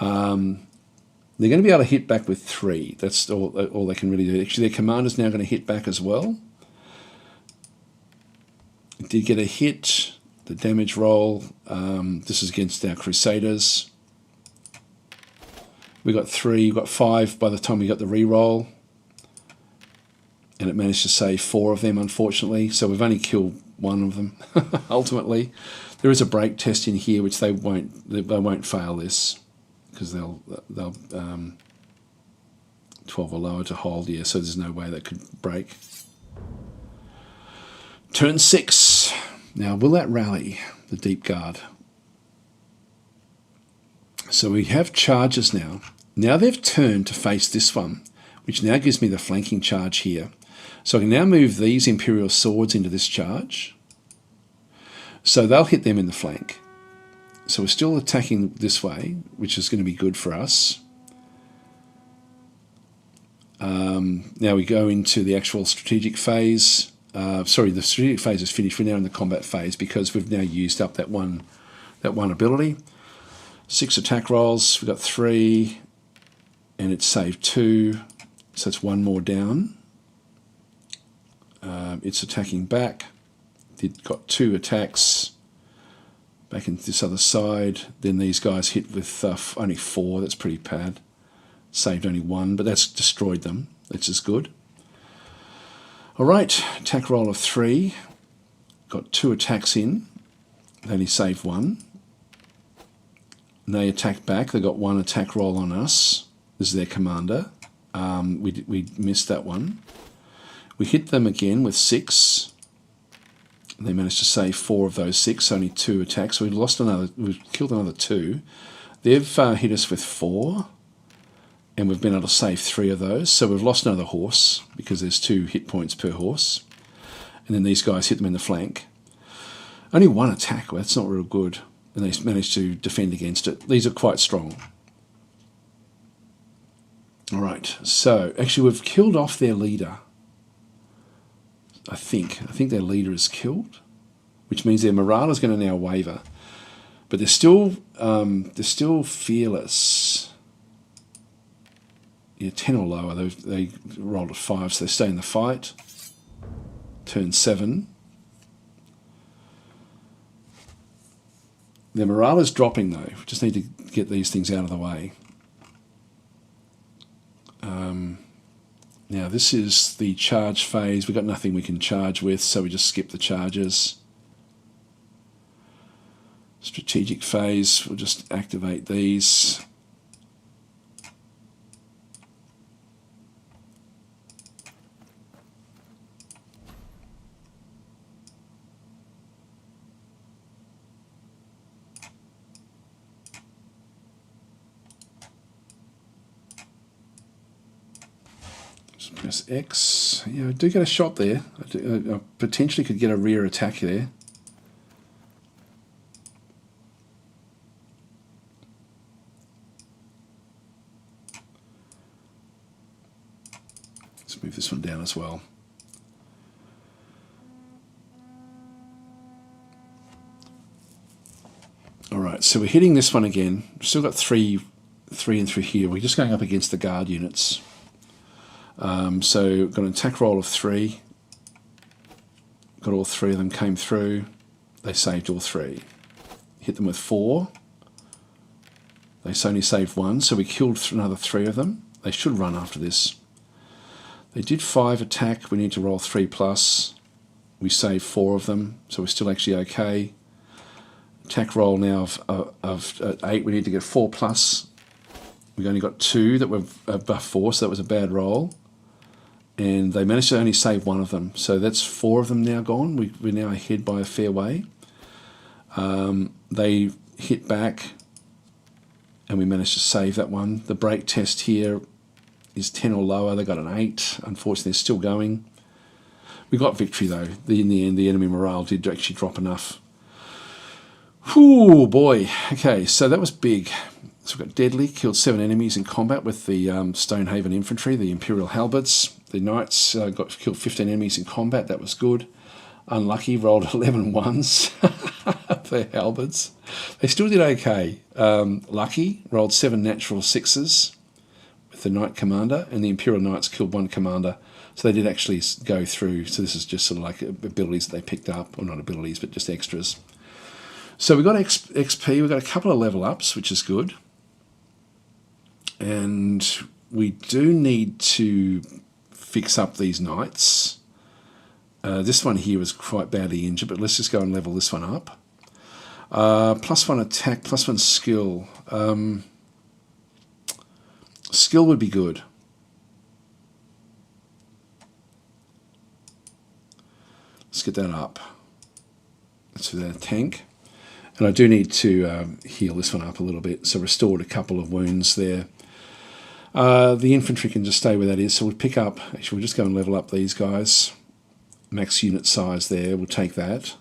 They're going to be able to hit back with 3. That's all they can really do. Actually, their commander's now going to hit back as well. It did get a hit. The damage roll. This is against our Crusaders. We got 3. We got 5 by the time we got the re-roll. and it managed to save 4 of them, unfortunately. So we've only killed 1 of them, ultimately. There is a break test in here, which they won't fail this, because they'll 12 or lower to hold, yeah, so there's no way that could break. Turn 6. Now, will that rally the Deep Guard? So we have charges now. Now they've turned to face this one, which now gives me the flanking charge here. So I can now move these Imperial Swords into this charge. So they'll hit them in the flank. So we're still attacking this way, which is going to be good for us. Now we go into the actual strategic phase. Sorry, the strategic phase is finished. We're now in the combat phase because we've now used up that one ability. 6 attack rolls. We've got 3, and it's saved 2, so it's 1 more down. It's attacking back. It got 2 attacks back into this other side. Then these guys hit with only 4. That's pretty bad. Saved only 1, but that's destroyed them. That's as good. All right, attack roll of 3. Got 2 attacks in. They only saved 1. And they attacked back. They got 1 attack roll on us. This is their commander. We missed that one. We hit them again with 6. They managed to save 4 of those 6, only 2 attacks. So we've killed another 2. They've hit us with 4, and we've been able to save 3 of those. So we've lost another horse because there's 2 hit points per horse. And then these guys hit them in the flank. Only 1 attack. Well, that's not real good. And they managed to defend against it. These are quite strong. All right. So actually, we've killed off their leader. I think their leader is killed, which means their morale is going to now waver. But they're still fearless. Yeah, 10 or lower. They rolled a 5, so they stay in the fight. Turn 7. Their morale is dropping though. We just need to get these things out of the way. Now this is the charge phase. We've got nothing we can charge with, so we just skip the charges. Strategic phase, we'll just activate these. Press X. Yeah, I do get a shot there. I potentially could get a rear attack there. Let's move this one down as well. All right, so we're hitting this one again. We've still got three and through here. We're just going up against the guard units. So we've got an attack roll of 3. Got all 3 of them came through. They saved all 3. Hit them with 4. They only saved 1, so we killed another 3 of them. They should run after this. They did 5 attack. We need to roll 3+. We saved 4 of them, so we're still actually okay. Attack roll now of 8. We need to get 4+. We've only got 2 that were above 4, so that was a bad roll. And they managed to only save 1 of them. So that's 4 of them now gone. We're now ahead by a fair way. They hit back, and we managed to save that one. The break test here is 10 or lower. They got an 8. Unfortunately, they're still going. We got victory, though. In the end, the enemy morale did actually drop enough. Whew, boy. Okay, so that was big. So we've got deadly, killed 7 enemies in combat with the Stonehaven infantry, the Imperial halberds. The knights got killed 15 enemies in combat. That was good. Unlucky, rolled 11 ones for halberds. They still did okay. Lucky, rolled 7 natural 6s with the knight commander, and the Imperial knights killed 1 commander. So they did actually go through. So this is just sort of like abilities that they picked up, or not abilities, but just extras. So we got XP. We've got a couple of level ups, which is good. And we do need to fix up these knights. This one here was quite badly injured, but let's just go and level this one up. +1 attack, +1 skill. Skill would be good. Let's get that up. That's for that tank. And I do need to heal this one up a little bit. So restored a couple of wounds there. The infantry can just stay where that is. So we'll pick up, actually we'll just go and level up these guys. Max unit size there, we'll take that.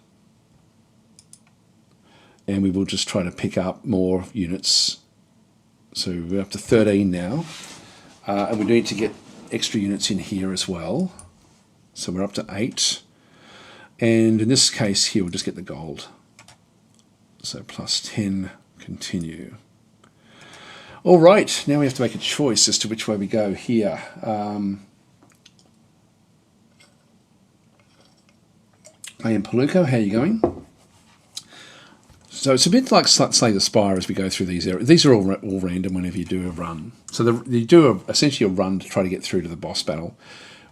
And we will just try to pick up more units. So we're up to 13 now. And we need to get extra units in here as well. So we're up to 8. And in this case here, we'll just get the gold. So +10, continue. All right, now we have to make a choice as to which way we go here. I am Paluco, how are you going? So it's a bit like Slay the Spire as we go through these areas. These are all random whenever you do a run. So you do essentially a run to try to get through to the boss battle.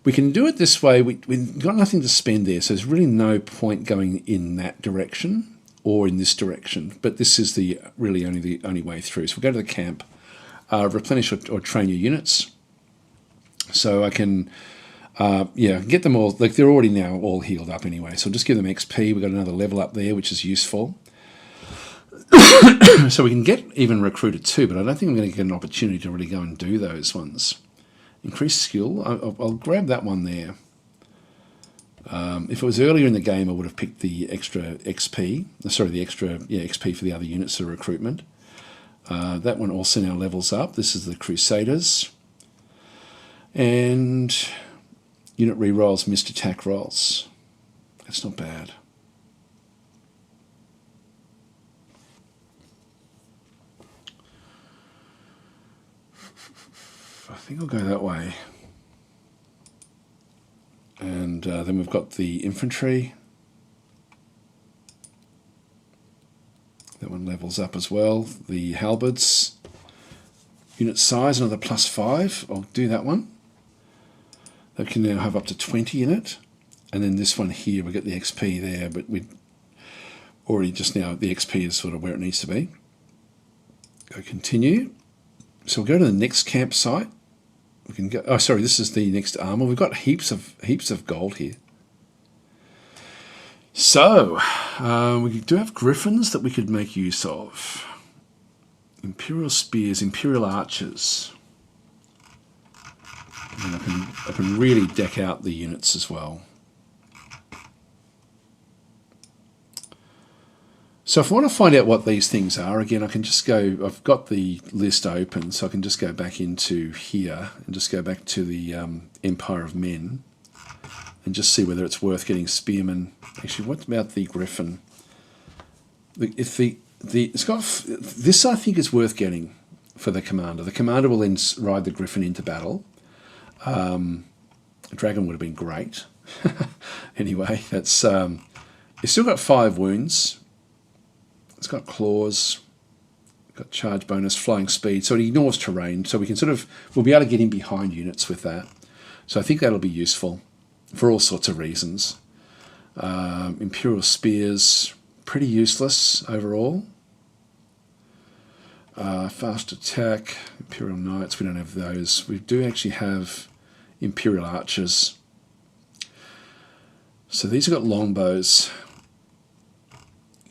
We can do it this way. We've got nothing to spend there, so there's really no point going in that direction or in this direction. But this is really the only way through. So we'll go to the camp, replenish or train your units. So I can, get them all. Like they're already now all healed up anyway. So I'll just give them XP. We've got another level up there, which is useful. So we can get even recruited too, but I don't think I'm going to get an opportunity to really go and do those ones. Increased skill, I'll grab that one there. If it was earlier in the game, I would have picked the extra XP. Sorry, the extra XP for the other units of recruitment. That one also now levels up. This is the Crusaders. And unit rerolls, missed attack rolls. That's not bad. I think I'll go that way. And then we've got the infantry. That one levels up as well. The halberds. Unit size, another +5. I'll do that one. That can now have up to 20 in it. And then this one here, we get the XP there, but we already just now, the XP is sort of where it needs to be. Go continue. So we'll go to the next campsite. We can go. Oh, sorry. This is the next armor. We've got heaps of gold here. So we do have griffins that we could make use of. Imperial spears, imperial archers. And I can really deck out the units as well. So if I want to find out what these things are, again, I can just go, I've got the list open, so I can just go back into here and just go back to the Empire of Men and just see whether it's worth getting spearmen. Actually, what about the griffin? It's got this, I think, is worth getting for the commander. The commander will then ride the griffin into battle. A dragon would have been great. Anyway, that's it's still got 5 wounds. It's got claws, got charge bonus, flying speed, so it ignores terrain. So we can we'll be able to get in behind units with that. So I think that'll be useful for all sorts of reasons. Imperial spears, pretty useless overall. Fast attack, Imperial knights, we don't have those. We do actually have Imperial archers. So these have got longbows.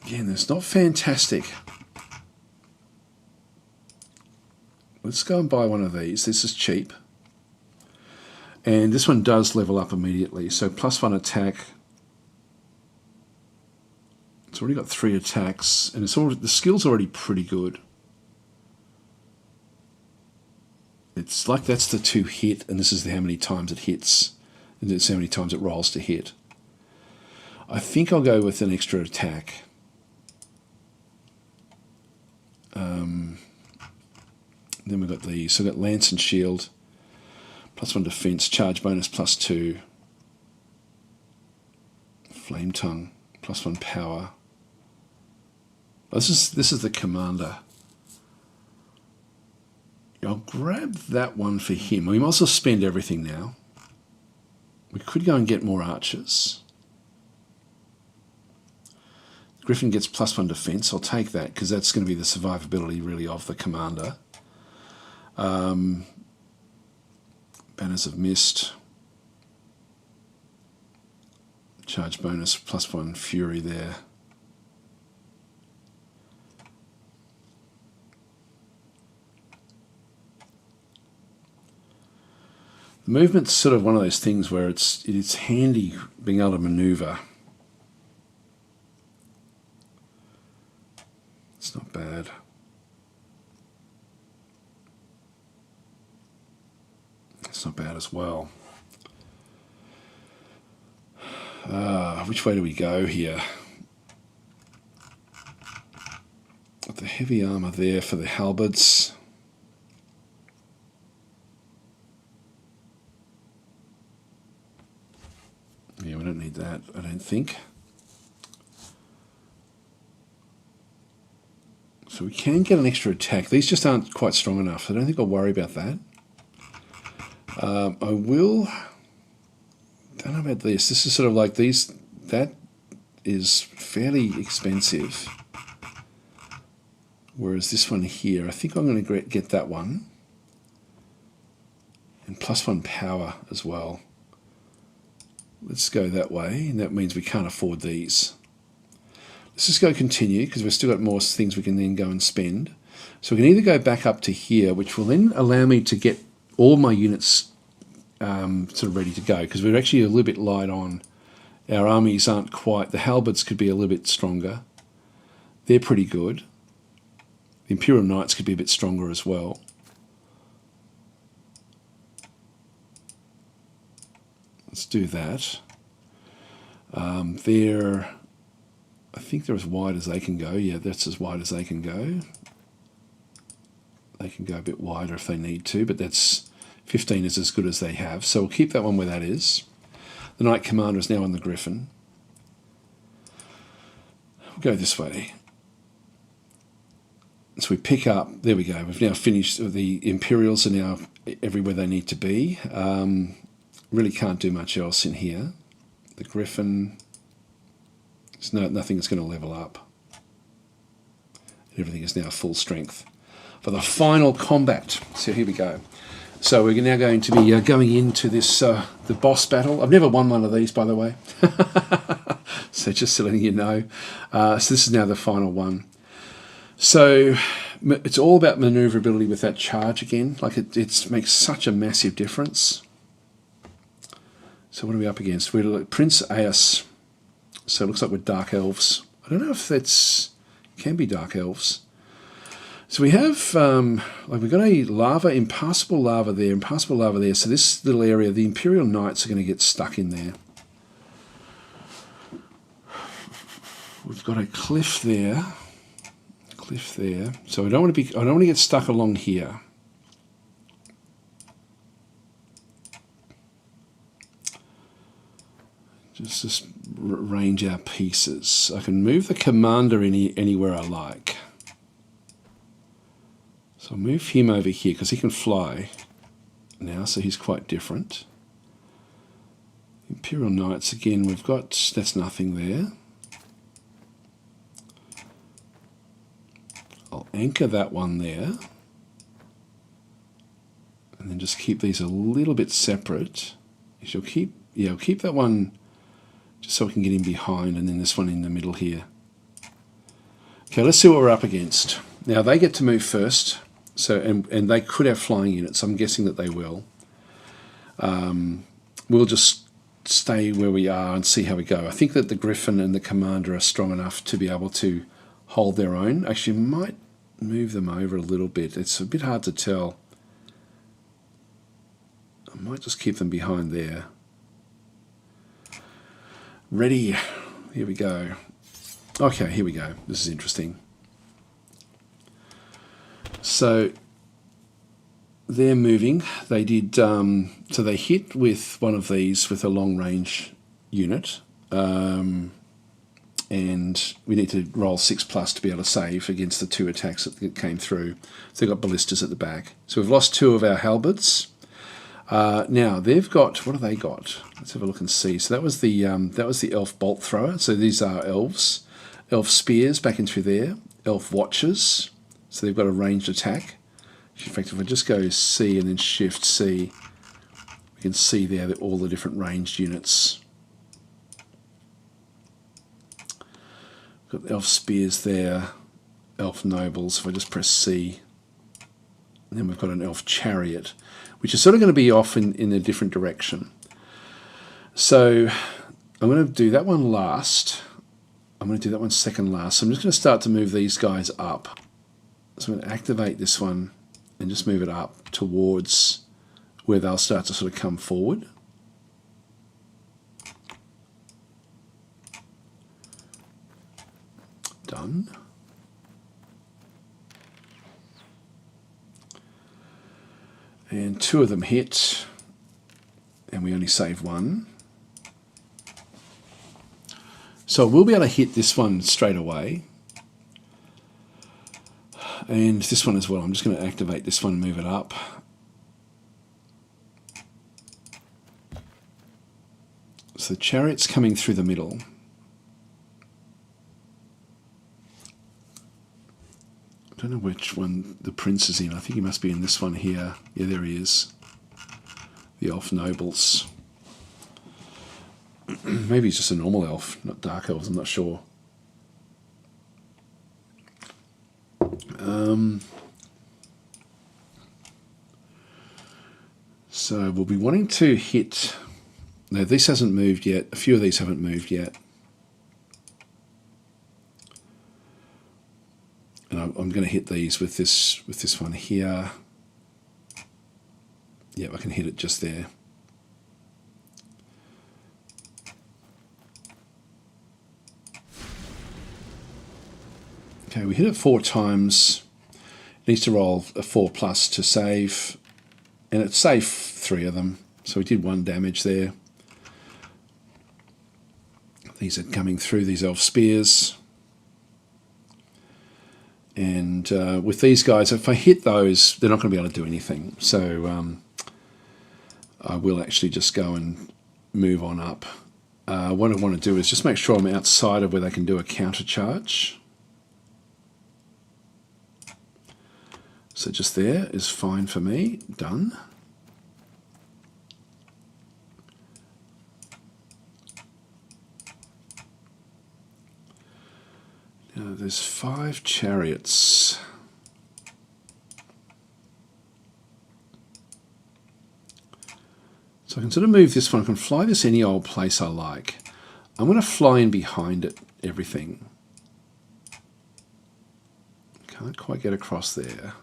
Again, that's not fantastic. Let's go and buy one of these. This is cheap. And this one does level up immediately. So +1 attack. It's already got 3 attacks. And the skill's already pretty good. It's like that's the 2 hit. And this is how many times it hits. And it's how many times it rolls to hit. I think I'll go with an extra attack. Then we've got these. So we've got Lance and Shield, +1 defense, charge bonus +2, Flame Tongue, +1 power. Oh, this is the commander. I'll grab that one for him. We might as well spend everything now. We could go and get more archers. Griffin gets +1 defense. I'll take that because that's going to be the survivability really of the commander. Banners of Mist. Charge bonus +1 fury there. The movement's sort of one of those things where it's handy being able to maneuver. It's not bad. It's not bad as well. Which way do we go here? Got the heavy armour there for the halberds. Yeah, we don't need that, I don't think. So we can get an extra attack. These just aren't quite strong enough. I don't think I'll worry about that. I will... don't know about this. This is sort of like these... that is fairly expensive. Whereas this one here, I think I'm going to get that one. And +1 power as well. Let's go that way, and that means we can't afford these. Let's just go continue, because we've still got more things we can then go and spend. So we can either go back up to here, which will then allow me to get all my units sort of ready to go, because we're actually a little bit light on. Our armies aren't quite... the halberds could be a little bit stronger. They're pretty good. The Imperial Knights could be a bit stronger as well. Let's do that. I think they're as wide as they can go. Yeah, that's as wide as they can go. They can go a bit wider if they need to, but that's 15 is as good as they have. So we'll keep that one where that is. The Knight Commander is now on the Griffin. We'll go this way. So we pick up, there we go, we've now finished, the Imperials are now everywhere they need to be. Really can't do much else in here. The Griffin, there's nothing that's going to level up. Everything is now full strength. For the final combat, so here we go. So we're now going to be going into this, the boss battle. I've never won one of these, by the way. So just letting you know. So this is now the final one. So it's all about maneuverability with that charge again. Like it makes such a massive difference. So what are we up against? We're like Prince Aeus. So it looks like we're Dark Elves. I don't know if that's... can be Dark Elves. So we have... like we've got a lava, impassable lava there, impassable lava there. So this little area, the Imperial Knights are going to get stuck in there. We've got a cliff there. Cliff there. So I don't want to get stuck along here. Just range our pieces. I can move the commander anywhere I like. So I'll move him over here because he can fly now, so he's quite different. Imperial Knights, again, we've got, that's nothing there. I'll anchor that one there. And then just keep these a little bit separate. I'll keep that one just so we can get in behind, and then this one in the middle here. Okay, let's see what we're up against. Now they get to move first, so and they could have flying units. I'm guessing that they will. We'll just stay where we are and see how we go. I think that the Griffin and the Commander are strong enough to be able to hold their own. Actually, might move them over a little bit. It's a bit hard to tell. I might just keep them behind there. Ready, here we go. Okay, here we go. This is interesting. So they're moving. They did, so they hit with one of these with a long range unit. And we need to roll 6+ to be able to save against the 2 attacks that came through. So they've got ballistas at the back. So we've lost 2 of our halberds. Now they've got, what have they got? Let's have a look and see. So that was the elf bolt thrower. So these are elves, elf spears back in through there, elf watches. So they've got a ranged attack. In fact, if I just go C and then Shift C, we can see there that all the different ranged units. Got elf spears there, elf nobles. If I just press C, and then we've got an elf chariot, which is sort of going to be off in a different direction. So I'm going to do that one last. I'm going to do that one second last. So I'm just going to start to move these guys up. So I'm going to activate this one and just move it up towards where they'll start to sort of come forward. Done. And 2 of them hit, and we only save 1. So we'll be able to hit this one straight away. And this one as well. I'm just going to activate this one and move it up. So the chariot's coming through the middle. I don't know which one the prince is in. I think he must be in this one here. Yeah, there he is. The elf nobles. Maybe he's just a normal elf, not dark elves, I'm not sure. So we'll be wanting to hit... No, this hasn't moved yet. A few of these haven't moved yet. And I'm going to hit these with this one here. Yep, I can hit it just there. Okay, we hit it 4 times. It needs to roll a 4+ to save. And it saved 3 of them. So we did 1 damage there. These are coming through, these elf spears. And with these guys, if I hit those, they're not going to be able to do anything. So I will actually just go and move on up. What I want to do is just make sure I'm outside of where they can do a counter charge. So just there is fine for me. Done. Now there's 5 chariots. So I can sort of move this one. I can fly this any old place I like. I'm going to fly in behind it, everything. Can't quite get across there.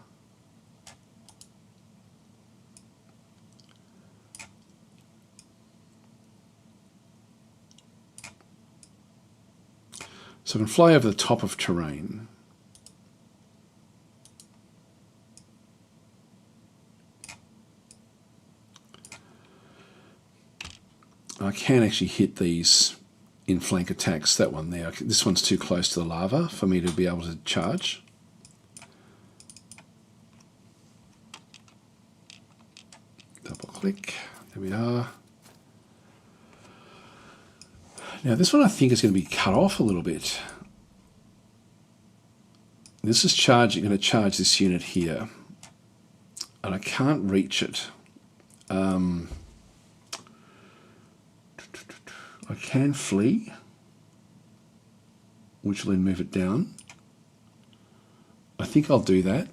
So I can fly over the top of terrain. I can actually hit these in flank attacks, that one there. This one's too close to the lava for me to be able to charge. Double click, there we are. Now this one I think is going to be cut off a little bit. This is going to charge this unit here. And I can't reach it. I can flee, which will then move it down. I think I'll do that.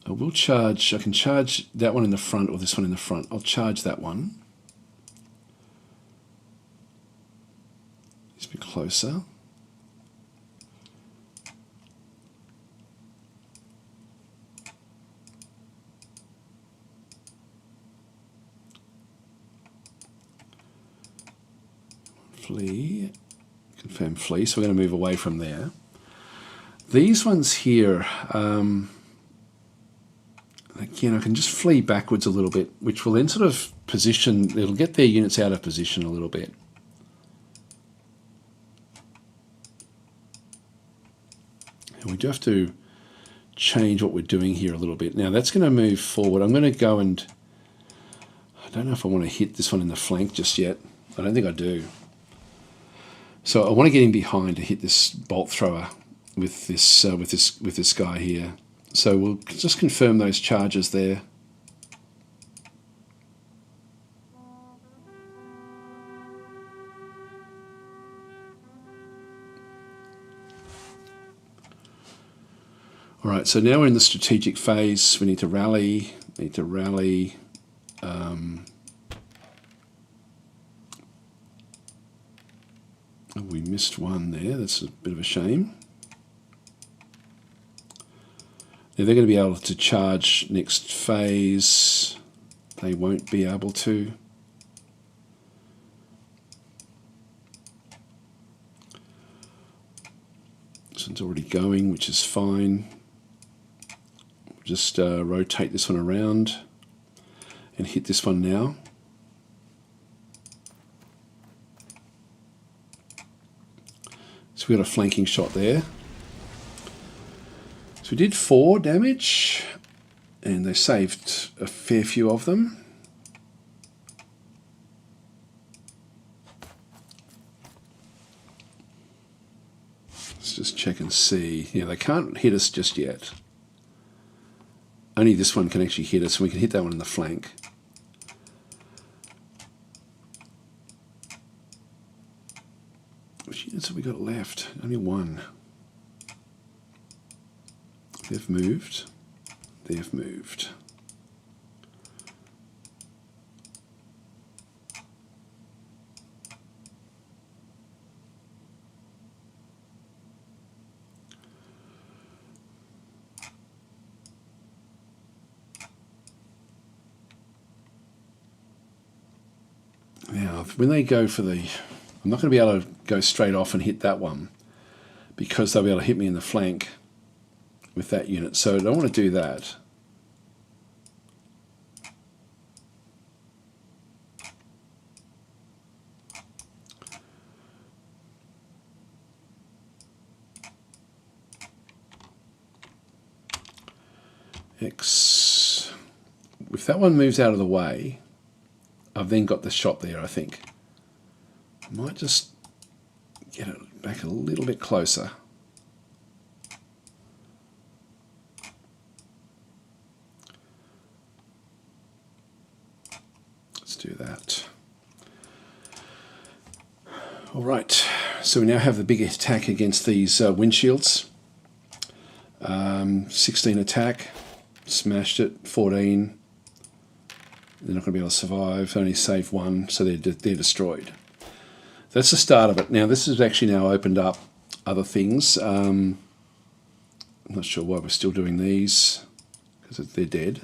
I will charge, I can charge that one in the front or this one in the front. I'll charge that one. Just be closer. Flee, confirm flee, so we're going to move away from there. These ones here, again, I can just flee backwards a little bit, which will then sort of position, it'll get their units out of position a little bit. And we do have to change what we're doing here a little bit. Now that's going to move forward. I'm going to go and, I don't know if I want to hit this one in the flank just yet. I don't think I do. So I want to get in behind to hit this bolt thrower with this guy here. So we'll just confirm those charges there. All right, so now we're in the strategic phase. We need to rally. Oh, we missed one there. That's a bit of a shame. Now they're going to be able to charge next phase. They won't be able to. This one's already going, which is fine. Just rotate this one around and hit this one now. So we got a flanking shot there. So we did 4 damage and they saved a fair few of them. Let's just check and see. Yeah, they can't hit us just yet. Only this one can actually hit us, and we can hit that one in the flank. Which units have we got left? Only one. They've moved. They've moved. Now, when they go for the... I'm not going to be able to go straight off and hit that one because they'll be able to hit me in the flank with that unit. So I don't want to do that. X. If that one moves out of the way, I've then got the shot there, I think. I might just get it back a little bit closer. Let's do that. All right, so we now have the big attack against these windshields. 16 attack, smashed it, 14. They're not going to be able to survive, only save 1, so they're destroyed. That's the start of it. Now this has actually now opened up other things. I'm not sure why we're still doing these, because they're dead.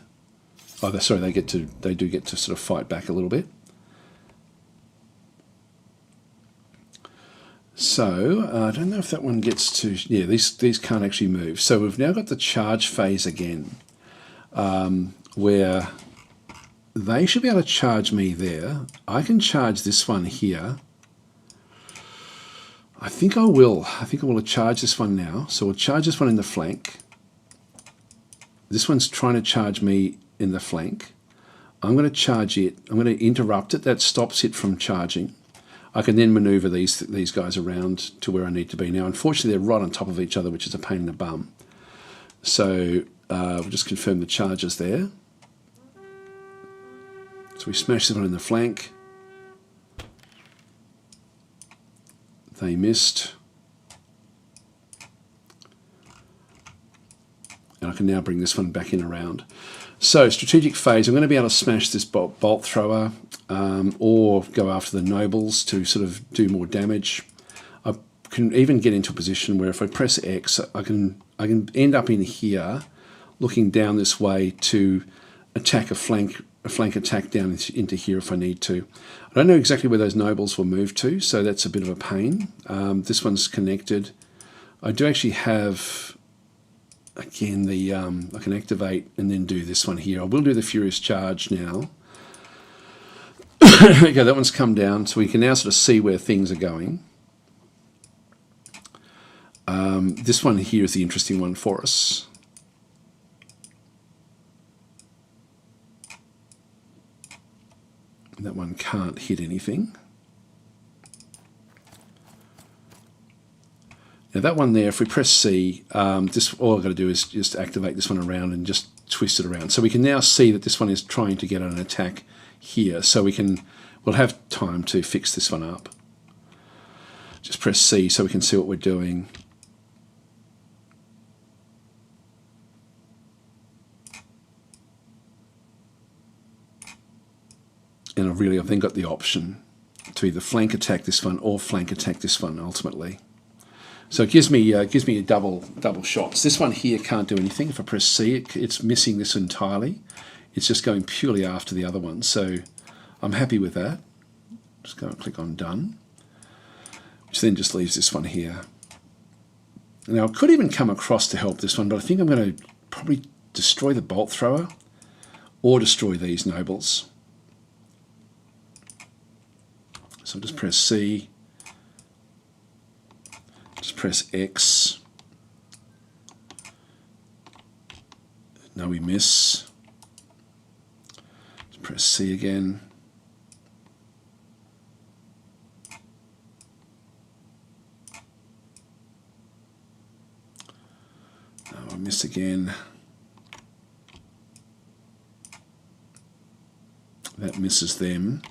Oh, sorry, they do get to sort of fight back a little bit. So I don't know if that one gets to... Yeah, these can't actually move. So we've now got the charge phase again, where they should be able to charge me there. I can charge this one here. I think I will. I think I will charge this one now. So we'll charge this one in the flank. This one's trying to charge me in the flank. I'm going to charge it. I'm going to interrupt it. That stops it from charging. I can then maneuver these guys around to where I need to be. Now, unfortunately, they're right on top of each other, which is a pain in the bum. So we'll just confirm the charges there. So we smash this one in the flank. They missed. And I can now bring this one back in around. So strategic phase, I'm going to be able to smash this bolt thrower or go after the nobles to sort of do more damage. I can even get into a position where if I press X, I can end up in here looking down this way to attack a flank attack down into here if I need to. I don't know exactly where those nobles will move to, so that's a bit of a pain. This one's connected. I do actually have, again, I can activate and then do this one here. I will do the Furious Charge now. Okay, that one's come down, so we can now sort of see where things are going. This one here is the interesting one for us. That one can't hit anything. Now that one there, if we press C, all I've got to do is just activate this one around and just twist it around. So we can now see that this one is trying to get an attack here. So we'll have time to fix this one up. Just press C so we can see what we're doing. And I've then got the option to either flank attack this one or flank attack this one ultimately. So it gives me a double shots. This one here can't do anything. If I press C, it's missing this entirely. It's just going purely after the other one. So I'm happy with that. Just go and click on Done, which then just leaves this one here. Now I could even come across to help this one, but I think I'm going to probably destroy the bolt thrower or destroy these nobles. So I'll just press C, just press X. No, we miss. Just press C again. No, I miss again. That misses them.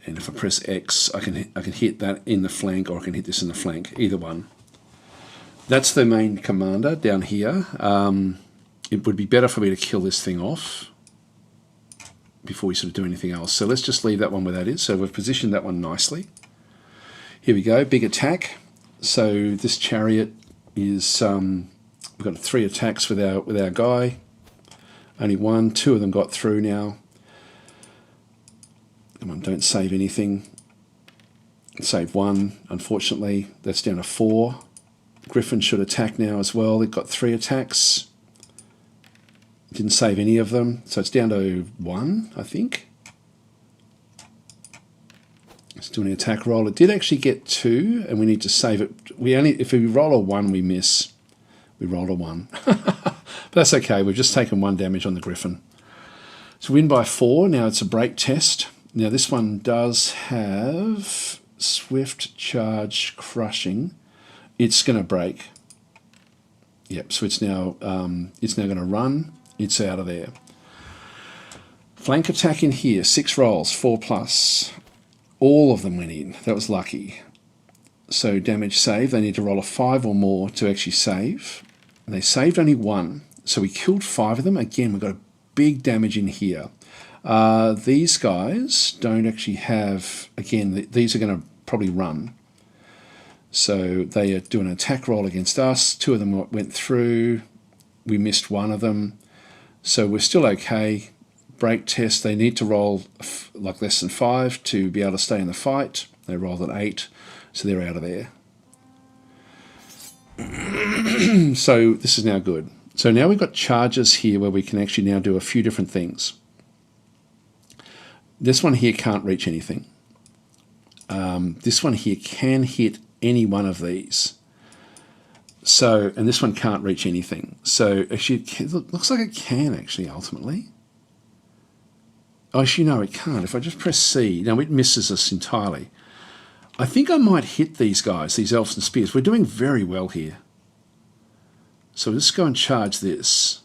And if I press X, I can hit that in the flank, or I can hit this in the flank, either one. That's the main commander down here. It would be better for me to kill this thing off before we sort of do anything else. So let's just leave that one where that is. So we've positioned that one nicely. Here we go, big attack. So this chariot is, we've got 3 attacks with our guy. Only 1, 2 of them got through now. Come on, don't save anything. Save 1, unfortunately. That's down to 4. Griffin should attack now as well. They've got 3 attacks. Didn't save any of them, so it's down to 1, I think. Let's do an attack roll. It did actually get 2, and we need to save it. If we roll a 1, we miss. We rolled a 1. But that's okay. We've just taken 1 damage on the Griffin. So win by 4. Now it's a break test. Now this one does have swift charge crushing. It's going to break. Yep. So it's now going to run. It's out of there. Flank attack in here. 6 rolls, 4+. All of them went in. That was lucky. So damage save. They need to roll a 5 or more to actually save. And they saved only 1. So we killed 5 of them. Again, we've got a big damage in here. These guys don't actually have, again, these are going to probably run. So they are doing an attack roll against us. 2 of them went through. We missed 1 of them. So we're still okay. Break test, they need to roll like less than 5 to be able to stay in the fight. They rolled at 8, so they're out of there. So this is now good. So now we've got charges here where we can actually now do a few different things. This one here can't reach anything. This one here can hit any one of these. So, and this one can't reach anything. So actually, it looks like it can actually ultimately. Oh, actually, no, it can't. If I just press C, now it misses us entirely. I think I might hit these guys, these elves and spears. We're doing very well here. So let's go and charge this.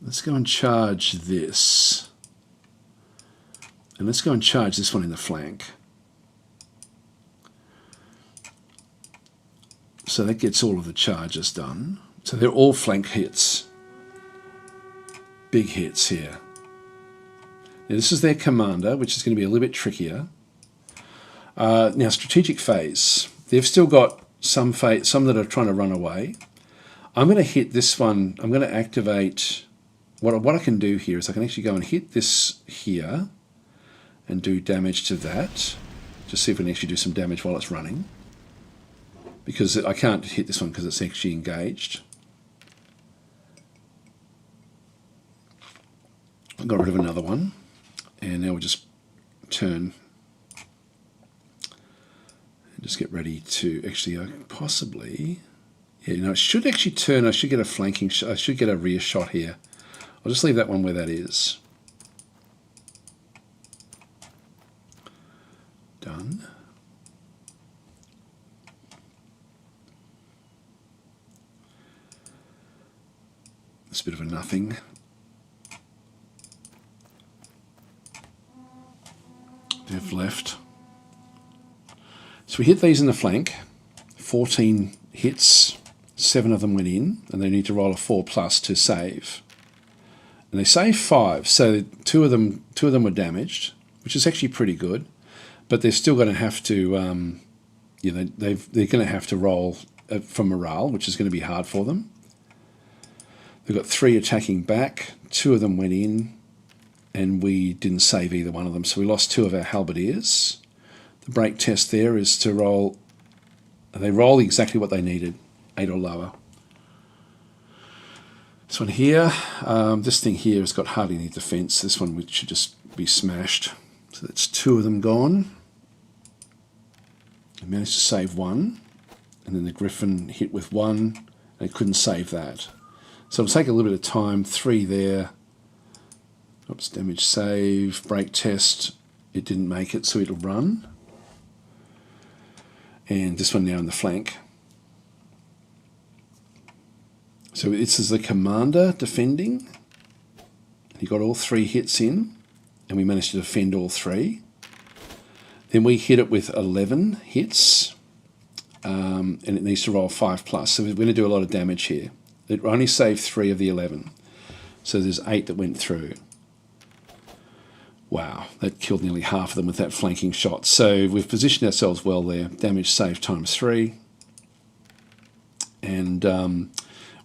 Let's go and charge this. And let's go and charge this one in the flank. So that gets all of the charges done. So they're all flank hits. Big hits here. Now this is their commander, which is going to be a little bit trickier. Now strategic phase. They've still got some that are trying to run away. I'm going to hit this one. I'm going to activate. What I can do here is I can actually go and hit this here and do damage to that. Just see if we can actually do some damage while it's running. Because I can't hit this one because it's actually engaged. I got rid of another one. And now we'll just turn. And just get ready to actually possibly... Yeah, it should actually turn. I should get a flanking shot. I should get a rear shot here. I'll just leave that one where that is. Done. It's a bit of a nothing. They've left. So we hit these in the flank. 14 hits, 7 of them went in, and they need to roll a 4+ to save. And they saved 5, so two of them were damaged, which is actually pretty good. But they're still going to have to, they're going to have to roll for morale, which is going to be hard for them. They've got 3 attacking back, 2 of them went in, and we didn't save either one of them, so we lost 2 of our halberdiers. The break test there is to roll. They roll exactly what they needed, 8 or lower. This one here, this thing here has got hardly any defence. This one should just be smashed. So that's 2 of them gone. I managed to save 1, and then the Griffin hit with 1. They couldn't save that. So it'll take a little bit of time. 3 there. Oops, damage save, break test. It didn't make it, so it'll run. And this one now in the flank. So this is the commander defending. He got all 3 hits in, and we managed to defend all 3. Then we hit it with 11 hits, and it needs to roll 5+. So we're going to do a lot of damage here. It only saved 3 of the 11. So there's 8 that went through. Wow, that killed nearly half of them with that flanking shot. So we've positioned ourselves well there. Damage saved ×3. And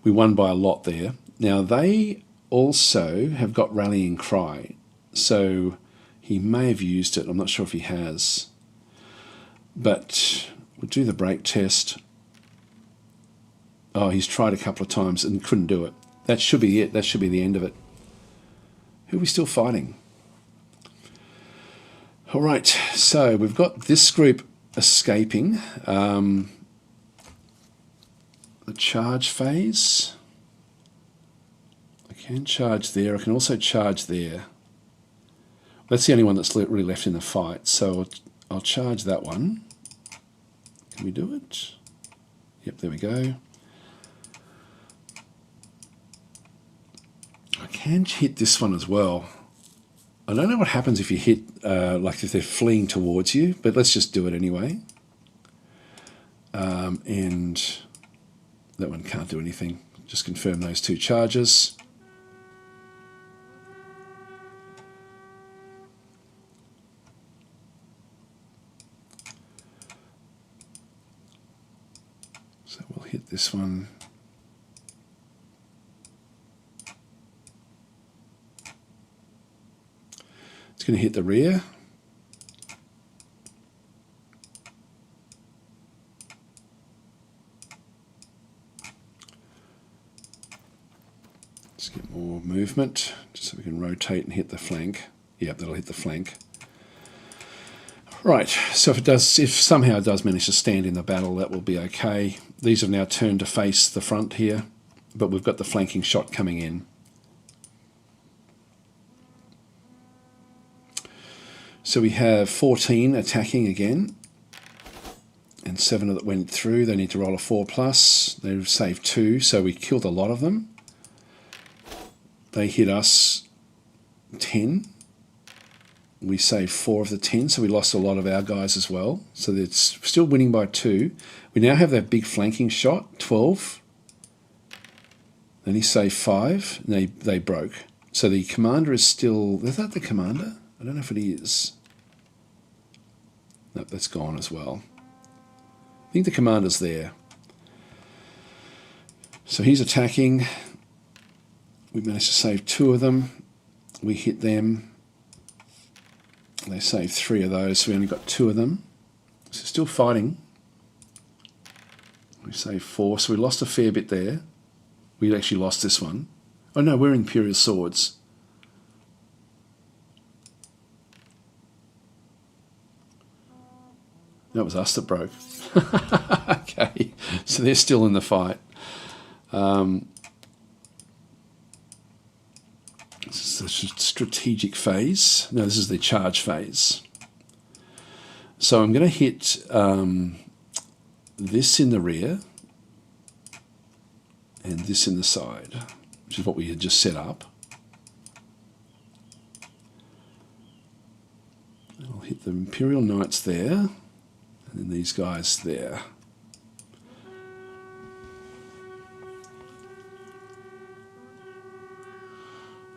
we won by a lot there. Now they also have got Rallying Cry. So he may have used it. I'm not sure if he has. But we'll do the break test. Oh, he's tried a couple of times and couldn't do it. That should be it. That should be the end of it. Who are we still fighting? All right, so we've got this group escaping the charge phase. I can charge there. I can also charge there. That's the only one that's really left in the fight. So I'll charge that one. Can we do it? Yep, there we go. I can hit this one as well. I don't know what happens if you hit, like if they're fleeing towards you, but let's just do it anyway. And that one can't do anything. Just confirm those 2 charges. So we'll hit this one. It's going to hit the rear. Let's get more movement, just so we can rotate and hit the flank. Yep, that'll hit the flank. Right, so if somehow it does manage to stand in the battle, that will be okay. These have now turned to face the front here, but we've got the flanking shot coming in. So we have 14 attacking again, and 7 that went through. They need to roll a 4+. They've saved 2, so we killed a lot of them. They hit us 10. We saved 4 of the 10, so we lost a lot of our guys as well. So it's still winning by 2. We now have that big flanking shot, 12. Then he saved 5, and they broke. So the commander is still... Is that the commander? I don't know if it is. Nope, that's gone as well. I think the commander's there. So he's attacking. We managed to save 2 of them. We hit them. They saved 3 of those, so we only got 2 of them. So still fighting. We saved 4, so we lost a fair bit there. We actually lost this one. Oh no, we're Imperial Swords. That was us that broke. Okay, so they're still in the fight. This is the strategic phase. No, this is the charge phase. So I'm going to hit this in the rear and this in the side, which is what we had just set up. I'll hit the Imperial Knights there, and then these guys there.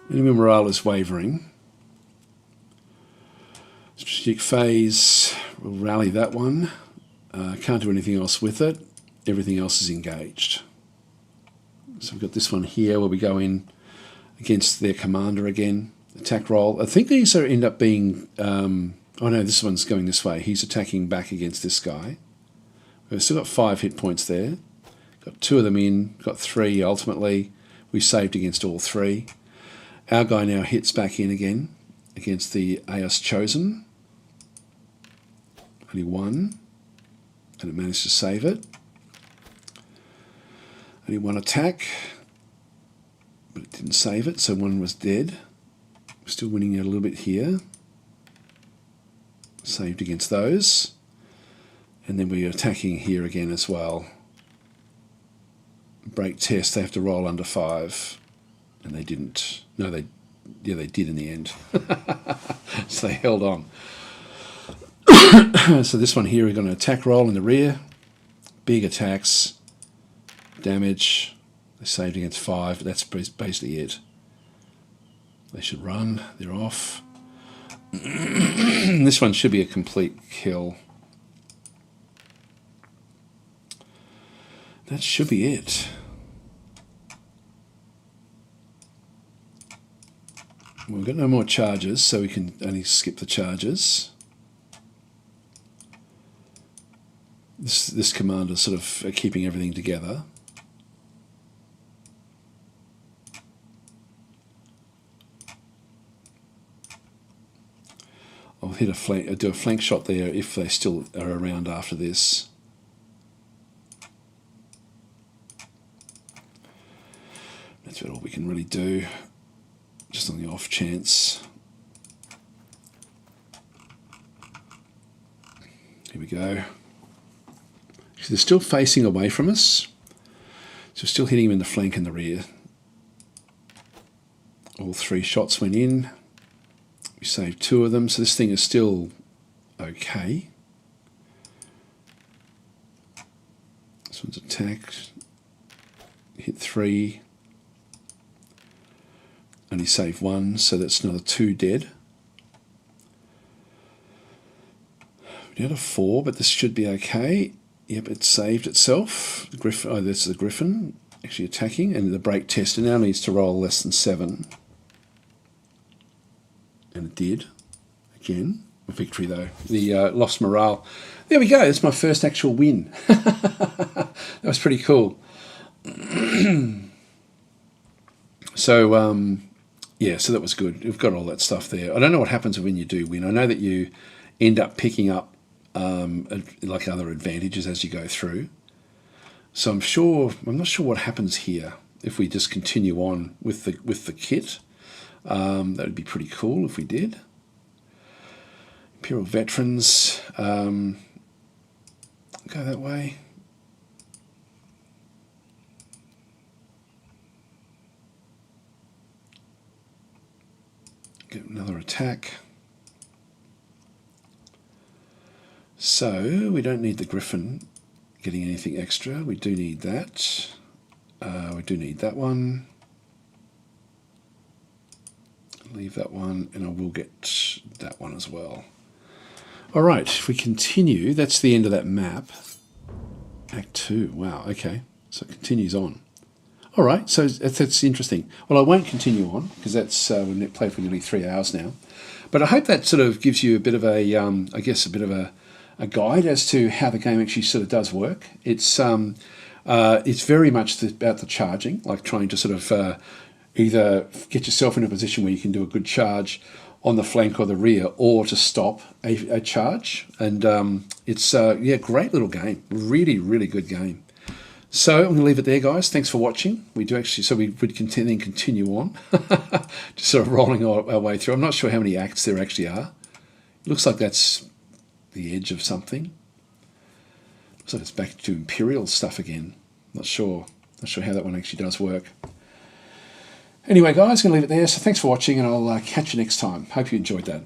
Enemy morale is wavering. Strategic phase, we'll rally that one. Can't do anything else with it. Everything else is engaged. So we've got this one here where we go in against their commander again. Attack roll. I think these are end up being... oh no, this one's going this way. He's attacking back against this guy. We've still got 5 hit points there. Got 2 of them in. Got 3 ultimately. We saved against all 3. Our guy now hits back in again against the AS Chosen. Only 1. And it managed to save it. Only 1 attack. But it didn't save it, so 1 was dead. We're still winning a little bit here. Saved against those. And then we're attacking here again as well. Break test, they have to roll under 5. And they didn't. No, they did in the end. So they held on. So this one here, we're going to attack roll in the rear. Big attacks. Damage. They saved against 5, but that's basically it. They should run. They're off. This one should be a complete kill. That should be it. We've got no more charges, so we can only skip the charges. This commander's sort of keeping everything together. I'll hit a flank, do a flank shot there if they still are around after this. That's about all we can really do, just on the off chance. Here we go. So they're still facing away from us, so we're still hitting them in the flank and the rear. All 3 shots went in. We saved 2 of them, so this thing is still okay. This one's attacked. Hit 3. Only saved 1, so that's another 2 dead. We had a 4, but this should be okay. Yep, it saved itself. The Griffin, oh, that's the Griffin actually attacking, and the break test. It now needs to roll less than 7. And it did. Again, a victory though. The lost morale. There we go. That's my first actual win. That was pretty cool. So, yeah, so that was good. We've got all that stuff there. I don't know what happens when you do win. I know that you end up picking up like other advantages as you go through. So I'm not sure what happens here if we just continue on with the kit. That would be pretty cool if we did. Imperial Veterans, go that way. Get another attack. So we don't need the Griffin getting anything extra. We do need that. We do need that one. Leave that one, and I will get that one as well. All right, if we continue, that's the end of that map. Act 2, wow, okay. So it continues on. All right, so that's interesting. Well, I won't continue on, because that's we've played for nearly 3 hours now. But I hope that sort of gives you a bit of a, I guess, a bit of a guide as to how the game actually sort of does work. It's very much about the charging, like trying to sort of either get yourself in a position where you can do a good charge on the flank or the rear, or to stop a charge. And it's yeah, great little game. Really, really good game. So I'm going to leave it there, guys. Thanks for watching. We do actually, so we would continue on, just sort of rolling our way through. I'm not sure how many acts there actually are. It looks like that's the edge of something. Looks like it's back to Imperial stuff again. Not sure how that one actually does work. Anyway, guys, going to leave it there. So thanks for watching, and I'll catch you next time. Hope you enjoyed that.